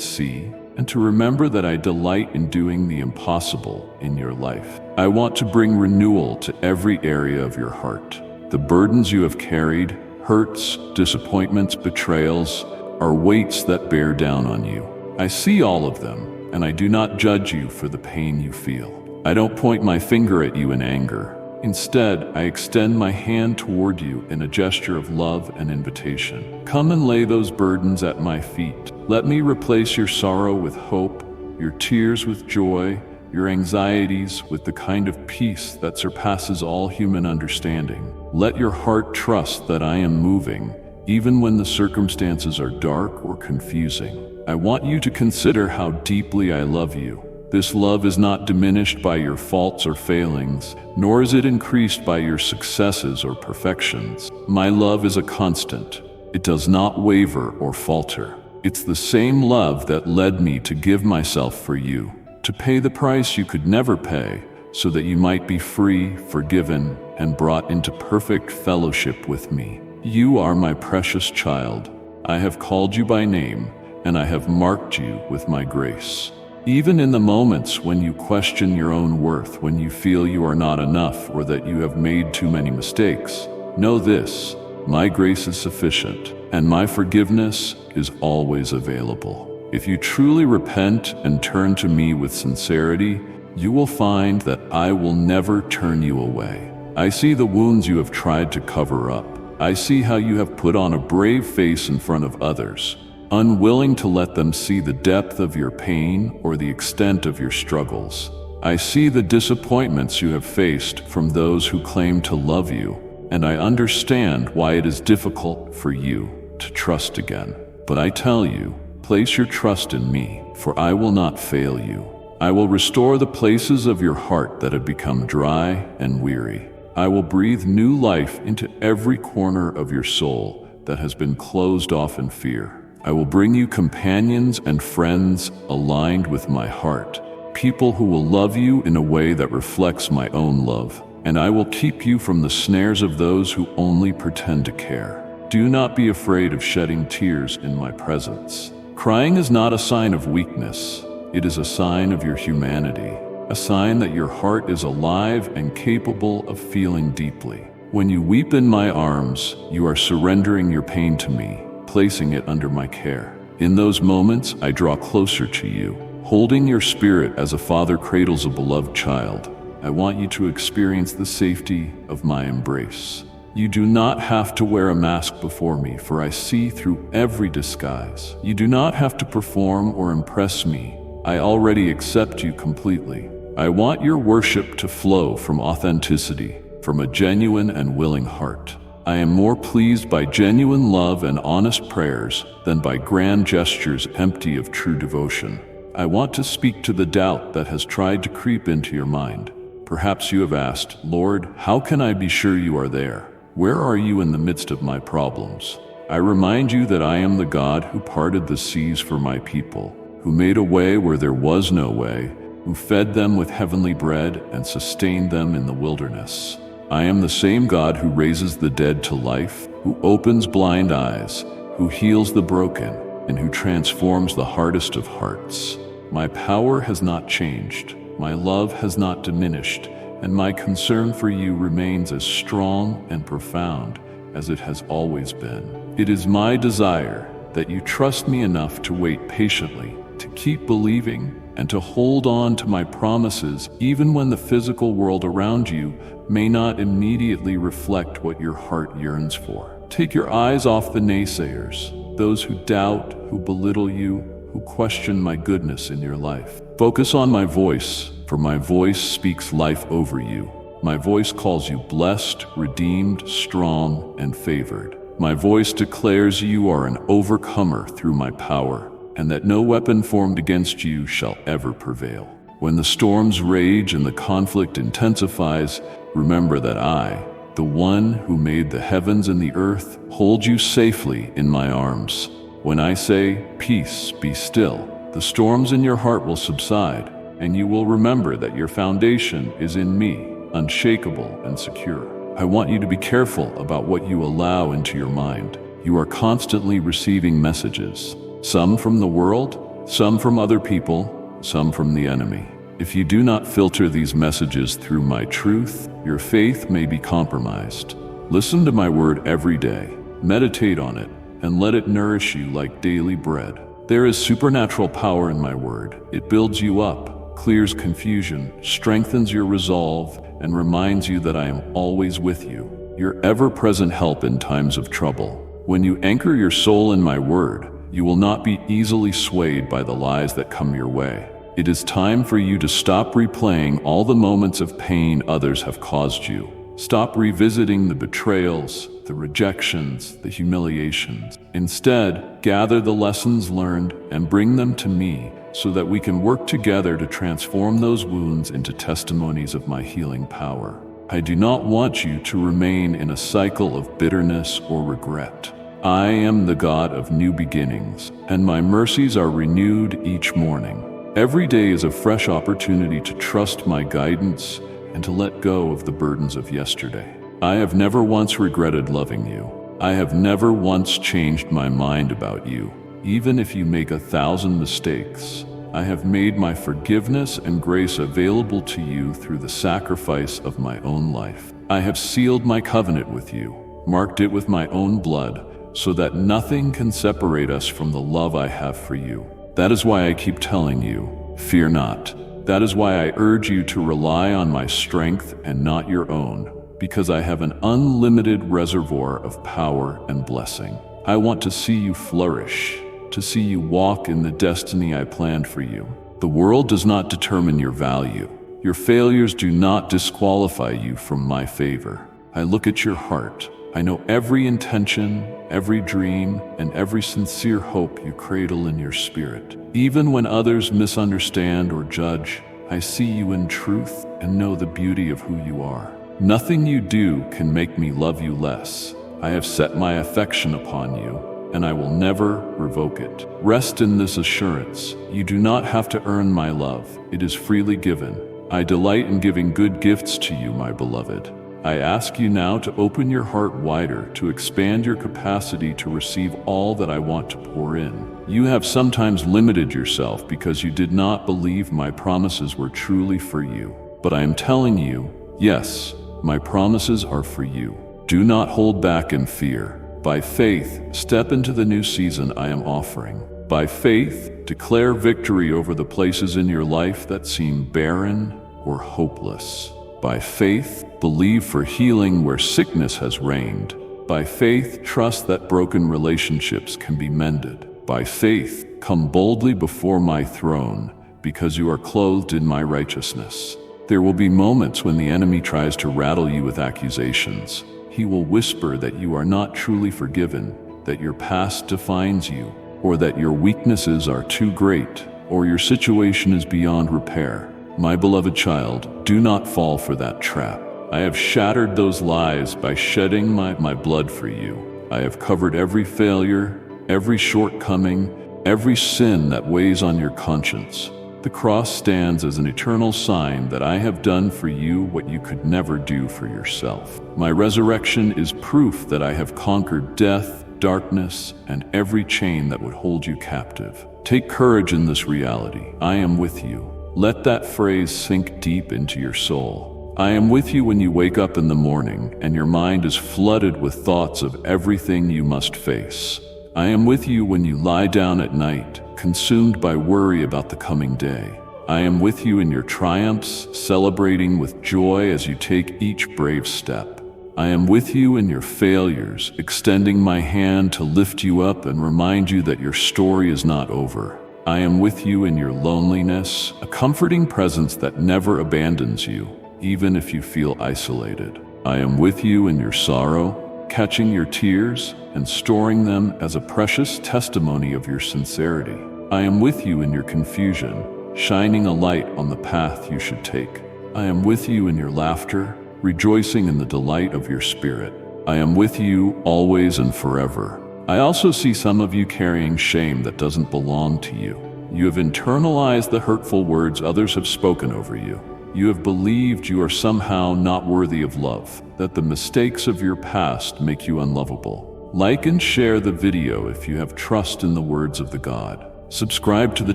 Speaker 1: see, and to remember that I delight in doing the impossible in your life. I want to bring renewal to every area of your heart. The burdens you have carried, hurts, disappointments, betrayals, are weights that bear down on you. I see all of them, and I do not judge you for the pain you feel. I don't point my finger at you in anger. Instead, I extend my hand toward you in a gesture of love and invitation. Come and lay those burdens at my feet. Let me replace your sorrow with hope, your tears with joy, your anxieties with the kind of peace that surpasses all human understanding. Let your heart trust that I am moving, even when the circumstances are dark or confusing. I want you to consider how deeply I love you. This love is not diminished by your faults or failings, nor is it increased by your successes or perfections. My love is a constant. It does not waver or falter. It's the same love that led me to give myself for you, to pay the price you could never pay, so that you might be free, forgiven, and brought into perfect fellowship with me. You are my precious child. I have called you by name, and I have marked you with my grace. Even in the moments when you question your own worth, when you feel you are not enough or that you have made too many mistakes, know this: my grace is sufficient, and my forgiveness is always available. If you truly repent and turn to me with sincerity, you will find that I will never turn you away. I see the wounds you have tried to cover up. I see how you have put on a brave face in front of others, unwilling to let them see the depth of your pain or the extent of your struggles. I see the disappointments you have faced from those who claim to love you, and I understand why it is difficult for you to trust again. But I tell you, place your trust in me, for I will not fail you. I will restore the places of your heart that have become dry and weary. I will breathe new life into every corner of your soul that has been closed off in fear. I will bring you companions and friends aligned with my heart, people who will love you in a way that reflects my own love, and I will keep you from the snares of those who only pretend to care. Do not be afraid of shedding tears in my presence. Crying is not a sign of weakness. It is a sign of your humanity, a sign that your heart is alive and capable of feeling deeply. When you weep in my arms, you are surrendering your pain to me, placing it under my care. In those moments, I draw closer to you, holding your spirit as a father cradles a beloved child. I want you to experience the safety of my embrace. You do not have to wear a mask before me, for I see through every disguise. You do not have to perform or impress me. I already accept you completely. I want your worship to flow from authenticity, from a genuine and willing heart. I am more pleased by genuine love and honest prayers than by grand gestures empty of true devotion. I want to speak to the doubt that has tried to creep into your mind. Perhaps you have asked, Lord, how can I be sure you are there? Where are you in the midst of my problems? I remind you that I am the God who parted the seas for my people, who made a way where there was no way, who fed them with heavenly bread and sustained them in the wilderness. I am the same God who raises the dead to life, who opens blind eyes, who heals the broken, and who transforms the hardest of hearts. My power has not changed, my love has not diminished, and my concern for you remains as strong and profound as it has always been. It is my desire that you trust me enough to wait patiently, to keep believing, and to hold on to my promises even when the physical world around you may not immediately reflect what your heart yearns for. Take your eyes off the naysayers, those who doubt, who belittle you, who question my goodness in your life. Focus on my voice, for my voice speaks life over you. My voice calls you blessed, redeemed, strong, and favored. My voice declares you are an overcomer through my power, and that no weapon formed against you shall ever prevail. When the storms rage and the conflict intensifies, remember that I, the one who made the heavens and the earth, hold you safely in my arms. When I say, "Peace, be still," the storms in your heart will subside, and you will remember that your foundation is in me, unshakable and secure. I want you to be careful about what you allow into your mind. You are constantly receiving messages, some from the world, some from other people, some from the enemy. If you do not filter these messages through my truth, your faith may be compromised. Listen to my word every day, meditate on it, and let it nourish you like daily bread. There is supernatural power in my word. It builds you up, clears confusion, strengthens your resolve, and reminds you that I am always with you, your ever-present help in times of trouble. When you anchor your soul in my word, you will not be easily swayed by the lies that come your way. It is time for you to stop replaying all the moments of pain others have caused you. Stop revisiting the betrayals, the rejections, the humiliations. Instead, gather the lessons learned and bring them to me so that we can work together to transform those wounds into testimonies of my healing power. I do not want you to remain in a cycle of bitterness or regret. I am the God of new beginnings, and my mercies are renewed each morning. Every day is a fresh opportunity to trust my guidance and to let go of the burdens of yesterday. I have never once regretted loving you. I have never once changed my mind about you. Even if you make 1,000 mistakes, I have made my forgiveness and grace available to you through the sacrifice of my own life. I have sealed my covenant with you, marked it with my own blood, so that nothing can separate us from the love I have for you. That is why I keep telling you, fear not. That is why I urge you to rely on my strength and not your own, because I have an unlimited reservoir of power and blessing. I want to see you flourish, to see you walk in the destiny I planned for you. The world does not determine your value. Your failures do not disqualify you from my favor. I look at your heart. I know every intention, every dream, and every sincere hope you cradle in your spirit. Even when others misunderstand or judge, I see you in truth and know the beauty of who you are. Nothing you do can make me love you less. I have set my affection upon you, and I will never revoke it. Rest in this assurance. You do not have to earn my love. It is freely given. I delight in giving good gifts to you, my beloved. I ask you now to open your heart wider, to expand your capacity to receive all that I want to pour in. You have sometimes limited yourself because you did not believe my promises were truly for you. But I am telling you, yes, my promises are for you. Do not hold back in fear. By faith, step into the new season I am offering. By faith, declare victory over the places in your life that seem barren or hopeless. By faith, believe for healing where sickness has reigned. By faith, trust that broken relationships can be mended. By faith, come boldly before my throne, because you are clothed in my righteousness. There will be moments when the enemy tries to rattle you with accusations. He will whisper that you are not truly forgiven, that your past defines you, or that your weaknesses are too great, or your situation is beyond repair. My beloved child, do not fall for that trap. I have shattered those lies by shedding my blood for you. I have covered every failure, every shortcoming, every sin that weighs on your conscience. The cross stands as an eternal sign that I have done for you what you could never do for yourself. My resurrection is proof that I have conquered death, darkness, and every chain that would hold you captive. Take courage in this reality. I am with you. Let that phrase sink deep into your soul. I am with you when you wake up in the morning and your mind is flooded with thoughts of everything you must face. I am with you when you lie down at night, consumed by worry about the coming day. I am with you in your triumphs, celebrating with joy as you take each brave step. I am with you in your failures, extending my hand to lift you up and remind you that your story is not over. I am with you in your loneliness, a comforting presence that never abandons you, even if you feel isolated. I am with you in your sorrow, catching your tears and storing them as a precious testimony of your sincerity. I am with you in your confusion, shining a light on the path you should take. I am with you in your laughter, rejoicing in the delight of your spirit. I am with you always and forever. I also see some of you carrying shame that doesn't belong to you. You have internalized the hurtful words others have spoken over you. You have believed you are somehow not worthy of love, that the mistakes of your past make you unlovable. Like and share the video if you have trust in the words of the God. Subscribe to the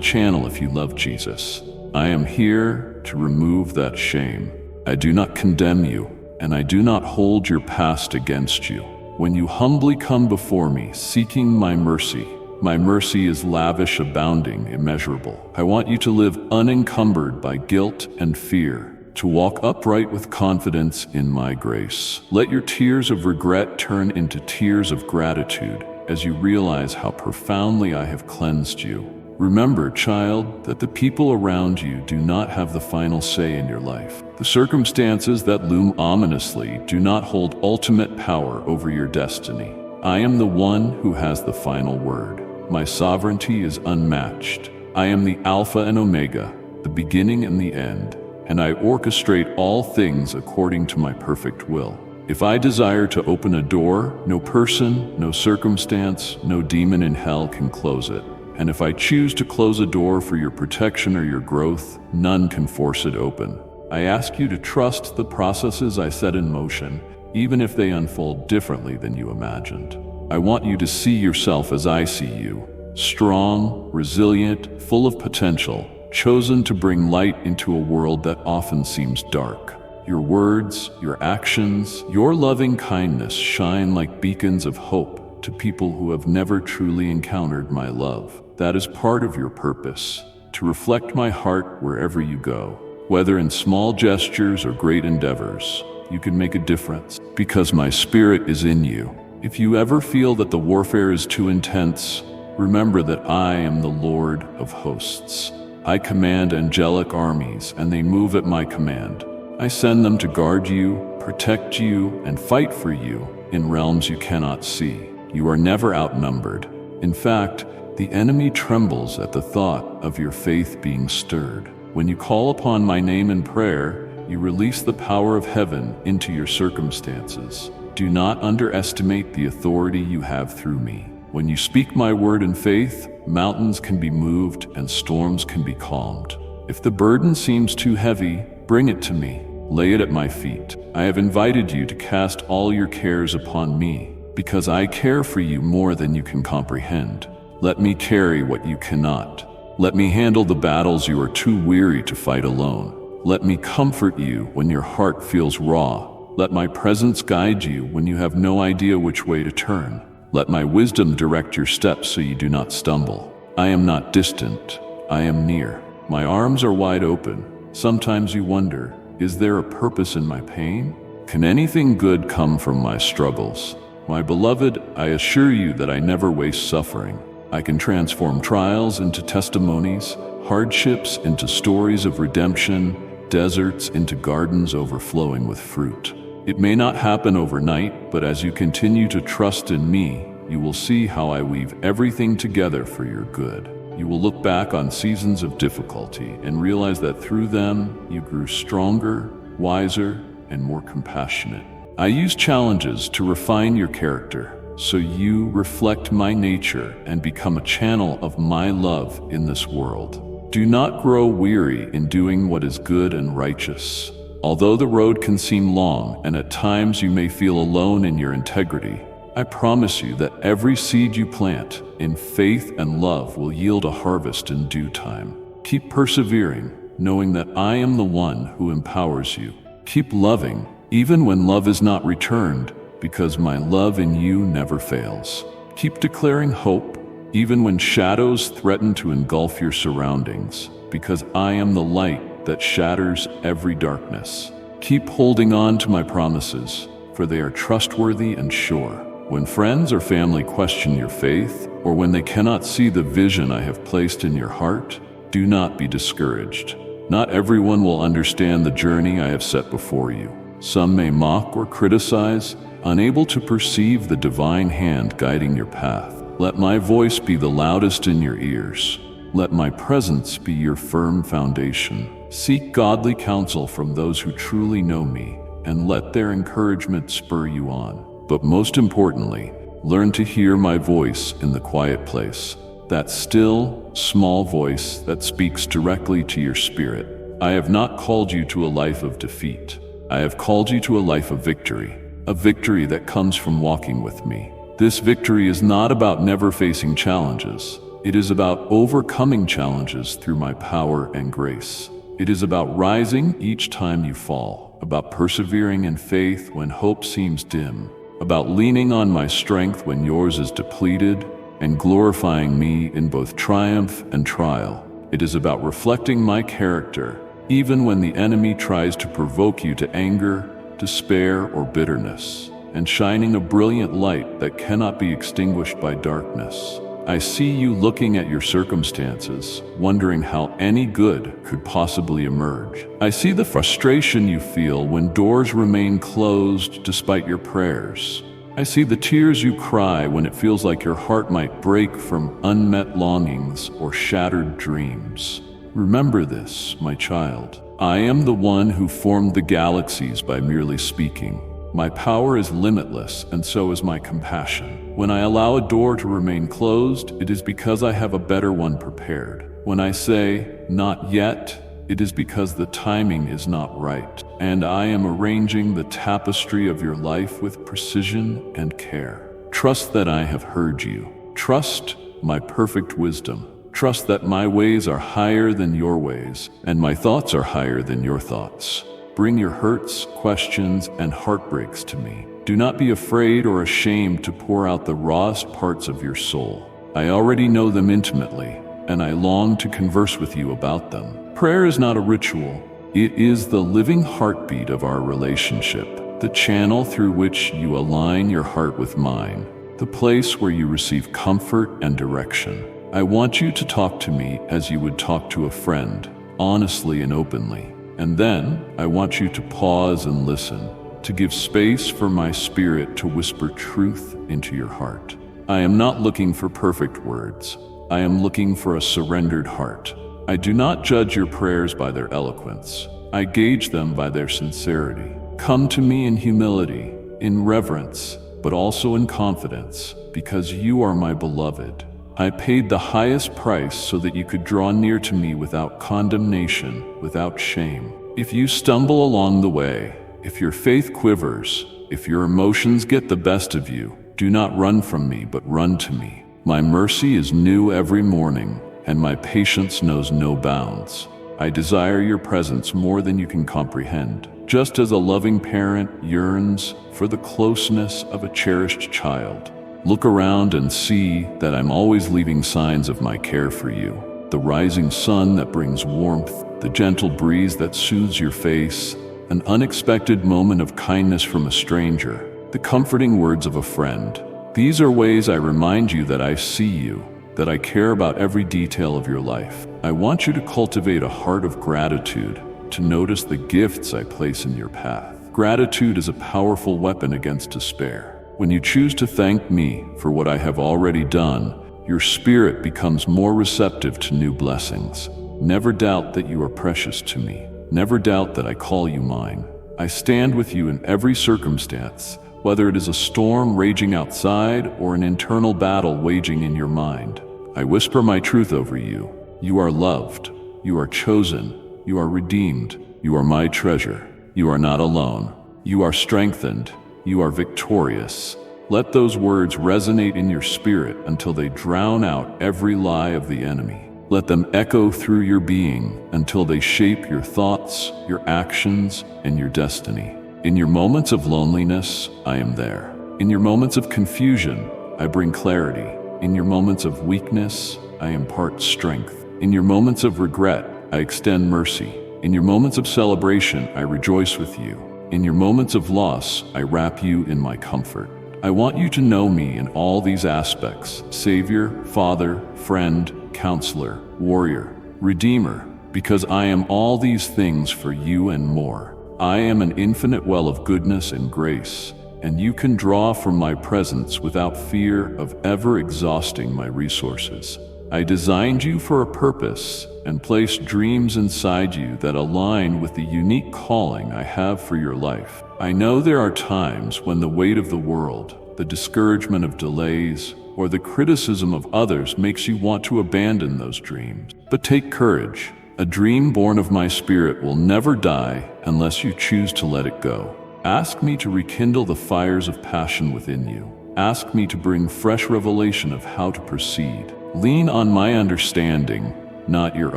Speaker 1: channel if you love Jesus. I am here to remove that shame. I do not condemn you, and I do not hold your past against you. When you humbly come before me, seeking my mercy is lavish, abounding, immeasurable. I want you to live unencumbered by guilt and fear, to walk upright with confidence in my grace. Let your tears of regret turn into tears of gratitude as you realize how profoundly I have cleansed you. Remember, child, that the people around you do not have the final say in your life. The circumstances that loom ominously do not hold ultimate power over your destiny. I am the one who has the final word. My sovereignty is unmatched. I am the Alpha and Omega, the beginning and the end, and I orchestrate all things according to my perfect will. If I desire to open a door, no person, no circumstance, no demon in hell can close it. And if I choose to close a door for your protection or your growth, none can force it open. I ask you to trust the processes I set in motion, even if they unfold differently than you imagined. I want you to see yourself as I see you, strong, resilient, full of potential, chosen to bring light into a world that often seems dark. Your words, your actions, your loving kindness shine like beacons of hope to people who have never truly encountered my love. That is part of your purpose, to reflect my heart wherever you go. Whether in small gestures or great endeavors, you can make a difference, because my spirit is in you. If you ever feel that the warfare is too intense, remember that I am the Lord of hosts. I command angelic armies, and they move at my command. I send them to guard you, protect you, and fight for you in realms you cannot see. You are never outnumbered. In fact, the enemy trembles at the thought of your faith being stirred. When you call upon my name in prayer, you release the power of heaven into your circumstances. Do not underestimate the authority you have through me. When you speak my word in faith, mountains can be moved and storms can be calmed. If the burden seems too heavy, bring it to me. Lay it at my feet. I have invited you to cast all your cares upon me, because I care for you more than you can comprehend. Let me carry what you cannot. Let me handle the battles you are too weary to fight alone. Let me comfort you when your heart feels raw. Let my presence guide you when you have no idea which way to turn. Let my wisdom direct your steps so you do not stumble. I am not distant. I am near. My arms are wide open. Sometimes you wonder, is there a purpose in my pain? Can anything good come from my struggles? My beloved, I assure you that I never waste suffering. I can transform trials into testimonies, hardships into stories of redemption, deserts into gardens overflowing with fruit. It may not happen overnight, but as you continue to trust in me, you will see how I weave everything together for your good. You will look back on seasons of difficulty and realize that through them, you grew stronger, wiser, and more compassionate. I use challenges to refine your character, so you reflect my nature and become a channel of my love in this world. Do not grow weary in doing what is good and righteous. Although the road can seem long and at times you may feel alone in your integrity, I promise you that every seed you plant in faith and love will yield a harvest in due time. Keep persevering, knowing that I am the one who empowers you. Keep loving, even when love is not returned, because my love in you never fails. Keep declaring hope, even when shadows threaten to engulf your surroundings, because I am the light that shatters every darkness. Keep holding on to my promises, for they are trustworthy and sure. When friends or family question your faith, or when they cannot see the vision I have placed in your heart, do not be discouraged. Not everyone will understand the journey I have set before you. Some may mock or criticize, unable to perceive the divine hand guiding your path. Let my voice be the loudest in your ears. Let my presence be your firm foundation. Seek godly counsel from those who truly know me, and let their encouragement spur you on. But most importantly, learn to hear my voice in the quiet place. That still, small voice that speaks directly to your spirit. I have not called you to a life of defeat. I have called you to a life of victory, a victory that comes from walking with me. This victory is not about never facing challenges. It is about overcoming challenges through my power and grace. It is about rising each time you fall, about persevering in faith when hope seems dim, about leaning on my strength when yours is depleted, and glorifying me in both triumph and trial. It is about reflecting my character, even when the enemy tries to provoke you to anger, despair, or bitterness, and shining a brilliant light that cannot be extinguished by darkness. I see you looking at your circumstances, wondering how any good could possibly emerge. I see the frustration you feel when doors remain closed despite your prayers. I see the tears you cry when it feels like your heart might break from unmet longings or shattered dreams. Remember this, my child. I am the one who formed the galaxies by merely speaking. My power is limitless, and so is my compassion. When I allow a door to remain closed, it is because I have a better one prepared. When I say, "Not yet," it is because the timing is not right, and I am arranging the tapestry of your life with precision and care. Trust that I have heard you. Trust my perfect wisdom. Trust that my ways are higher than your ways, and my thoughts are higher than your thoughts. Bring your hurts, questions, and heartbreaks to me. Do not be afraid or ashamed to pour out the rawest parts of your soul. I already know them intimately, and I long to converse with you about them. Prayer is not a ritual. It is the living heartbeat of our relationship, the channel through which you align your heart with mine, the place where you receive comfort and direction. I want you to talk to me as you would talk to a friend, honestly and openly. And then, I want you to pause and listen, to give space for my spirit to whisper truth into your heart. I am not looking for perfect words. I am looking for a surrendered heart. I do not judge your prayers by their eloquence. I gauge them by their sincerity. Come to me in humility, in reverence, but also in confidence, because you are my beloved. I paid the highest price so that you could draw near to me without condemnation, without shame. If you stumble along the way, if your faith quivers, if your emotions get the best of you, do not run from me, but run to me. My mercy is new every morning, and my patience knows no bounds. I desire your presence more than you can comprehend, just as a loving parent yearns for the closeness of a cherished child. Look around and see that I'm always leaving signs of my care for you. The rising sun that brings warmth, the gentle breeze that soothes your face, an unexpected moment of kindness from a stranger, the comforting words of a friend. These are ways I remind you that I see you, that I care about every detail of your life. I want you to cultivate a heart of gratitude, to notice the gifts I place in your path. Gratitude is a powerful weapon against despair. When you choose to thank me for what I have already done, your spirit becomes more receptive to new blessings. Never doubt that you are precious to me. Never doubt that I call you mine. I stand with you in every circumstance, whether it is a storm raging outside or an internal battle waging in your mind. I whisper my truth over you. You are loved. You are chosen. You are redeemed. You are my treasure. You are not alone. You are strengthened. You are victorious. Let those words resonate in your spirit until they drown out every lie of the enemy. Let them echo through your being until they shape your thoughts, your actions, and your destiny. In your moments of loneliness, I am there. In your moments of confusion, I bring clarity. In your moments of weakness, I impart strength. In your moments of regret, I extend mercy. In your moments of celebration, I rejoice with you. In your moments of loss, I wrap you in my comfort. I want you to know me in all these aspects: Savior, Father, Friend, Counselor, Warrior, Redeemer, because I am all these things for you and more. I am an infinite well of goodness and grace, and you can draw from my presence without fear of ever exhausting my resources. I designed you for a purpose and placed dreams inside you that align with the unique calling I have for your life. I know there are times when the weight of the world, the discouragement of delays, or the criticism of others makes you want to abandon those dreams. But take courage. A dream born of my spirit will never die unless you choose to let it go. Ask me to rekindle the fires of passion within you. Ask me to bring fresh revelation of how to proceed. Lean on my understanding, not your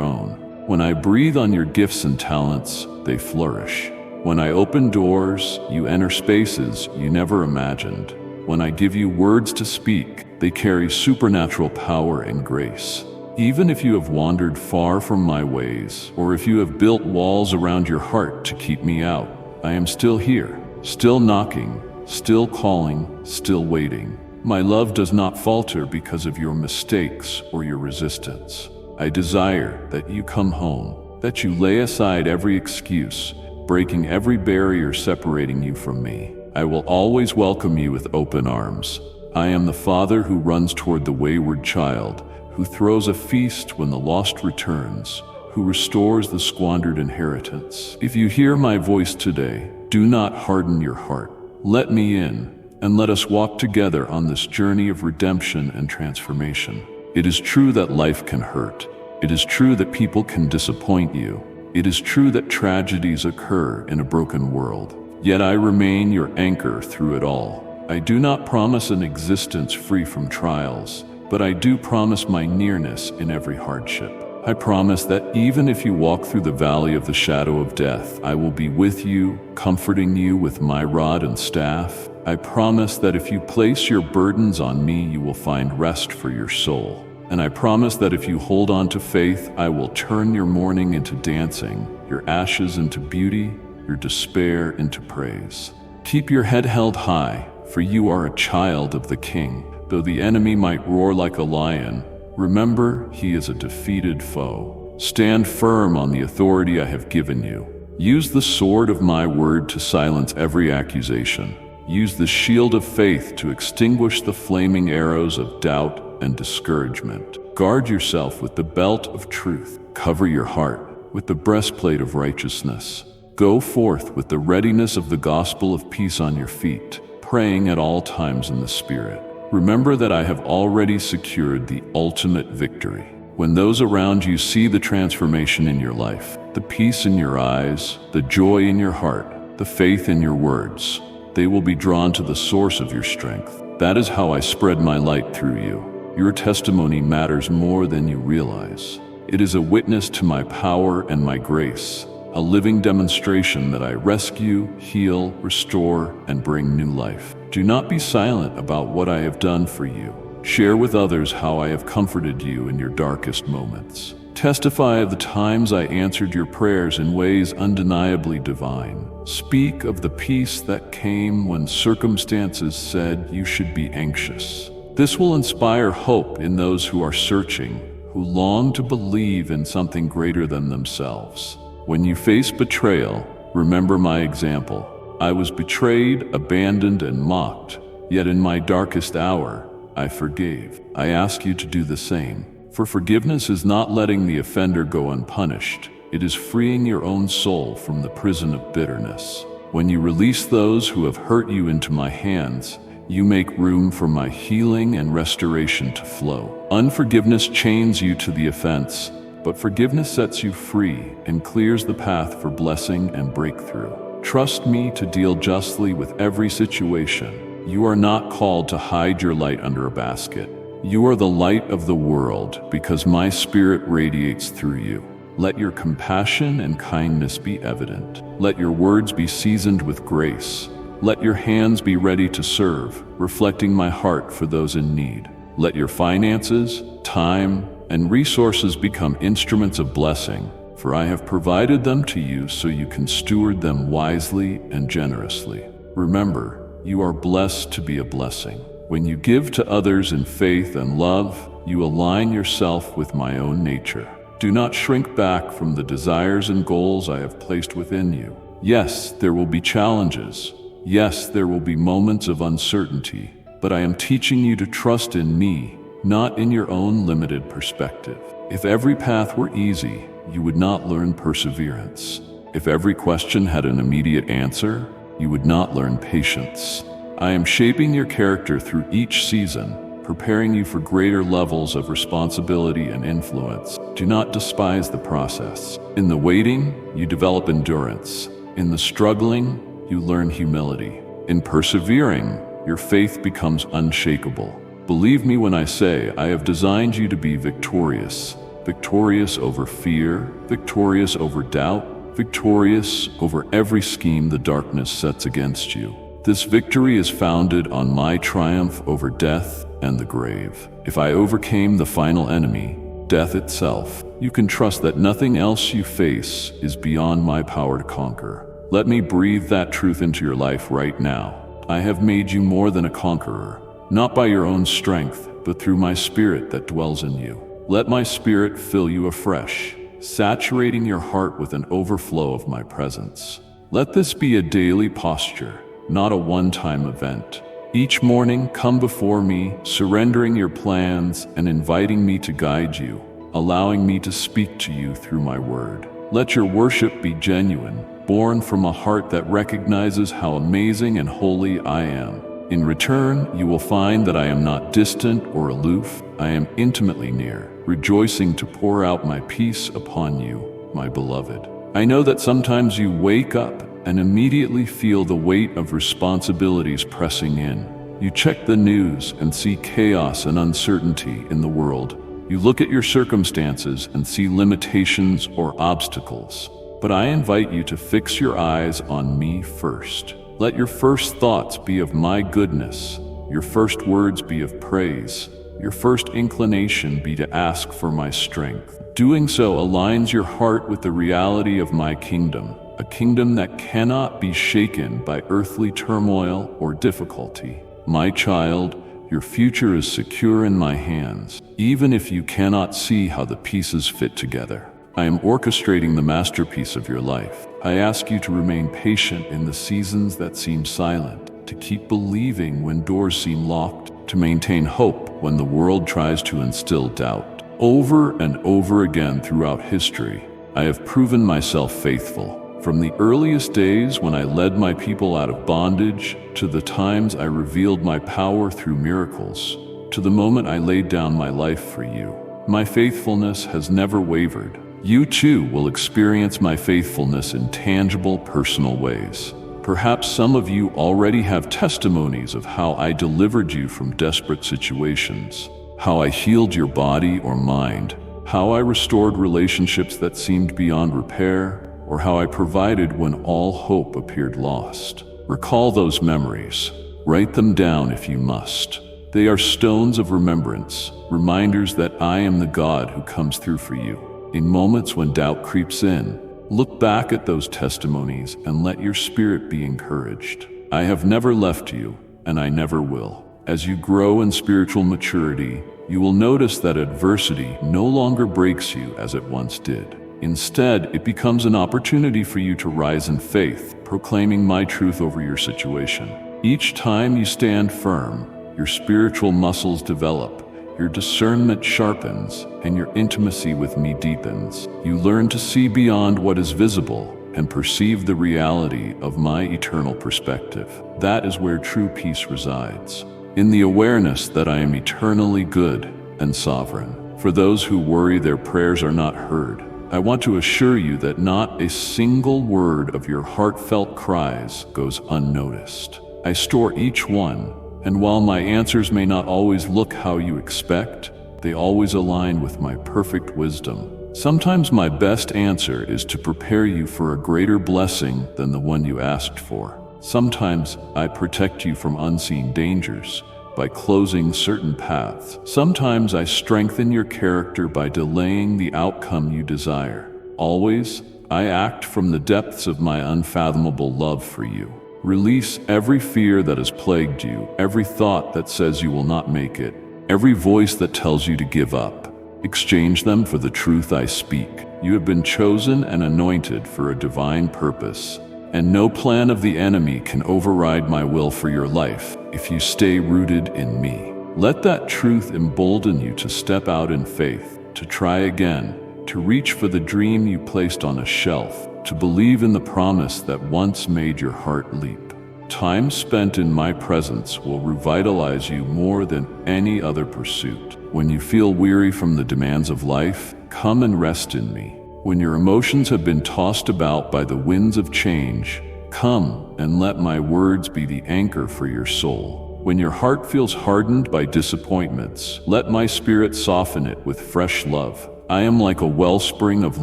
Speaker 1: own. When I breathe on your gifts and talents, they flourish. When I open doors, you enter spaces you never imagined. When I give you words to speak, they carry supernatural power and grace. Even if you have wandered far from my ways, or if you have built walls around your heart to keep me out, I am still here, still knocking, still calling, still waiting. My love does not falter because of your mistakes or your resistance. I desire that you come home, that you lay aside every excuse, breaking every barrier separating you from me. I will always welcome you with open arms. I am the Father who runs toward the wayward child, who throws a feast when the lost returns, who restores the squandered inheritance. If you hear my voice today, do not harden your heart. Let me in, and let us walk together on this journey of redemption and transformation. It is true that life can hurt. It is true that people can disappoint you. It is true that tragedies occur in a broken world. Yet I remain your anchor through it all. I do not promise an existence free from trials, but I do promise my nearness in every hardship. I promise that even if you walk through the valley of the shadow of death, I will be with you, comforting you with my rod and staff. I promise that if you place your burdens on me, you will find rest for your soul. And I promise that if you hold on to faith, I will turn your mourning into dancing, your ashes into beauty, your despair into praise. Keep your head held high, for you are a child of the King. Though the enemy might roar like a lion, remember, he is a defeated foe. Stand firm on the authority I have given you. Use the sword of my word to silence every accusation. Use the shield of faith to extinguish the flaming arrows of doubt and discouragement. Guard yourself with the belt of truth. Cover your heart with the breastplate of righteousness. Go forth with the readiness of the gospel of peace on your feet, praying at all times in the Spirit. Remember that I have already secured the ultimate victory. When those around you see the transformation in your life, the peace in your eyes, the joy in your heart, the faith in your words, they will be drawn to the source of your strength. That is how I spread my light through you. Your testimony matters more than you realize. It is a witness to my power and my grace, a living demonstration that I rescue, heal, restore, and bring new life. Do not be silent about what I have done for you. Share with others how I have comforted you in your darkest moments. Testify of the times I answered your prayers in ways undeniably divine. Speak of the peace that came when circumstances said you should be anxious. This will inspire hope in those who are searching, who long to believe in something greater than themselves. When you face betrayal, remember my example. I was betrayed, abandoned, and mocked, yet in my darkest hour, I forgave. I ask you to do the same. For forgiveness is not letting the offender go unpunished. It is freeing your own soul from the prison of bitterness. When you release those who have hurt you into my hands, you make room for my healing and restoration to flow. Unforgiveness chains you to the offense, but forgiveness sets you free and clears the path for blessing and breakthrough. Trust me to deal justly with every situation. You are not called to hide your light under a basket. You are the light of the world because my spirit radiates through you. Let your compassion and kindness be evident. Let your words be seasoned with grace. Let your hands be ready to serve, reflecting my heart for those in need. Let your finances, time, and resources become instruments of blessing, for I have provided them to you so you can steward them wisely and generously. Remember, you are blessed to be a blessing. When you give to others in faith and love, you align yourself with my own nature. Do not shrink back from the desires and goals I have placed within you. Yes, there will be challenges. Yes, there will be moments of uncertainty, but I am teaching you to trust in me, not in your own limited perspective. If every path were easy, you would not learn perseverance. If every question had an immediate answer, you would not learn patience. I am shaping your character through each season, preparing you for greater levels of responsibility and influence. Do not despise the process. In the waiting, you develop endurance. In the struggling, you learn humility. In persevering, your faith becomes unshakable. Believe me when I say I have designed you to be victorious. Victorious over fear, victorious over doubt, victorious over every scheme the darkness sets against you. This victory is founded on my triumph over death and the grave. If I overcame the final enemy, death itself, you can trust that nothing else you face is beyond my power to conquer. Let me breathe that truth into your life right now. I have made you more than a conqueror, not by your own strength, but through my spirit that dwells in you. Let my spirit fill you afresh, saturating your heart with an overflow of my presence. Let this be a daily posture, not a one-time event. Each morning, come before me, surrendering your plans and inviting me to guide you, allowing me to speak to you through my word. Let your worship be genuine, born from a heart that recognizes how amazing and holy I am. In return, you will find that I am not distant or aloof. I am intimately near, rejoicing to pour out my peace upon you, my beloved. I know that sometimes you wake up and immediately feel the weight of responsibilities pressing in. You check the news and see chaos and uncertainty in the world. You look at your circumstances and see limitations or obstacles. But I invite you to fix your eyes on me first. Let your first thoughts be of my goodness, your first words be of praise, your first inclination be to ask for my strength. Doing so aligns your heart with the reality of my kingdom, a kingdom that cannot be shaken by earthly turmoil or difficulty. My child, your future is secure in my hands, even if you cannot see how the pieces fit together. I am orchestrating the masterpiece of your life. I ask you to remain patient in the seasons that seem silent, to keep believing when doors seem locked, to maintain hope when the world tries to instill doubt. Over and over again throughout history, I have proven myself faithful. From the earliest days when I led my people out of bondage, to the times I revealed my power through miracles, to the moment I laid down my life for you. My faithfulness has never wavered. You too will experience my faithfulness in tangible, personal ways. Perhaps some of you already have testimonies of how I delivered you from desperate situations, how I healed your body or mind, how I restored relationships that seemed beyond repair, or how I provided when all hope appeared lost. Recall those memories. Write them down if you must. They are stones of remembrance, reminders that I am the God who comes through for you. In moments when doubt creeps in, look back at those testimonies and let your spirit be encouraged. I have never left you, and I never will. As you grow in spiritual maturity, you will notice that adversity no longer breaks you as it once did. Instead, it becomes an opportunity for you to rise in faith, proclaiming my truth over your situation. Each time you stand firm, your spiritual muscles develop, your discernment sharpens, and your intimacy with me deepens. You learn to see beyond what is visible, and perceive the reality of my eternal perspective. That is where true peace resides, in the awareness that I am eternally good and sovereign. For those who worry their prayers are not heard, I want to assure you that not a single word of your heartfelt cries goes unnoticed. I store each one, and while my answers may not always look how you expect, they always align with my perfect wisdom. Sometimes my best answer is to prepare you for a greater blessing than the one you asked for. Sometimes I protect you from unseen dangers by closing certain paths. Sometimes I strengthen your character by delaying the outcome you desire. Always, I act from the depths of my unfathomable love for you. Release every fear that has plagued you, every thought that says you will not make it, every voice that tells you to give up. Exchange them for the truth I speak. You have been chosen and anointed for a divine purpose, and no plan of the enemy can override my will for your life if you stay rooted in me. Let that truth embolden you to step out in faith, to try again, to reach for the dream you placed on a shelf, to believe in the promise that once made your heart leap. Time spent in my presence will revitalize you more than any other pursuit. When you feel weary from the demands of life, come and rest in me. When your emotions have been tossed about by the winds of change, come and let my words be the anchor for your soul. When your heart feels hardened by disappointments, let my spirit soften it with fresh love. I am like a wellspring of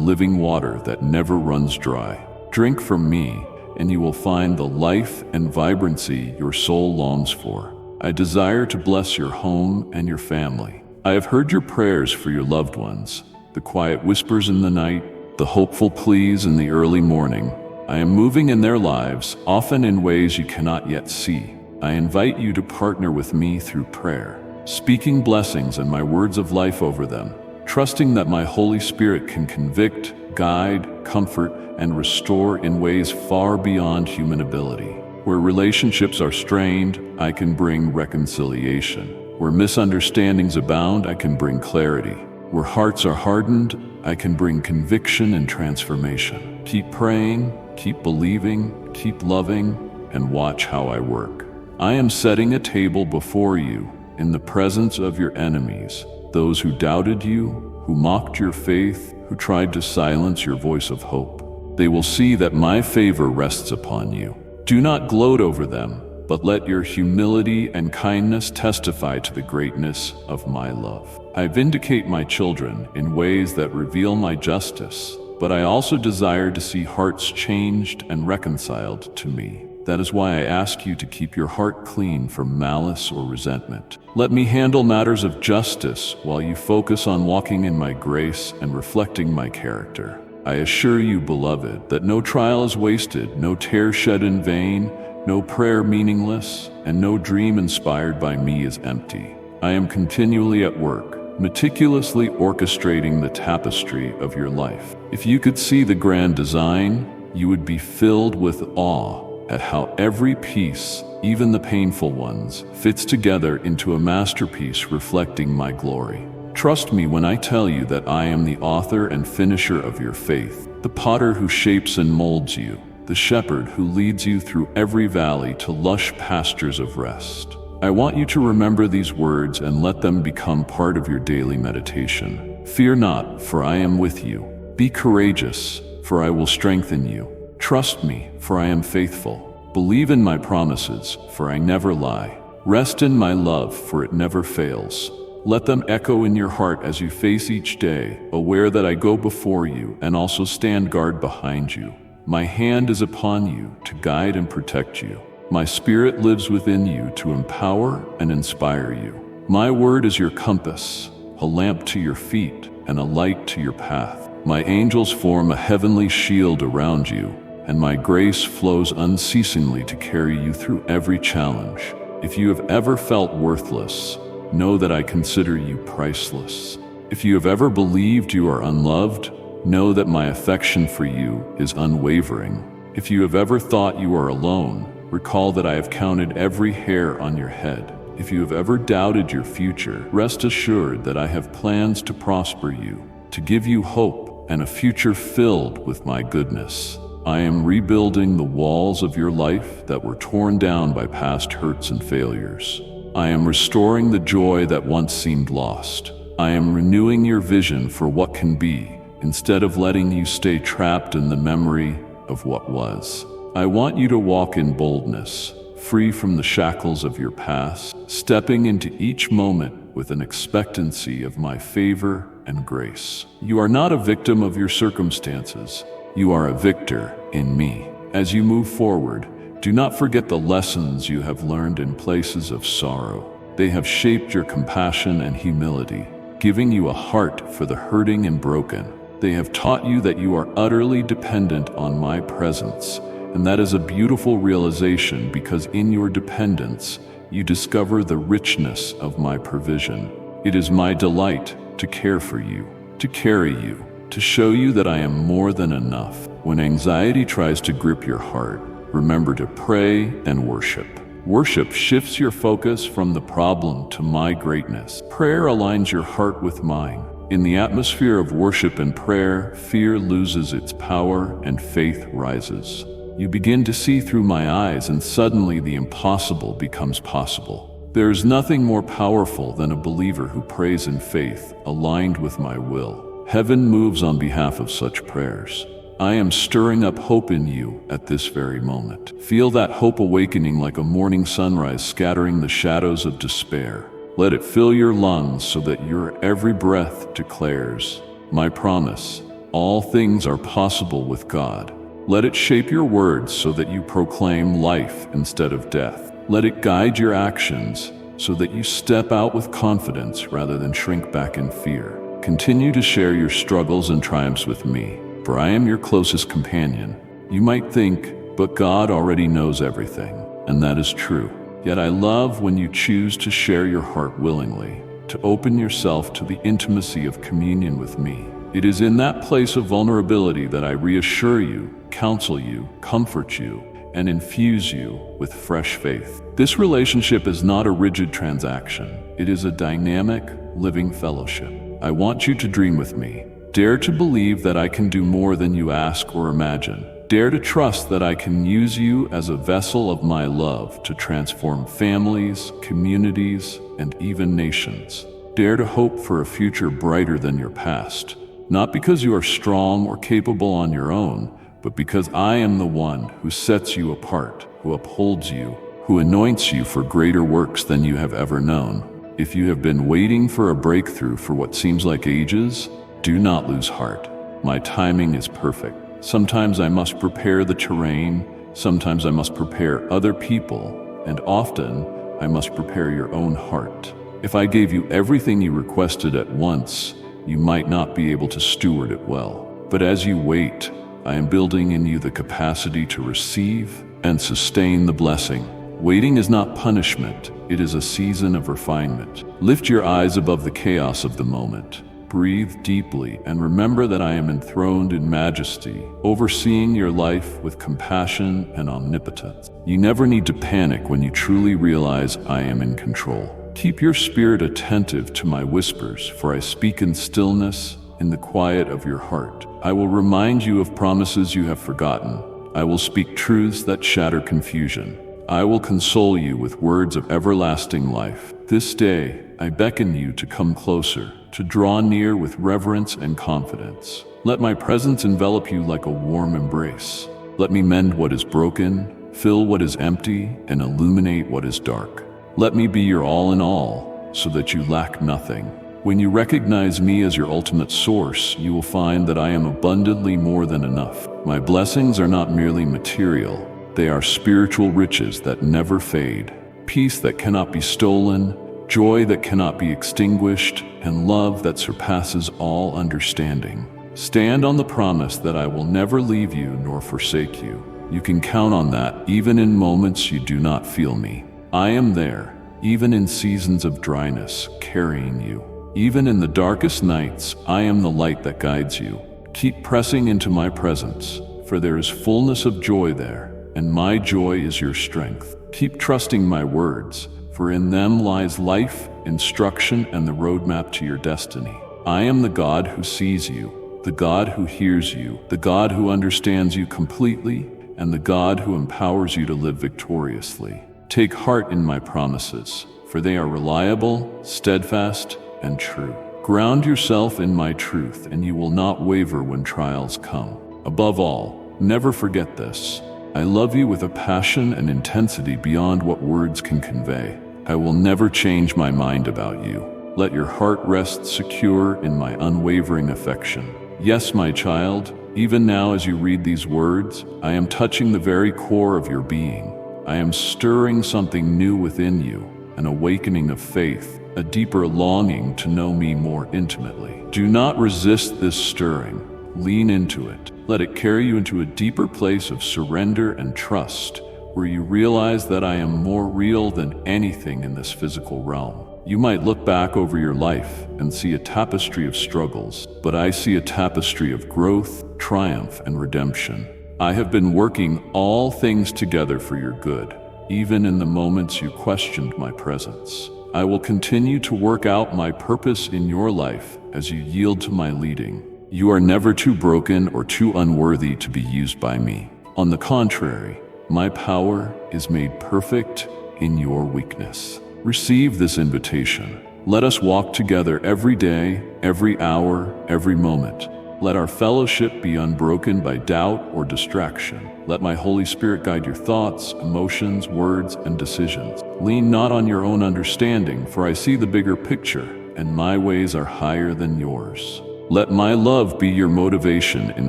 Speaker 1: living water that never runs dry. Drink from me, and you will find the life and vibrancy your soul longs for. I desire to bless your home and your family. I have heard your prayers for your loved ones, the quiet whispers in the night, the hopeful pleas in the early morning. I am moving in their lives, often in ways you cannot yet see. I invite you to partner with me through prayer, speaking blessings and my words of life over them, trusting that my Holy Spirit can convict, guide, comfort, and restore in ways far beyond human ability. Where relationships are strained, I can bring reconciliation. Where misunderstandings abound, I can bring clarity. Where hearts are hardened, I can bring conviction and transformation. Keep praying, keep believing, keep loving, and watch how I work. I am setting a table before you in the presence of your enemies, those who doubted you, who mocked your faith, who tried to silence your voice of hope. They will see that my favor rests upon you. Do not gloat over them, but let your humility and kindness testify to the greatness of my love. I vindicate my children in ways that reveal my justice, but I also desire to see hearts changed and reconciled to me. That is why I ask you to keep your heart clean from malice or resentment. Let me handle matters of justice while you focus on walking in my grace and reflecting my character. I assure you, beloved, that no trial is wasted, no tear shed in vain, no prayer meaningless, and no dream inspired by me is empty. I am continually at work, meticulously orchestrating the tapestry of your life. If you could see the grand design, you would be filled with awe at how every piece, even the painful ones, fits together into a masterpiece reflecting my glory. Trust me when I tell you that I am the author and finisher of your faith, the potter who shapes and molds you, the shepherd who leads you through every valley to lush pastures of rest. I want you to remember these words and let them become part of your daily meditation. Fear not, for I am with you. Be courageous, for I will strengthen you. Trust me, for I am faithful. Believe in my promises, for I never lie. Rest in my love, for it never fails. Let them echo in your heart as you face each day, aware that I go before you and also stand guard behind you. My hand is upon you to guide and protect you. My spirit lives within you to empower and inspire you. My word is your compass, a lamp to your feet and a light to your path. My angels form a heavenly shield around you, and my grace flows unceasingly to carry you through every challenge. If you have ever felt worthless, know that I consider you priceless. If you have ever believed you are unloved, know that my affection for you is unwavering. If you have ever thought you are alone, recall that I have counted every hair on your head. If you have ever doubted your future, rest assured that I have plans to prosper you, to give you hope and a future filled with my goodness. I am rebuilding the walls of your life that were torn down by past hurts and failures. I am restoring the joy that once seemed lost. I am renewing your vision for what can be, instead of letting you stay trapped in the memory of what was. I want you to walk in boldness, free from the shackles of your past, stepping into each moment with an expectancy of my favor and grace. You are not a victim of your circumstances. You are a victor in me. As you move forward, do not forget the lessons you have learned in places of sorrow. They have shaped your compassion and humility, giving you a heart for the hurting and broken. They have taught you that you are utterly dependent on my presence, and that is a beautiful realization because in your dependence, you discover the richness of my provision. It is my delight to care for you, to carry you, to show you that I am more than enough. When anxiety tries to grip your heart, remember to pray and worship. Worship shifts your focus from the problem to my greatness. Prayer aligns your heart with mine. In the atmosphere of worship and prayer, fear loses its power and faith rises. You begin to see through my eyes, and suddenly the impossible becomes possible. There is nothing more powerful than a believer who prays in faith, aligned with my will. Heaven moves on behalf of such prayers. I am stirring up hope in you at this very moment. Feel that hope awakening like a morning sunrise, scattering the shadows of despair. Let it fill your lungs so that your every breath declares, my promise, all things are possible with God. Let it shape your words so that you proclaim life instead of death. Let it guide your actions so that you step out with confidence rather than shrink back in fear. Continue to share your struggles and triumphs with me, for I am your closest companion. You might think, but God already knows everything, and that is true. Yet I love when you choose to share your heart willingly, to open yourself to the intimacy of communion with me. It is in that place of vulnerability that I reassure you, counsel you, comfort you, and infuse you with fresh faith. This relationship is not a rigid transaction. It is a dynamic, living fellowship. I want you to dream with me. Dare to believe that I can do more than you ask or imagine. Dare to trust that I can use you as a vessel of my love to transform families, communities, and even nations. Dare to hope for a future brighter than your past, not because you are strong or capable on your own, but because I am the one who sets you apart, who upholds you, who anoints you for greater works than you have ever known. If you have been waiting for a breakthrough for what seems like ages, do not lose heart. My timing is perfect. Sometimes I must prepare the terrain, sometimes I must prepare other people, and often I must prepare your own heart. If I gave you everything you requested at once, you might not be able to steward it well. But as you wait, I am building in you the capacity to receive and sustain the blessing. Waiting is not punishment, it is a season of refinement. Lift your eyes above the chaos of the moment. Breathe deeply and remember that I am enthroned in majesty, overseeing your life with compassion and omnipotence. You never need to panic when you truly realize I am in control. Keep your spirit attentive to my whispers, for I speak in stillness, in the quiet of your heart. I will remind you of promises you have forgotten. I will speak truths that shatter confusion. I will console you with words of everlasting life. This day, I beckon you to come closer, to draw near with reverence and confidence. Let my presence envelop you like a warm embrace. Let me mend what is broken, fill what is empty, and illuminate what is dark. Let me be your all in all, so that you lack nothing. When you recognize me as your ultimate source, you will find that I am abundantly more than enough. My blessings are not merely material, they are spiritual riches that never fade, peace that cannot be stolen, joy that cannot be extinguished, and love that surpasses all understanding. Stand on the promise that I will never leave you nor forsake you. You can count on that even in moments you do not feel me. I am there, even in seasons of dryness, carrying you. Even in the darkest nights, I am the light that guides you. Keep pressing into my presence, for there is fullness of joy there, and my joy is your strength. Keep trusting my words, for in them lies life, instruction, and the roadmap to your destiny. I am the God who sees you, the God who hears you, the God who understands you completely, and the God who empowers you to live victoriously. Take heart in my promises, for they are reliable, steadfast, and true. Ground yourself in my truth, and you will not waver when trials come. Above all, never forget this. I love you with a passion and intensity beyond what words can convey. I will never change my mind about you. Let your heart rest secure in my unwavering affection. Yes, my child, even now as you read these words, I am touching the very core of your being. I am stirring something new within you, an awakening of faith, a deeper longing to know me more intimately. Do not resist this stirring. Lean into it. Let it carry you into a deeper place of surrender and trust, where you realize that I am more real than anything in this physical realm. You might look back over your life and see a tapestry of struggles, but I see a tapestry of growth, triumph, and redemption. I have been working all things together for your good, even in the moments you questioned my presence. I will continue to work out my purpose in your life as you yield to my leading. You are never too broken or too unworthy to be used by me. On the contrary, my power is made perfect in your weakness. Receive this invitation. Let us walk together every day, every hour, every moment. Let our fellowship be unbroken by doubt or distraction. Let my Holy Spirit guide your thoughts, emotions, words, and decisions. Lean not on your own understanding, for I see the bigger picture, and my ways are higher than yours. Let my love be your motivation in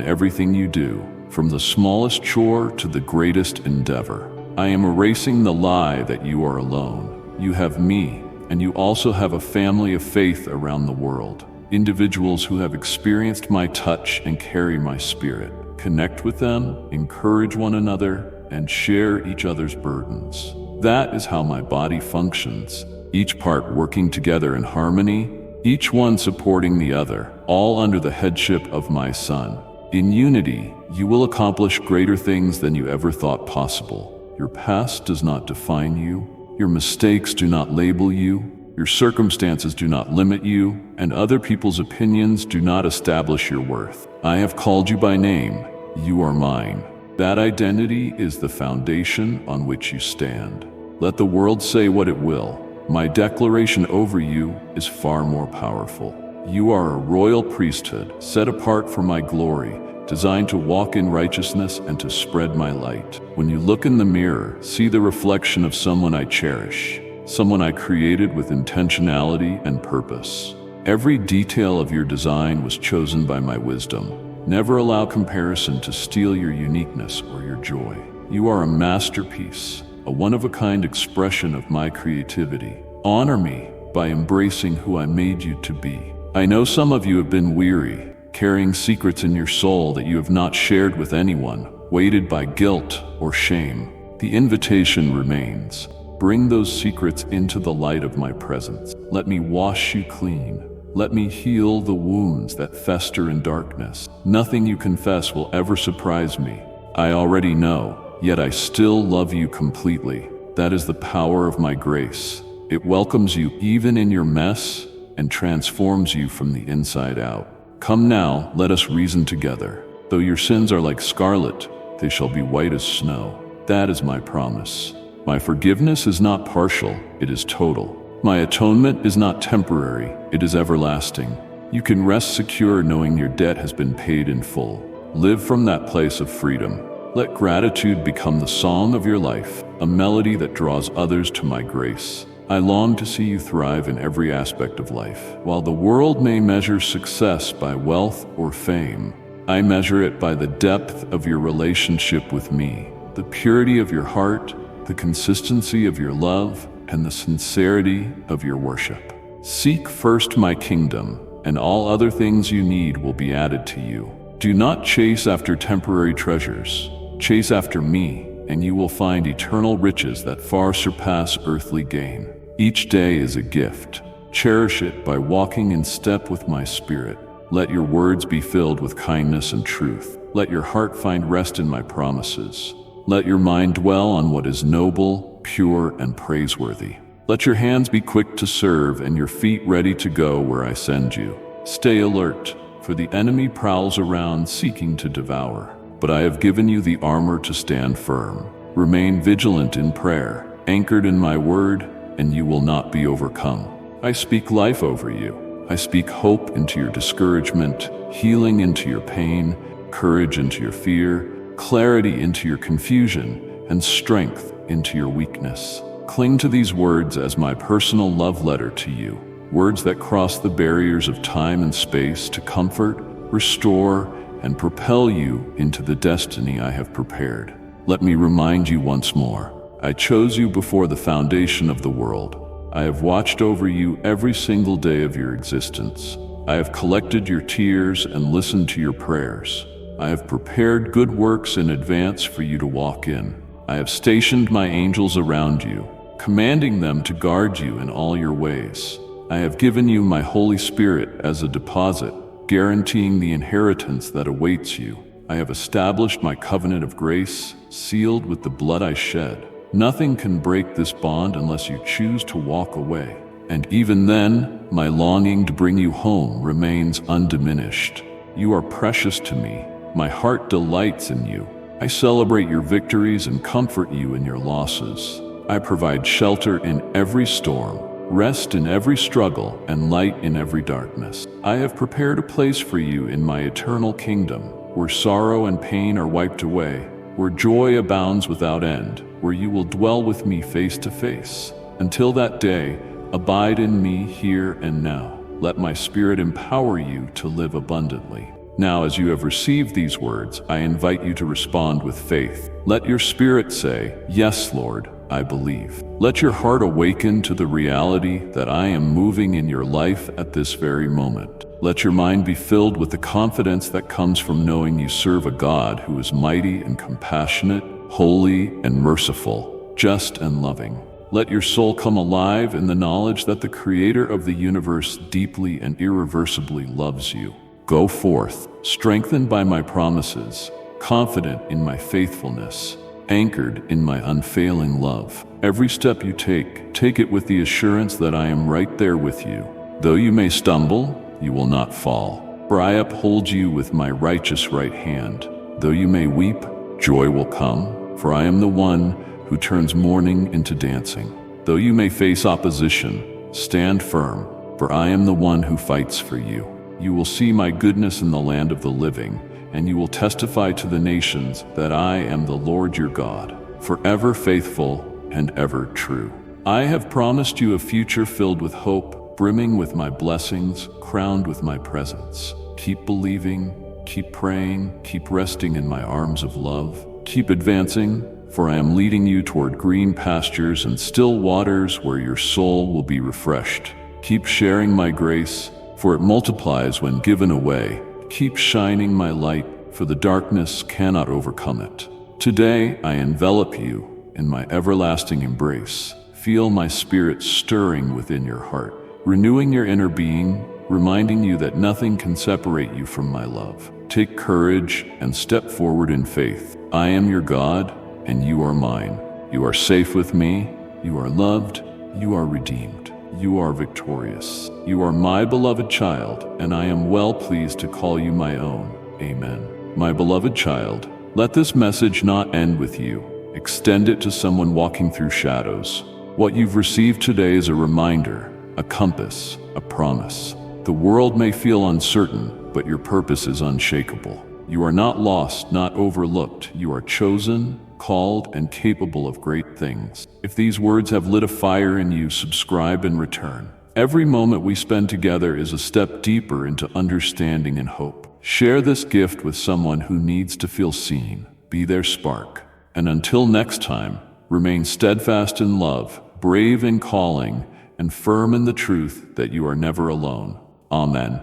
Speaker 1: everything you do, from the smallest chore to the greatest endeavor. I am erasing the lie that you are alone. You have me, and you also have a family of faith around the world. Individuals who have experienced my touch and carry my spirit. Connect with them, encourage one another, and share each other's burdens. That is how my body functions, each part working together in harmony, each one supporting the other, all under the headship of my Son. In unity, you will accomplish greater things than you ever thought possible. Your past does not define you, your mistakes do not label you, your circumstances do not limit you, and other people's opinions do not establish your worth. I have called you by name. You are mine. That identity is the foundation on which you stand. Let the world say what it will. My declaration over you is far more powerful. You are a royal priesthood, set apart for my glory, designed to walk in righteousness and to spread my light. When you look in the mirror, see the reflection of someone I cherish, someone I created with intentionality and purpose. Every detail of your design was chosen by my wisdom. Never allow comparison to steal your uniqueness or your joy. You are a masterpiece, a one-of-a-kind expression of my creativity. Honor me by embracing who I made you to be. I know some of you have been weary, carrying secrets in your soul that you have not shared with anyone, weighted by guilt or shame. The invitation remains. Bring those secrets into the light of my presence. Let me wash you clean. Let me heal the wounds that fester in darkness. Nothing you confess will ever surprise me. I already know, yet I still love you completely. That is the power of my grace. It welcomes you even in your mess and transforms you from the inside out. Come now, let us reason together. Though your sins are like scarlet, they shall be white as snow. That is my promise. My forgiveness is not partial, it is total. My atonement is not temporary, it is everlasting. You can rest secure knowing your debt has been paid in full. Live from that place of freedom. Let gratitude become the song of your life, a melody that draws others to my grace. I long to see you thrive in every aspect of life. While the world may measure success by wealth or fame, I measure it by the depth of your relationship with me, the purity of your heart, the consistency of your love, and the sincerity of your worship. Seek first my kingdom, and all other things you need will be added to you. Do not chase after temporary treasures. Chase after me, and you will find eternal riches that far surpass earthly gain. Each day is a gift. Cherish it by walking in step with my spirit. Let your words be filled with kindness and truth. Let your heart find rest in my promises. Let your mind dwell on what is noble, pure, and praiseworthy. Let your hands be quick to serve and your feet ready to go where I send you. Stay alert, for the enemy prowls around seeking to devour. But I have given you the armor to stand firm. Remain vigilant in prayer, anchored in my word, and you will not be overcome. I speak life over you. I speak hope into your discouragement, healing into your pain, courage into your fear, clarity into your confusion, and strength into your weakness. Cling to these words as my personal love letter to you, words that cross the barriers of time and space to comfort, restore, and propel you into the destiny I have prepared. Let me remind you once more, I chose you before the foundation of the world. I have watched over you every single day of your existence. I have collected your tears and listened to your prayers. I have prepared good works in advance for you to walk in. I have stationed my angels around you, commanding them to guard you in all your ways. I have given you my Holy Spirit as a deposit, guaranteeing the inheritance that awaits you. I have established my covenant of grace, sealed with the blood I shed. Nothing can break this bond unless you choose to walk away. And even then, my longing to bring you home remains undiminished. You are precious to me. My heart delights in you. I celebrate your victories and comfort you in your losses. I provide shelter in every storm, rest in every struggle, and light in every darkness. I have prepared a place for you in my eternal kingdom, where sorrow and pain are wiped away, where joy abounds without end, where you will dwell with me face to face. Until that day, abide in me here and now. Let my Spirit empower you to live abundantly. Now, as you have received these words, I invite you to respond with faith. Let your spirit say, "Yes, Lord, I believe." Let your heart awaken to the reality that I am moving in your life at this very moment. Let your mind be filled with the confidence that comes from knowing you serve a God who is mighty and compassionate, holy and merciful, just and loving. Let your soul come alive in the knowledge that the Creator of the universe deeply and irreversibly loves you. Go forth, strengthened by my promises, confident in my faithfulness, anchored in my unfailing love. Every step you take it with the assurance that I am right there with you. Though you may stumble, you will not fall, for I uphold you with my righteous right hand. Though you may weep, joy will come, for I am the one who turns mourning into dancing. Though you may face opposition, stand firm, for I am the one who fights for you. You will see my goodness in the land of the living, and you will testify to the nations that I am the Lord your God, forever faithful and ever true. I have promised you a future filled with hope, brimming with my blessings, crowned with my presence. Keep believing, keep praying, keep resting in my arms of love. Keep advancing, for I am leading you toward green pastures and still waters where your soul will be refreshed. Keep sharing my grace, for it multiplies when given away. Keep shining my light, for the darkness cannot overcome it. Today I envelop you in my everlasting embrace. Feel my spirit stirring within your heart, renewing your inner being, reminding you that nothing can separate you from my love. Take courage and step forward in faith. I am your God, and you are mine. You are safe with me. You are loved. You are redeemed. You are victorious. You are my beloved child, and I am well pleased to call you my own. Amen. My beloved child, let this message not end with you. Extend it to someone walking through shadows. What you've received today is a reminder, a compass, a promise. The world may feel uncertain, but your purpose is unshakable. You are not lost, not overlooked. You are chosen, called, and capable of great things. If these words have lit a fire in you, subscribe and return. Every moment we spend together is a step deeper into understanding and hope. Share this gift with someone who needs to feel seen. Be their spark. And until next time, remain steadfast in love, brave in calling, and firm in the truth that you are never alone. Amen.